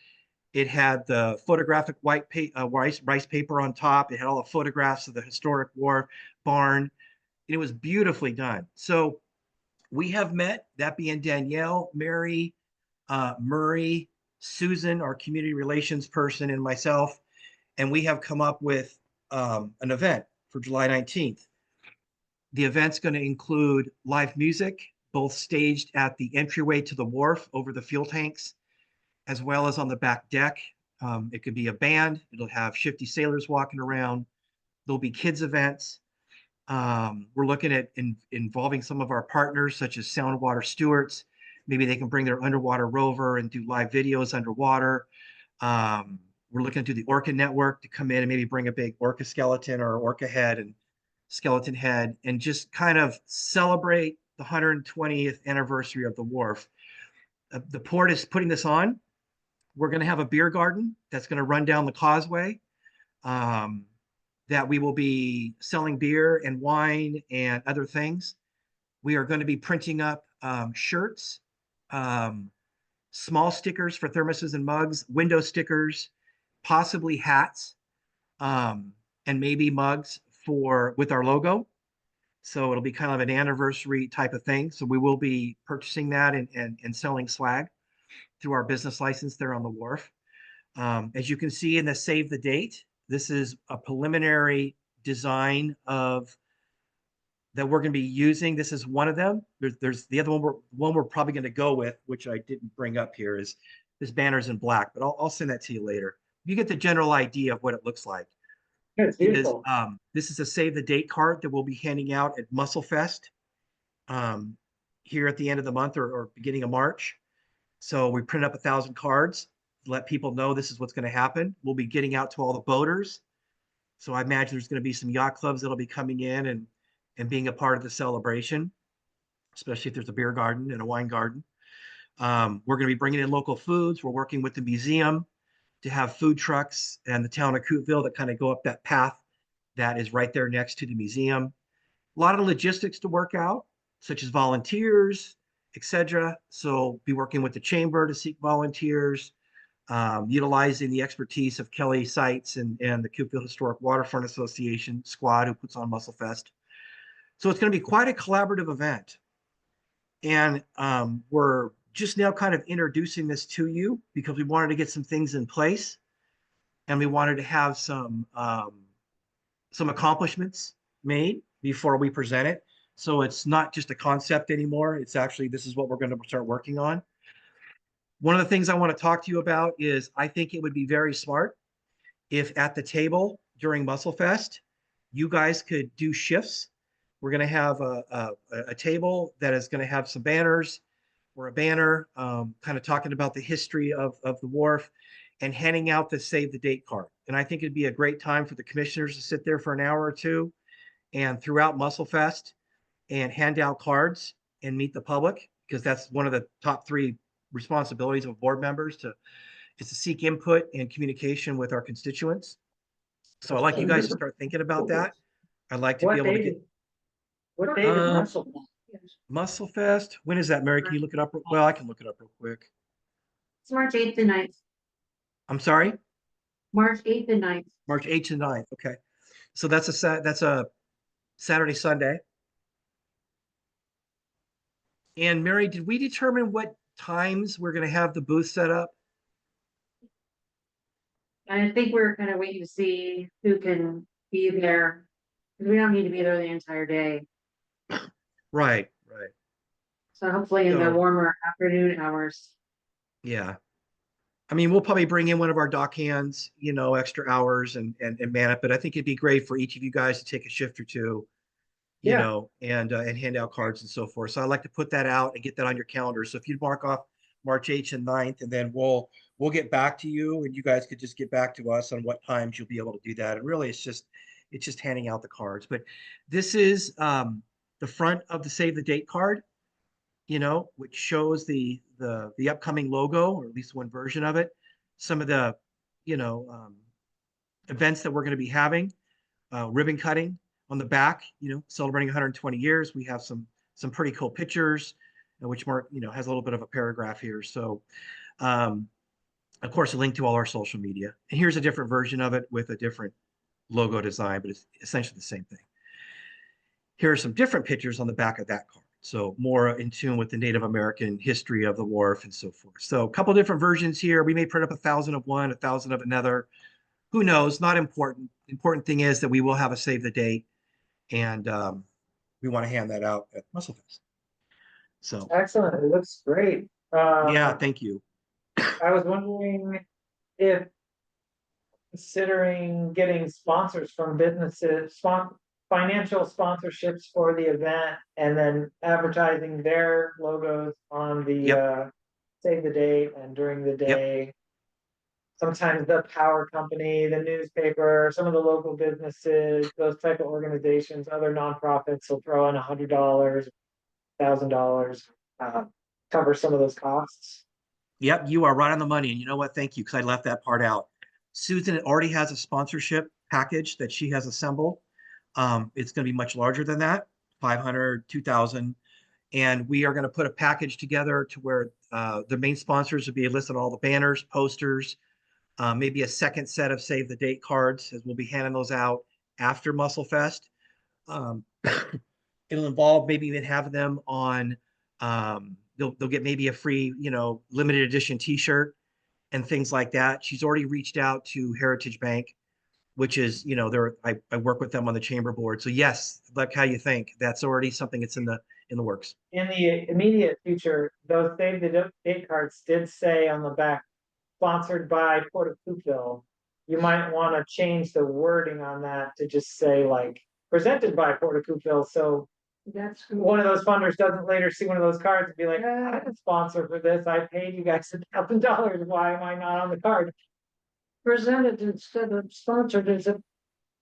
It had the photographic rice paper on top. It had all the photographs of the historic wharf barn. And it was beautifully done. So we have met, that being Danielle, Mary, Murray, Susan, our community relations person, and myself, and we have come up with an event for July 19th. The event's going to include live music, both staged at the entryway to the wharf over the fuel tanks, as well as on the back deck. It could be a band. It'll have shifty sailors walking around. There'll be kids events. We're looking at involving some of our partners, such as Soundwater Stewards. Maybe they can bring their underwater rover and do live videos underwater. We're looking to the Orca Network to come in and maybe bring a big orca skeleton or orca head and skeleton head, and just kind of celebrate the 120th anniversary of the wharf. The port is putting this on. We're going to have a beer garden that's going to run down the causeway, that we will be selling beer and wine and other things. We are going to be printing up shirts, small stickers for thermoses and mugs, window stickers, possibly hats, and maybe mugs with our logo. So it'll be kind of an anniversary type of thing. So we will be purchasing that and selling swag through our business license there on the wharf. As you can see in the save the date, this is a preliminary design of that we're going to be using. This is one of them. There's the other one we're probably going to go with, which I didn't bring up here, is this banner's in black, but I'll send that to you later. You get the general idea of what it looks like. It's beautiful. This is a save the date card that we'll be handing out at Muscle Fest here at the end of the month or beginning of March. So we print up 1,000 cards, let people know this is what's going to happen. We'll be getting out to all the boaters. So I imagine there's going to be some yacht clubs that'll be coming in and being a part of the celebration, especially if there's a beer garden and a wine garden. We're going to be bringing in local foods. We're working with the museum to have food trucks and the town of Coupeville that kind of go up that path that is right there next to the museum. A lot of logistics to work out, such as volunteers, etc. So be working with the chamber to seek volunteers, utilizing the expertise of Kelly Sites and the Coupeville Historic Waterfront Association squad who puts on Muscle Fest. So it's going to be quite a collaborative event. And we're just now kind of introducing this to you because we wanted to get some things in place, and we wanted to have some accomplishments made before we present it. So it's not just a concept anymore. It's actually, this is what we're going to start working on. One of the things I want to talk to you about is I think it would be very smart if at the table during Muscle Fest, you guys could do shifts. We're going to have a table that is going to have some banners or a banner kind of talking about the history of the wharf and handing out the save the date card. And I think it'd be a great time for the commissioners to sit there for an hour or two and throughout Muscle Fest and hand out cards and meet the public, because that's one of the top 3 responsibilities of board members is to seek input and communication with our constituents. So I'd like you guys to start thinking about that. I'd like to be able to get. What date is Muscle Fest. When is that, Mary? Can you look it up? Well, I can look it up real quick. It's March 8th and 9th. I'm sorry? March 8th and 9th. March 8th and 9th. Okay. So that's a Saturday, Sunday. And Mary, did we determine what times we're going to have the booth set up? I think we're kind of waiting to see who can be there. 'Cause we don't need to be there the entire day. Right. So hopefully in the So- warmer afternoon hours. Yeah. I mean, we'll probably bring in one of our dock hands, extra hours and man it, but I think it'd be great for each of you guys to take a shift or two, Yeah. and hand out cards and so forth. So I'd like to put that out and get that on your calendar. So if you'd mark off March 8th and 9th, and then we'll get back to you, and you guys could just get back to us on what times you'll be able to do that. And really, it's just handing out the cards. But this is the front of the save the date card, which shows the upcoming logo, or at least one version of it. Some of the, events that we're going to be having, ribbon cutting on the back, celebrating 120 years. We have some pretty cool pictures, which Mark, has a little bit of a paragraph here. So, of course, a link to all our social media. And here's a different version of it with a different logo design, but it's essentially the same thing. Here are some different pictures on the back of that card. So more in tune with the Native American history of the wharf and so forth. So a couple different versions here. We may print up 1,000 of one, 1,000 of another. Who knows? Not important. Important thing is that we will have a save the date, and we want to hand that out at MuscleFest. So Excellent. It looks great. yeah, thank you. I was wondering if considering getting sponsors from businesses, financial sponsorships for the event, and then advertising their logos on the Yep. save the date and during the day. Sometimes the power company, the newspaper, some of the local businesses, those type of organizations, other nonprofits will throw in $100, $1,000, cover some of those costs. Yep, you are right on the money. And you know what? Thank you, because I left that part out. Susan already has a sponsorship package that she has assembled. It's going to be much larger than that, 500, 2,000. And we are going to put a package together to where the main sponsors will be listed on all the banners, posters, maybe a second set of save the date cards, as we'll be handing those out after MuscleFest. It'll involve maybe even having them on, they'll get maybe a free, limited edition t-shirt and things like that. She's already reached out to Heritage Bank, which is, I work with them on the chamber board. So yes, like how you think, that's already something that's in the works. In the immediate future, those save the date cards did say on the back, sponsored by Port of Coupeville. You might want to change the wording on that to just say like presented by Port of Coupeville. So That's one of those funders doesn't later see one of those cards and be like, I'm a sponsor for this. I paid you guys $1,000. Why am I not on the card? presented instead of sponsored is a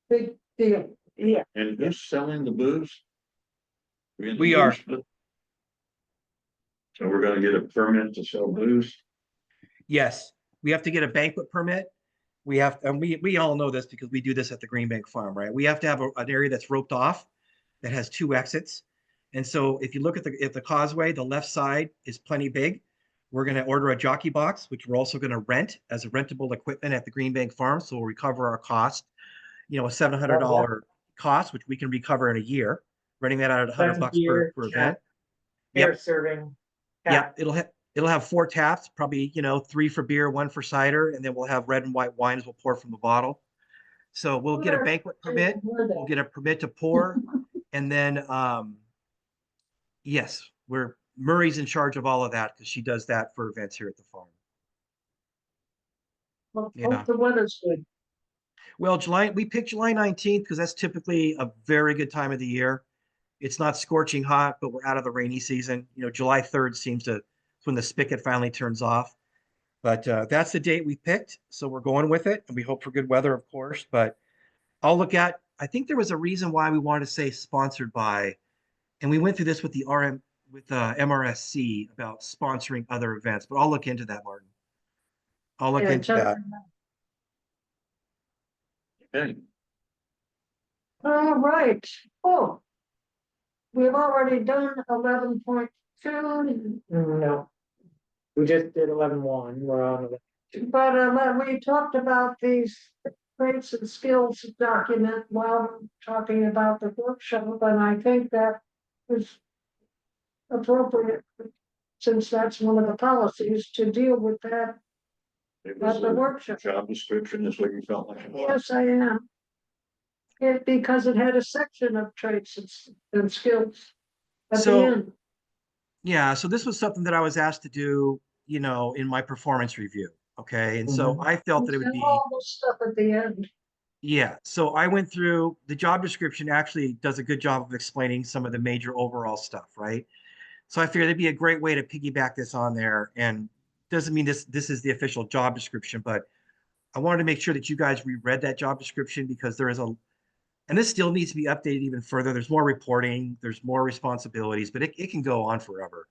big deal. Yeah. And who's selling the booze? We are. So we're gonna get a permit to sell booze? Yes, we have to get a banquet permit. We have, and we all know this because we do this at the Green Bank Farm, right? We have to have an area that's roped off that has 2 exits. And so if you look at the causeway, the left side is plenty big. We're going to order a jockey box, which we're also going to rent as a rentable equipment at the Green Bank Farm. So we'll recover our cost, a $700 cost, which we can recover in a year, renting that out at $100 per event. Beer Yep. serving. Yeah, it'll have 4 taps, probably, 3 for beer, 1 for cider, and then we'll have red and white wines we'll pour from the bottle. So we'll get a banquet permit, we'll get a permit to pour, and then yes, Murray's in charge of all of that because she does that for events here at the farm. Well, Yeah. hope the weather's good. Well, we picked July 19th because that's typically a very good time of the year. It's not scorching hot, but we're out of the rainy season. July 3rd seems to, it's when the spigot finally turns off. But that's the date we picked. So we're going with it. And we hope for good weather, of course. But I think there was a reason why we wanted to say sponsored by, and we went through this with the MRSC about sponsoring other events. But I'll look into that, Martin. I'll look into that. Okay. All right. Oh. We've already done 11.2, No. We just did 11-1. We're on it. but we talked about these traits and skills document while talking about the workshop, and I think that is appropriate since that's one of the policies to deal with that It was At the a workshop. job description is what you felt like it was. Yes, I am. Because it had a section of traits and skills at the So, end. yeah, so this was something that I was asked to do, in my performance review. Okay. And so I felt that it would And be, all the stuff at the end. yeah. So I went through the job description actually does a good job of explaining some of the major overall stuff, right? So I figured it'd be a great way to piggyback this on there. And doesn't mean this is the official job description, but I wanted to make sure that you guys reread that job description because there is and this still needs to be updated even further. There's more reporting, there's more responsibilities, but it can go on forever.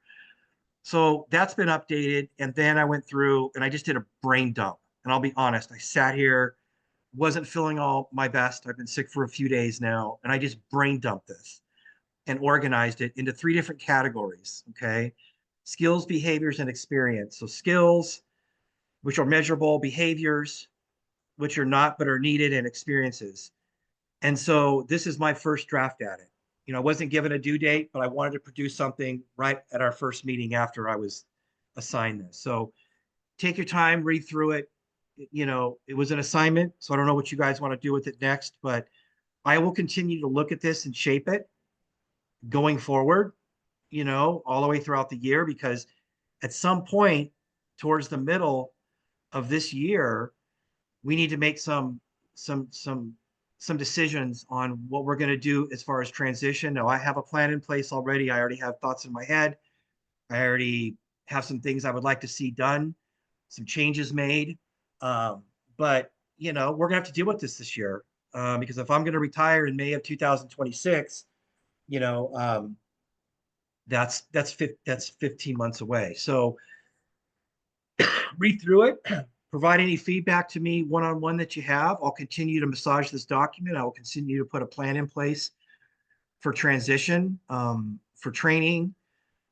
So that's been updated. And then I went through and I just did a brain dump. And I'll be honest, I sat here, wasn't feeling all my best. I've been sick for a few days now, and I just brain dumped this and organized it into 3 different categories. Okay. Skills, behaviors, and experience. So skills, which are measurable, behaviors, which are not but are needed, and experiences. And so this is my first draft at it. I wasn't given a due date, but I wanted to produce something right at our first meeting after I was assigned this. So take your time, read through it. It was an assignment, so I don't know what you guys want to do with it next, but I will continue to look at this and shape it going forward, all the way throughout the year, because at some point towards the middle of this year, we need to make some decisions on what we're going to do as far as transition. Now, I have a plan in place already. I already have thoughts in my head. I already have some things I would like to see done, some changes made. But we're gonna have to deal with this year, because if I'm going to retire in May of 2026, that's 15 months away. So read through it, provide any feedback to me one-on-one that you have. I'll continue to massage this document. I will continue to put a plan in place for transition, for training,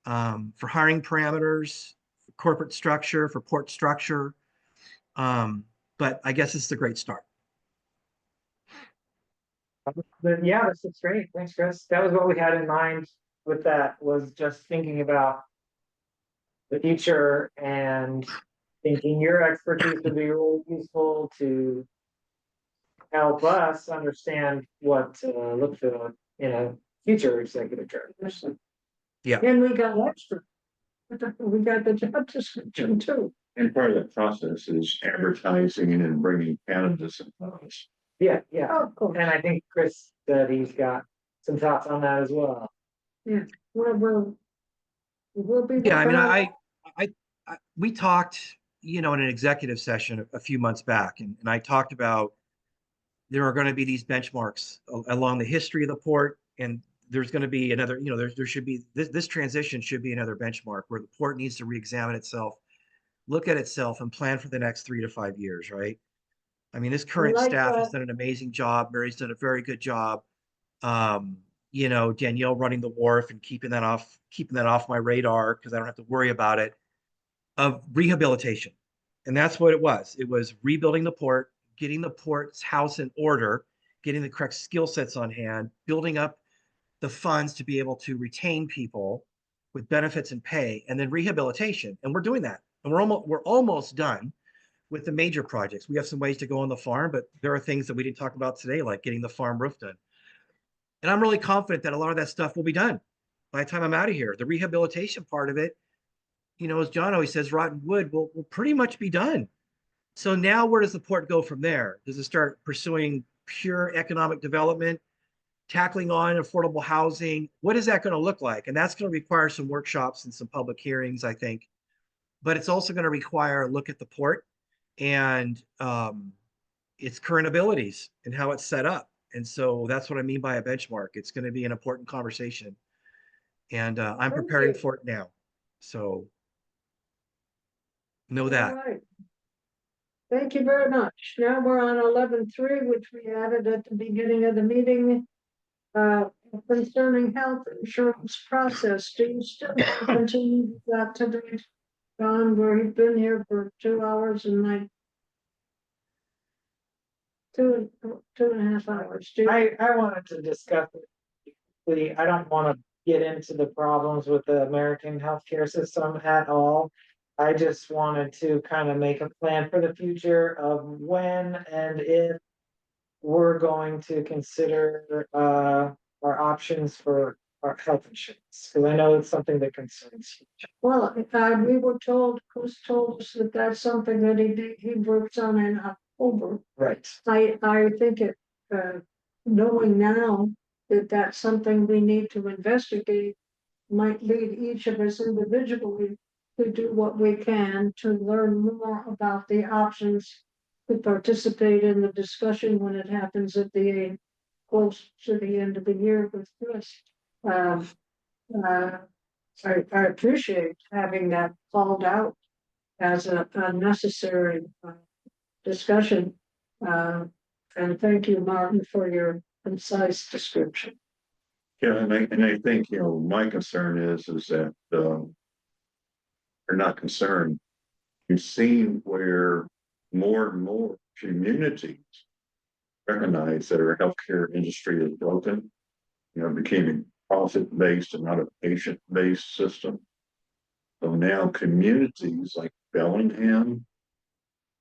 for hiring parameters, for corporate structure, for port structure. But I guess it's a great start. But yeah, that's great. Thanks, Chris. That was what we had in mind with that, was just thinking about the future and thinking your expertise would be really useful to help us understand what to look for in a future executive director. Yeah. And we got extra. We got the job description too. And part of that process is advertising and bringing candidates and those. Yeah, yeah. Oh, of course. And I think Chris said he's got some thoughts on that as well. We'll be. Yeah, I mean, we talked, in an executive session a few months back, and I talked about there are going to be these benchmarks along the history of the port, and there's going to be another, there should be this transition should be another benchmark where the port needs to re-examine itself, look at itself, and plan for the next 3 to 5 years, right? I mean, this current like staff has that. done an amazing job. Mary's done a very good job. Danielle running the wharf and keeping that off my radar because I don't have to worry about it, of rehabilitation. And that's what it was. It was rebuilding the port, getting the port's house in order, getting the correct skill sets on hand, building up the funds to be able to retain people with benefits and pay, and then rehabilitation. And we're doing that. And we're almost done with the major projects. We have some ways to go on the farm, but there are things that we didn't talk about today, like getting the farm roof done. And I'm really confident that a lot of that stuff will be done by the time I'm out of here. The rehabilitation part of it, as John always says, rotten wood will pretty much be done. So now where does the port go from there? Does it start pursuing pure economic development, tackling on affordable housing? What is that going to look like? And that's going to require some workshops and some public hearings, I think. But it's also going to require a look at the port and its current abilities and how it's set up. And so that's what I mean by a benchmark. It's going to be an important conversation. And I'm preparing for it now. So know that. All right. Thank you very much. Now we're on 11.3, which we added at the beginning of the meeting. Concerning health insurance process. Do you still continue that today? John, where he's been here for 2 hours and like two and a half hours. I wanted to discuss it. I don't want to get into the problems with the American healthcare system at all. I just wanted to kind of make a plan for the future of when and if we're going to consider our options for our health insurance, because I know it's something that concerns you. Well, we were told, Chris told us that that's something that he works on in October. Right. I think it, knowing now that that's something we need to investigate, might lead each of us individually to do what we can to learn more about the options, to participate in the discussion when it happens at the close to the end of the year with Chris. Um, uh, I appreciate having that called out as a necessary discussion. And thank you, Martin, for your concise description. Yeah, and I think, my concern is that, they're not concerned. You've seen where more and more communities recognize that our healthcare industry is broken, became a profit-based and not a patient-based system. So now communities like Bellingham,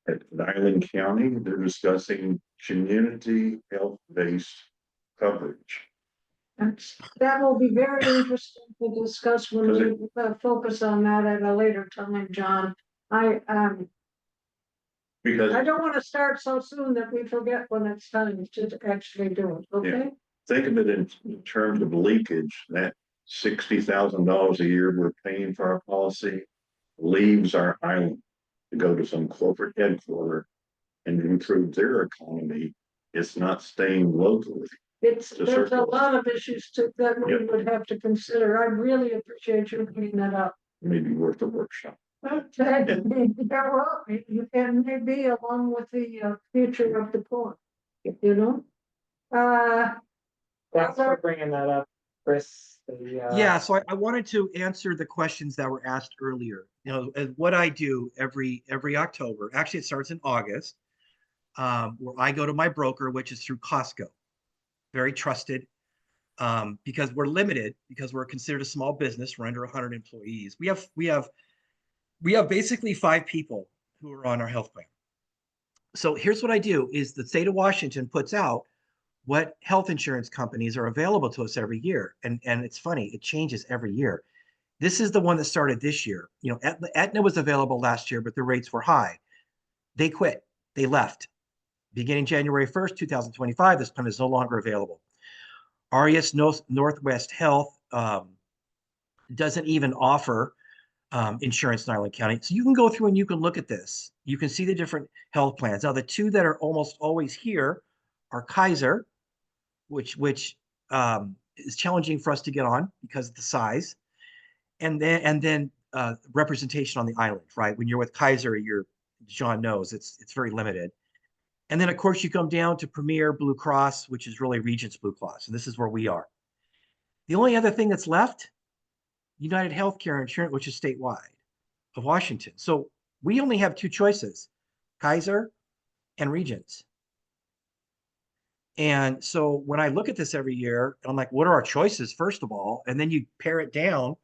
at Island County, they're discussing community health-based coverage. That will be very interesting to discuss when we focus on that at a later time, John. Because I don't want to start so soon that we forget when it's time to actually do it, okay? think of it in terms of leakage, that $60,000 a year we're paying for our policy leaves our island to go to some corporate headquarters and improve their economy. It's not staying locally. There's a lot of issues that we would have to consider. I really appreciate you bringing that up. Maybe worth a workshop. Okay, yeah, well, and maybe along with the future of the port, you know? Thanks for bringing that up, Chris. Yeah, so I wanted to answer the questions that were asked earlier. What I do every October, actually it starts in August, where I go to my broker, which is through Costco. Very trusted, because we're limited, because we're considered a small business. We're under 100 employees. We have basically 5 people who are on our health plan. So here's what I do is the state of Washington puts out what health insurance companies are available to us every year. And it's funny, it changes every year. This is the one that started this year. Aetna was available last year, but the rates were high. They quit. They left. Beginning January 1st, 2025, this plan is no longer available. Arias Northwest Health doesn't even offer insurance in Island County. So you can go through and you can look at this. You can see the different health plans. Now, the two that are almost always here are Kaiser, which is challenging for us to get on because of the size, and then representation on the island, right? When you're with Kaiser, John knows it's very limited. And then, of course, you come down to Premier Blue Cross, which is really Regents Blue Cross, and this is where we are. The only other thing that's left, United Healthcare Insurance, which is statewide of Washington. So we only have 2 choices, Kaiser and Regents. And so when I look at this every year, I'm like, what are our choices, first of all? And then you pare it down,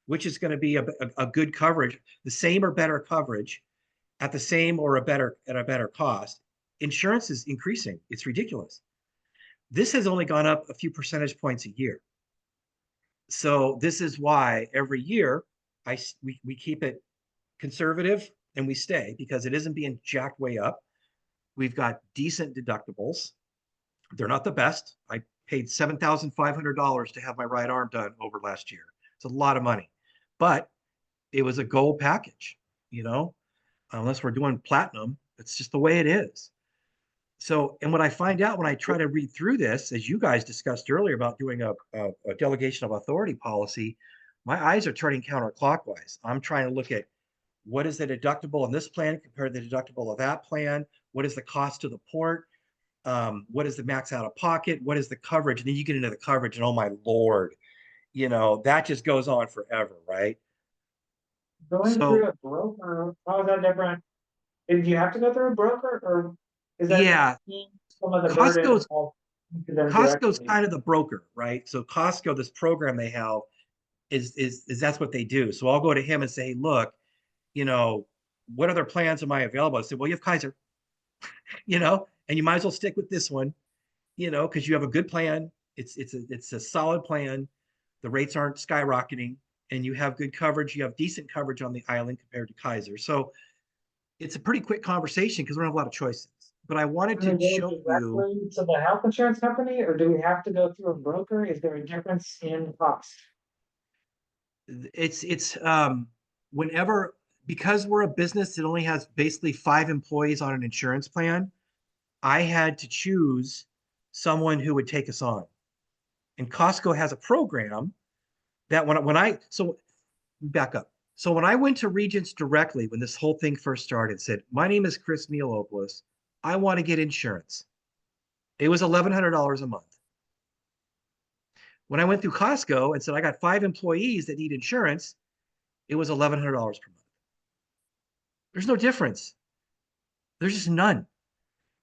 which is going to be a good coverage, the same or better coverage at the same or at a better cost. Insurance is increasing. It's ridiculous. This has only gone up a few percentage points a year. So this is why every year we keep it conservative and we stay, because it isn't being jacked way up. We've got decent deductibles. They're not the best. I paid $7,500 to have my right arm done over last year. It's a lot of money, but it was a gold package, unless we're doing platinum. It's just the way it is. So, and what I find out when I try to read through this, as you guys discussed earlier about doing a delegation of authority policy, my eyes are turning counterclockwise. I'm trying to look at what is the deductible in this plan compared to the deductible of that plan? What is the cost to the port? What is the max out of pocket? What is the coverage? And then you get into the coverage and oh my Lord, that just goes on forever, right? Going through a broker, how is that different? Did you have to go through a broker, or is that some of the Costco's kind of the broker, right? So this program they have is that's what they do. So I'll go to him and say, hey, look, what other plans am I available? I said, well, you have Kaiser, and you might as well stick with this one, because you have a good plan. It's a solid plan. The rates aren't skyrocketing, and you have good coverage. You have decent coverage on the island compared to Kaiser. So it's a pretty quick conversation because we don't have a lot of choices. But I wanted Do we to go show you. directly to the health insurance company, or do we have to go through a broker? Is there a difference in cost? It's whenever, because we're a business that only has basically 5 employees on an insurance plan, I had to choose someone who would take us on. And Costco has a program that so back up. So when I went to Regents directly, when this whole thing first started, said, my name is Chris Mialopoulos. I want to get insurance. It was $1,100 a month. When I went through Costco and said, I got 5 employees that need insurance, it was $1,100 per month. There's no difference. There's just none.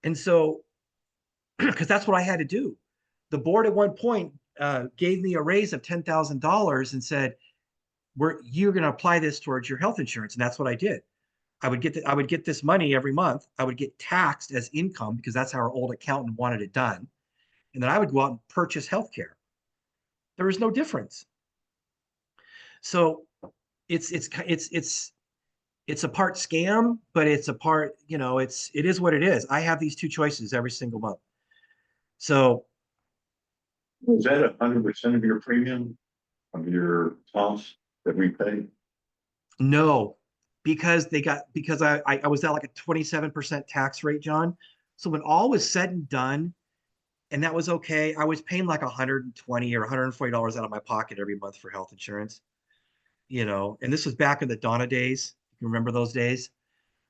And so, because that's what I had to do. The board at one point gave me a raise of $10,000 and said, you're going to apply this towards your health insurance. And that's what I did. I would get this money every month. I would get taxed as income because that's how our old accountant wanted it done. And then I would go out and purchase healthcare. There is no difference. So it's a part scam, but it's a part, it is what it is. I have these 2 choices every single month. So Is that 100% of your premium, of your costs that we pay? no, because I was at like a 27% tax rate, John. So when all was said and done, and that was okay, I was paying like $120 or $140 out of my pocket every month for health insurance, and this was back in the Donna days. You remember those days?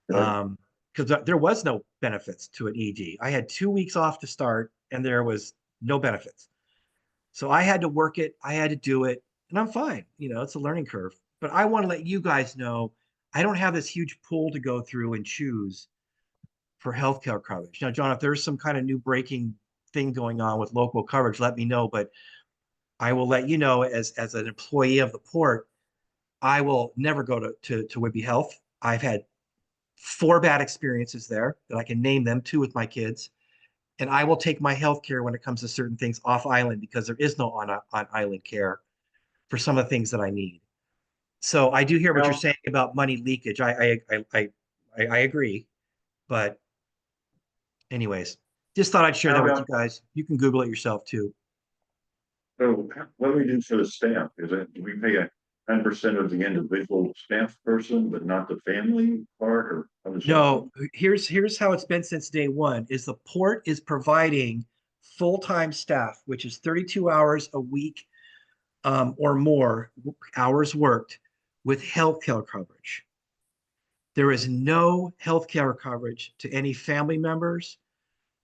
Right. Because there was no benefits to an ED. I had 2 weeks off to start, and there was no benefits. So I had to work it. I had to do it, and I'm fine. It's a learning curve. But I want to let you guys know I don't have this huge pool to go through and choose for healthcare coverage. Now, John, if there's some kind of new breaking thing going on with local coverage, let me know. But I will let you know as an employee of the port, I will never go to Whidbey Health. I've had 4 bad experiences there that I can name them, 2 with my kids. And I will take my health care when it comes to certain things off island because there is no on island care for some of the things that I need. So I do hear what you're saying about money leakage. I agree. But anyways, just thought I'd share that with you guys. You can Google it yourself too. So what do we do for the staff? Do we pay 10% of the individual staff person, but not the family part, or how does that No, work? here's how it's been since day one is the port is providing full-time staff, which is 32 hours a week or more hours worked with healthcare coverage. There is no healthcare coverage to any family members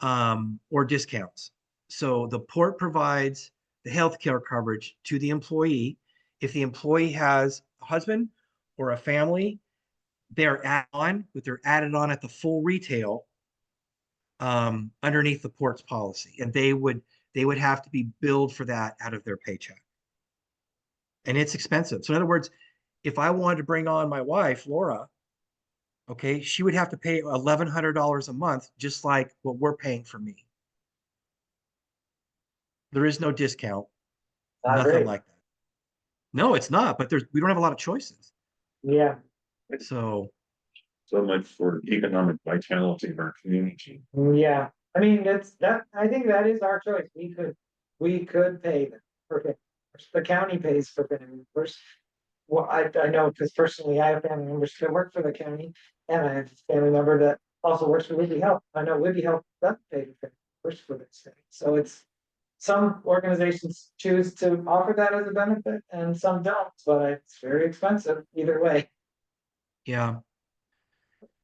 or discounts. So the port provides the healthcare coverage to the employee. If the employee has a husband or a family, they're added on, but they're added on at the full retail underneath the port's policy, and they would have to be billed for that out of their paycheck, and it's expensive. So in other words, if I wanted to bring on my wife Laura, okay, she would have to pay $1,100 a month, just like what we're paying for me. There is no discount, nothing like that. No, it's not. But we don't have a lot of choices. Yeah. So much for economic vitality of our community. Yeah, I mean, I think that is our choice. We could pay them for family. The county pays for family members. Well, I know because personally I have family members that work for the county, and I have a family member that also works for Whidbey Health. I know Whidbey Health doesn't pay for family members for this thing. So it's some organizations choose to offer that as a benefit and some don't, but it's very expensive either way.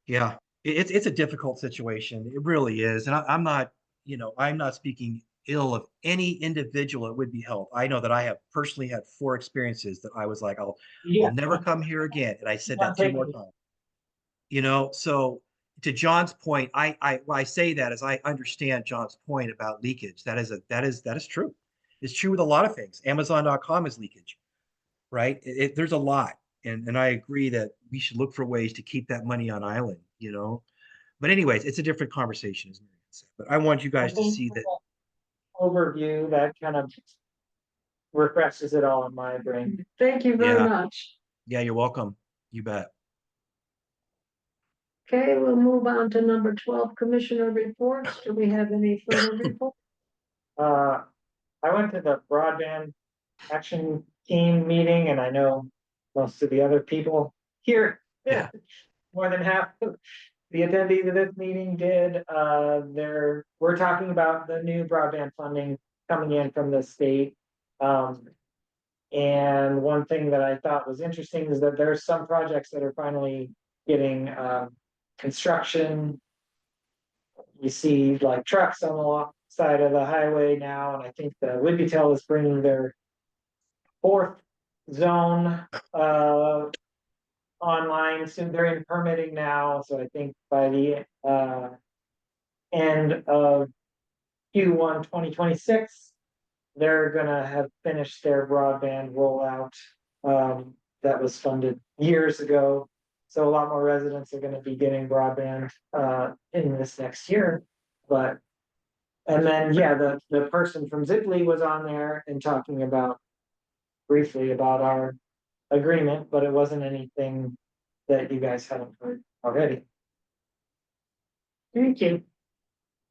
yeah, it's a difficult situation. It really is, and I'm not speaking ill of any individual at Whidbey Health. I know that I have personally had 4 experiences that I was like, I'll never come here again, and I said that 2 more times. So to John's point, I say that as I understand John's point about leakage. That is true. It's true with a lot of things. Amazon.com is leakage, right? There's a lot. And I agree that we should look for ways to keep that money on island, you know? But anyways, it's a different conversation, as Marianne said. But I want you guys to see that. Overview that kind of refreshes it all in my brain. Thank you very Yeah. much. Yeah, you're welcome. You bet. Okay, we'll move on to number 12, commissioner reports. Do we have any further reports? I went to the broadband action team meeting and I know most of the other people here. Yeah. More than half of the attendees of this meeting did. We're talking about the new broadband funding coming in from the state. And one thing that I thought was interesting is that there's some projects that are finally getting construction. You see like trucks on the side of the highway now, and I think the Whitbytail is bringing their fourth zone online soon. They're in permitting now, so I think by the end of Q1 2026, they're gonna have finished their broadband rollout that was funded years ago. So a lot more residents are gonna be getting broadband in this next year. But and then yeah, the person from Ziply was on there and talking about briefly about our agreement, but it wasn't anything that you guys haven't heard already. Thank you.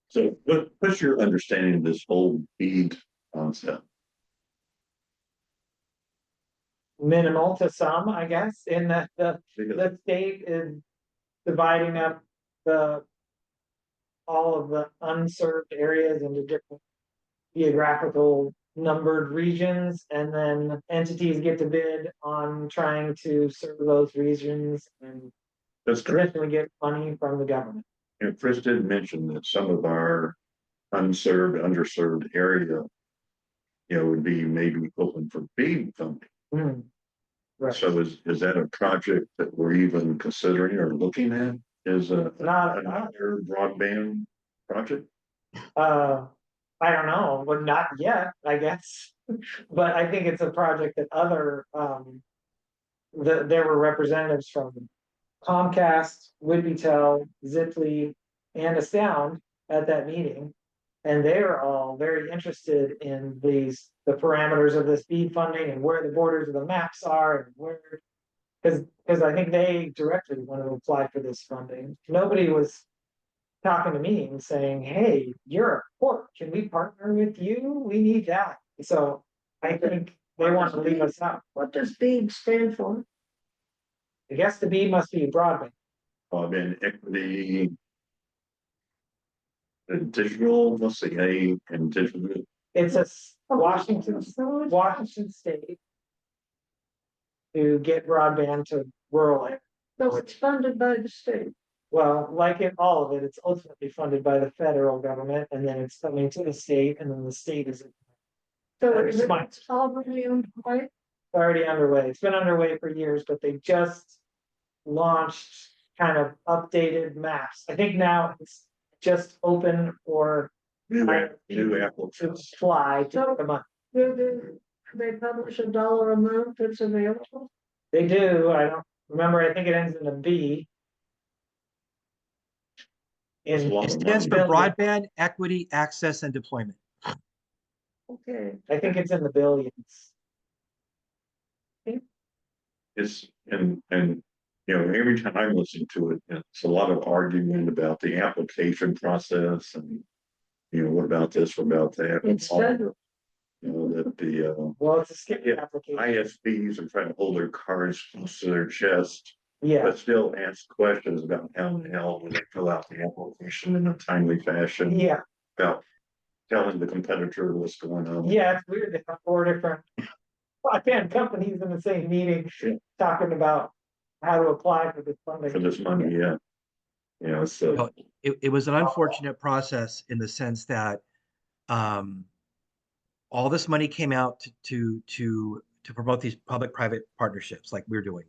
So what's your understanding of this whole BEAD concept? Minimal to some, I guess, in that the state is dividing up all of the unserved areas into different geographical numbered regions, and then entities get to bid on trying to serve those regions and That's correct. traditionally get money from the government. And Chris did mention that some of our underserved area, would be maybe open for BEAD funding. Right. So is that a project that we're even considering or looking at? Is another broadband project? I don't know, but not yet, I guess. But I think it's a project that other there were representatives from Comcast, Whitbytail, Ziply, and Astound at that meeting. And they are all very interested in the parameters of this BEAD funding and where the borders of the maps are and where, because I think they directly want to apply for this funding. Nobody was talking to me and saying, hey, you're a port, can we partner with you? We need that. So I think they want to leave us out. What does BEAD stand for? I guess the B must be broadband. Broadband equity. And digital, let's see, and digital. It's a Washington state to get broadband to rural areas. So it's funded by the state. Well, like in all of it, it's ultimately funded by the federal government, and then it's coming to the state, and then the state is So It's it's already underway. already underway. It's been underway for years, but they just launched kind of updated maps. I think now it's just open for New to applicants. fly to the month. Do they publish a dollar amount that's available? They do. I don't remember. I think it ends in a B. It's a lot It of stands for money. broadband equity, access, and deployment. Okay, I think it's in the billions. It's and every time I listen to it, it's a lot of argument about the application process and what about this, what about that. it's federal. That the Well, it's a skip Yeah, application. ISPs are trying to hold their cards close to their chest, Yeah, but still ask questions about how the hell when they fill out the application in a timely fashion. yeah, About telling the competitor what's going on. yeah. It's weird. They have 4 different broadband companies in the same meeting talking about how to apply for this funding. For this money, yeah. So Well, it was an unfortunate process in the sense that all this money came out to promote these public-private partnerships like we're doing.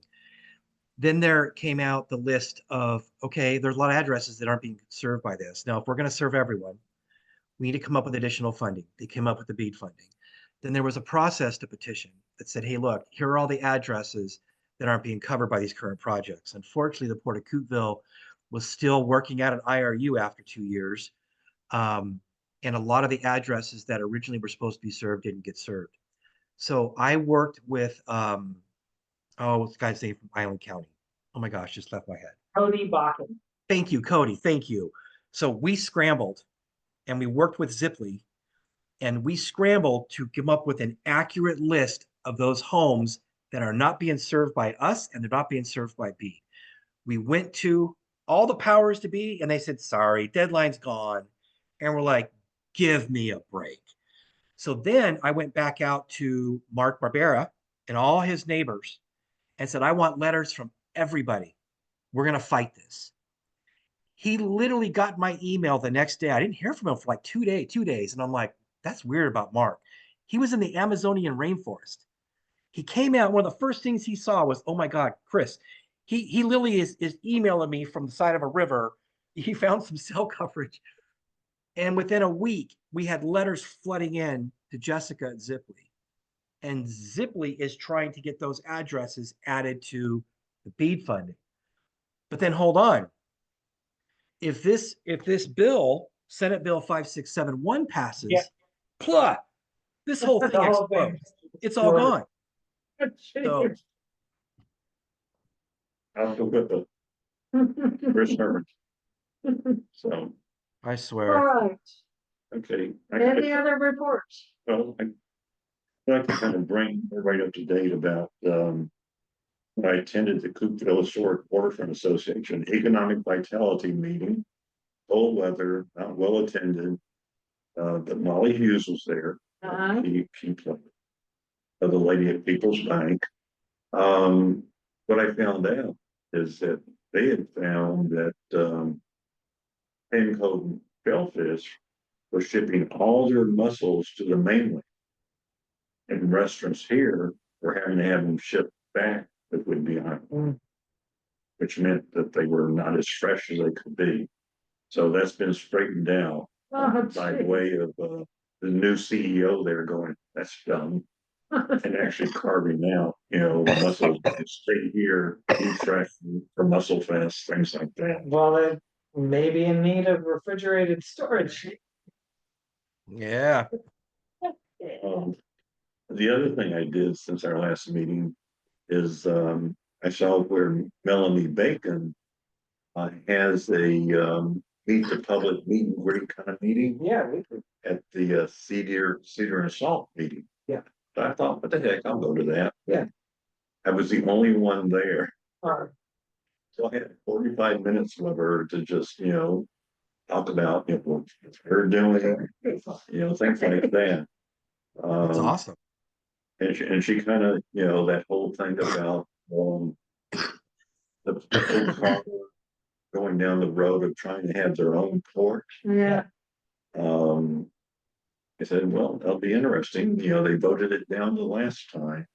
Then there came out the list of, okay, there's a lot of addresses that aren't being served by this. Now, if we're going to serve everyone, we need to come up with additional funding. They came up with the BEAD funding. Then there was a process to petition that said, hey, look, here are all the addresses that aren't being covered by these current projects. Unfortunately, the Port of Coupeville was still working out an IRU after 2 years. And a lot of the addresses that originally were supposed to be served didn't get served. So I worked with, what's the guy's name from Island County? Oh my gosh, just left my head. Cody Bakken. Thank you, Cody. Thank you. So we scrambled and we worked with Zipley and we scrambled to come up with an accurate list of those homes that are not being served by us and they're not being served by B. We went to all the powers to be and they said, sorry, deadline's gone. And we're like, give me a break. So then I went back out to Mark Barbera and all his neighbors and said, I want letters from everybody. We're going to fight this. He literally got my email the next day. I didn't hear from him for like 2 days. And I'm like, that's weird about Mark. He was in the Amazonian rainforest. He came out, one of the first things he saw was, oh my God, Chris, he literally is emailing me from the side of a river. He found some cell coverage. And within a week, we had letters flooding in to Jessica at Zipley. And Zipley is trying to get those addresses added to the BEAD funding. But then hold on. If this bill, Senate Bill 5671 passes, Yeah. Plah, this whole thing The whole explodes. thing. It's all gone. So I'll go with the Chris Herman. So, I All swear. right, okay. any other reports? Well, I'd like to kind of bring everybody up to date about, when I attended the Coupeville Historic Waterfront Association Economic Vitality Meeting. Cold weather, not well attended. But Molly Hughes was there. Uh-huh. She played the lady at People's Bank. What I found out is that they had found that Penco Shellfish were shipping all their mussels to the mainland. And restaurants here were having to have them shipped back that would be on, which meant that they were not as fresh as they could be. So that's been straightened out by way of the new CEO there going, that's dumb. And actually carving out, mussels stay here, be fresh for Mussel Fest, things like that. Well, it may be in need of refrigerated storage. Yeah. The other thing I did since our last meeting is I saw where Melanie Bacon has a meet the public meeting, great kind of meeting Yeah, we could. at the Cedar and Salt meeting. Yeah. So I thought, what the heck, I'll go to that. Yeah. I was the only one there. Uh, So I had 45 minutes with her to just, talk about, what her doing, things like that. That's awesome. And she kind of, that whole thing about the people going down the road of trying to have their own port. Yeah, I said, well, that'll be interesting. They voted it down the last time.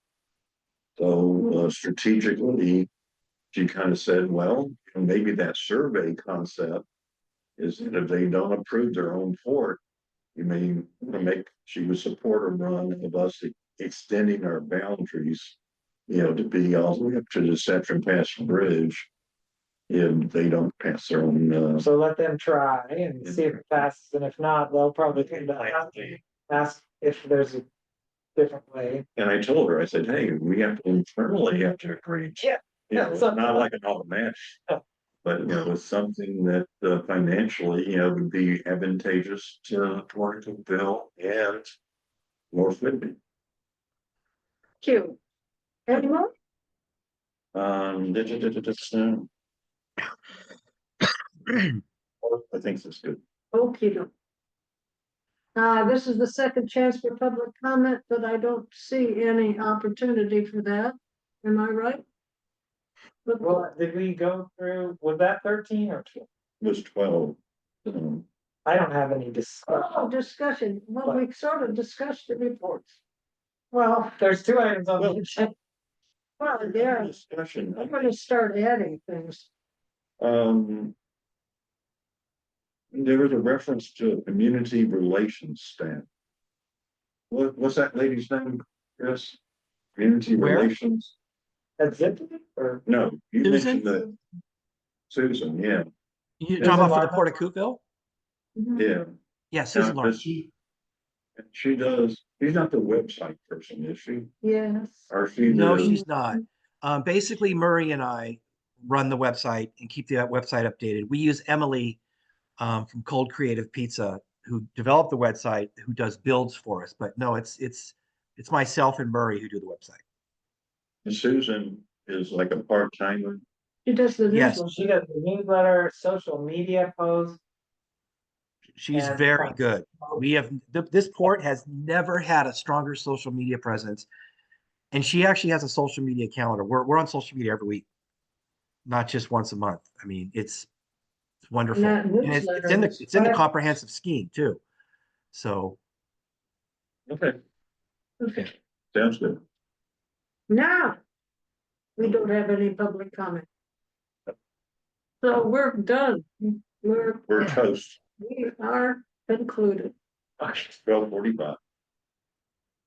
So strategically, she kind of said, well, maybe that survey concept is that if they don't approve their own port, you may she would support a run of us extending our boundaries, to be all the way up to the Central Pass Bridge if they don't pass their own. So let them try and see if it passes, and if not, they'll probably come back and ask if there's a different way. And I told her, I said, hey, we have to internally have to agree. Yeah. It's not like an automatic. Yeah. But, it's something that financially, would be advantageous to Coupeville and North Whitby. cute. Any more? I think that's good. Okay. This is the second chance for public comment, but I don't see any opportunity for that. Am I right? Well, did we go through, was that 13 or 12? It was 12. I don't have any Discussion. Well, we sort of discussed the reports. Well, There's 2 items on the agenda. yeah, Discussion. I'm gonna start adding things. There was a reference to a community relations staff. What's that lady's name, Chris? Community Where? relations. That's it, or? No, you Susan? mentioned that. Susan, yeah, You Susan talking about for the Larman? Port of Coupeville? yeah. Yeah, Susan Now, Lawrence. she does, she's not the website person, is she? Yes. Or she No, the, she's not. Basically, Murray and I run the website and keep the website updated. We use Emily from Cold Creative Pizza, who developed the website, who does builds for us. But no, it's myself and Murray who do the website. Susan is like a part-timer. She does the Yes. newsletter. She does the newsletter, social media posts. She's And very fun. good. We have this port has never had a stronger social media presence, and she actually has a social media calendar. We're on social media every week, not just once a month. I mean, it's wonderful, that and it's newsletter in the is it's in the fun. comprehensive scheme too. So Okay, Okay, sounds good. now, we don't have any public comment. So we're done. We're We toast, are concluded. 12:45.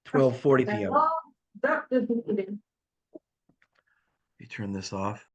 12:40 And p.m. all, that is meeting. You turn this off.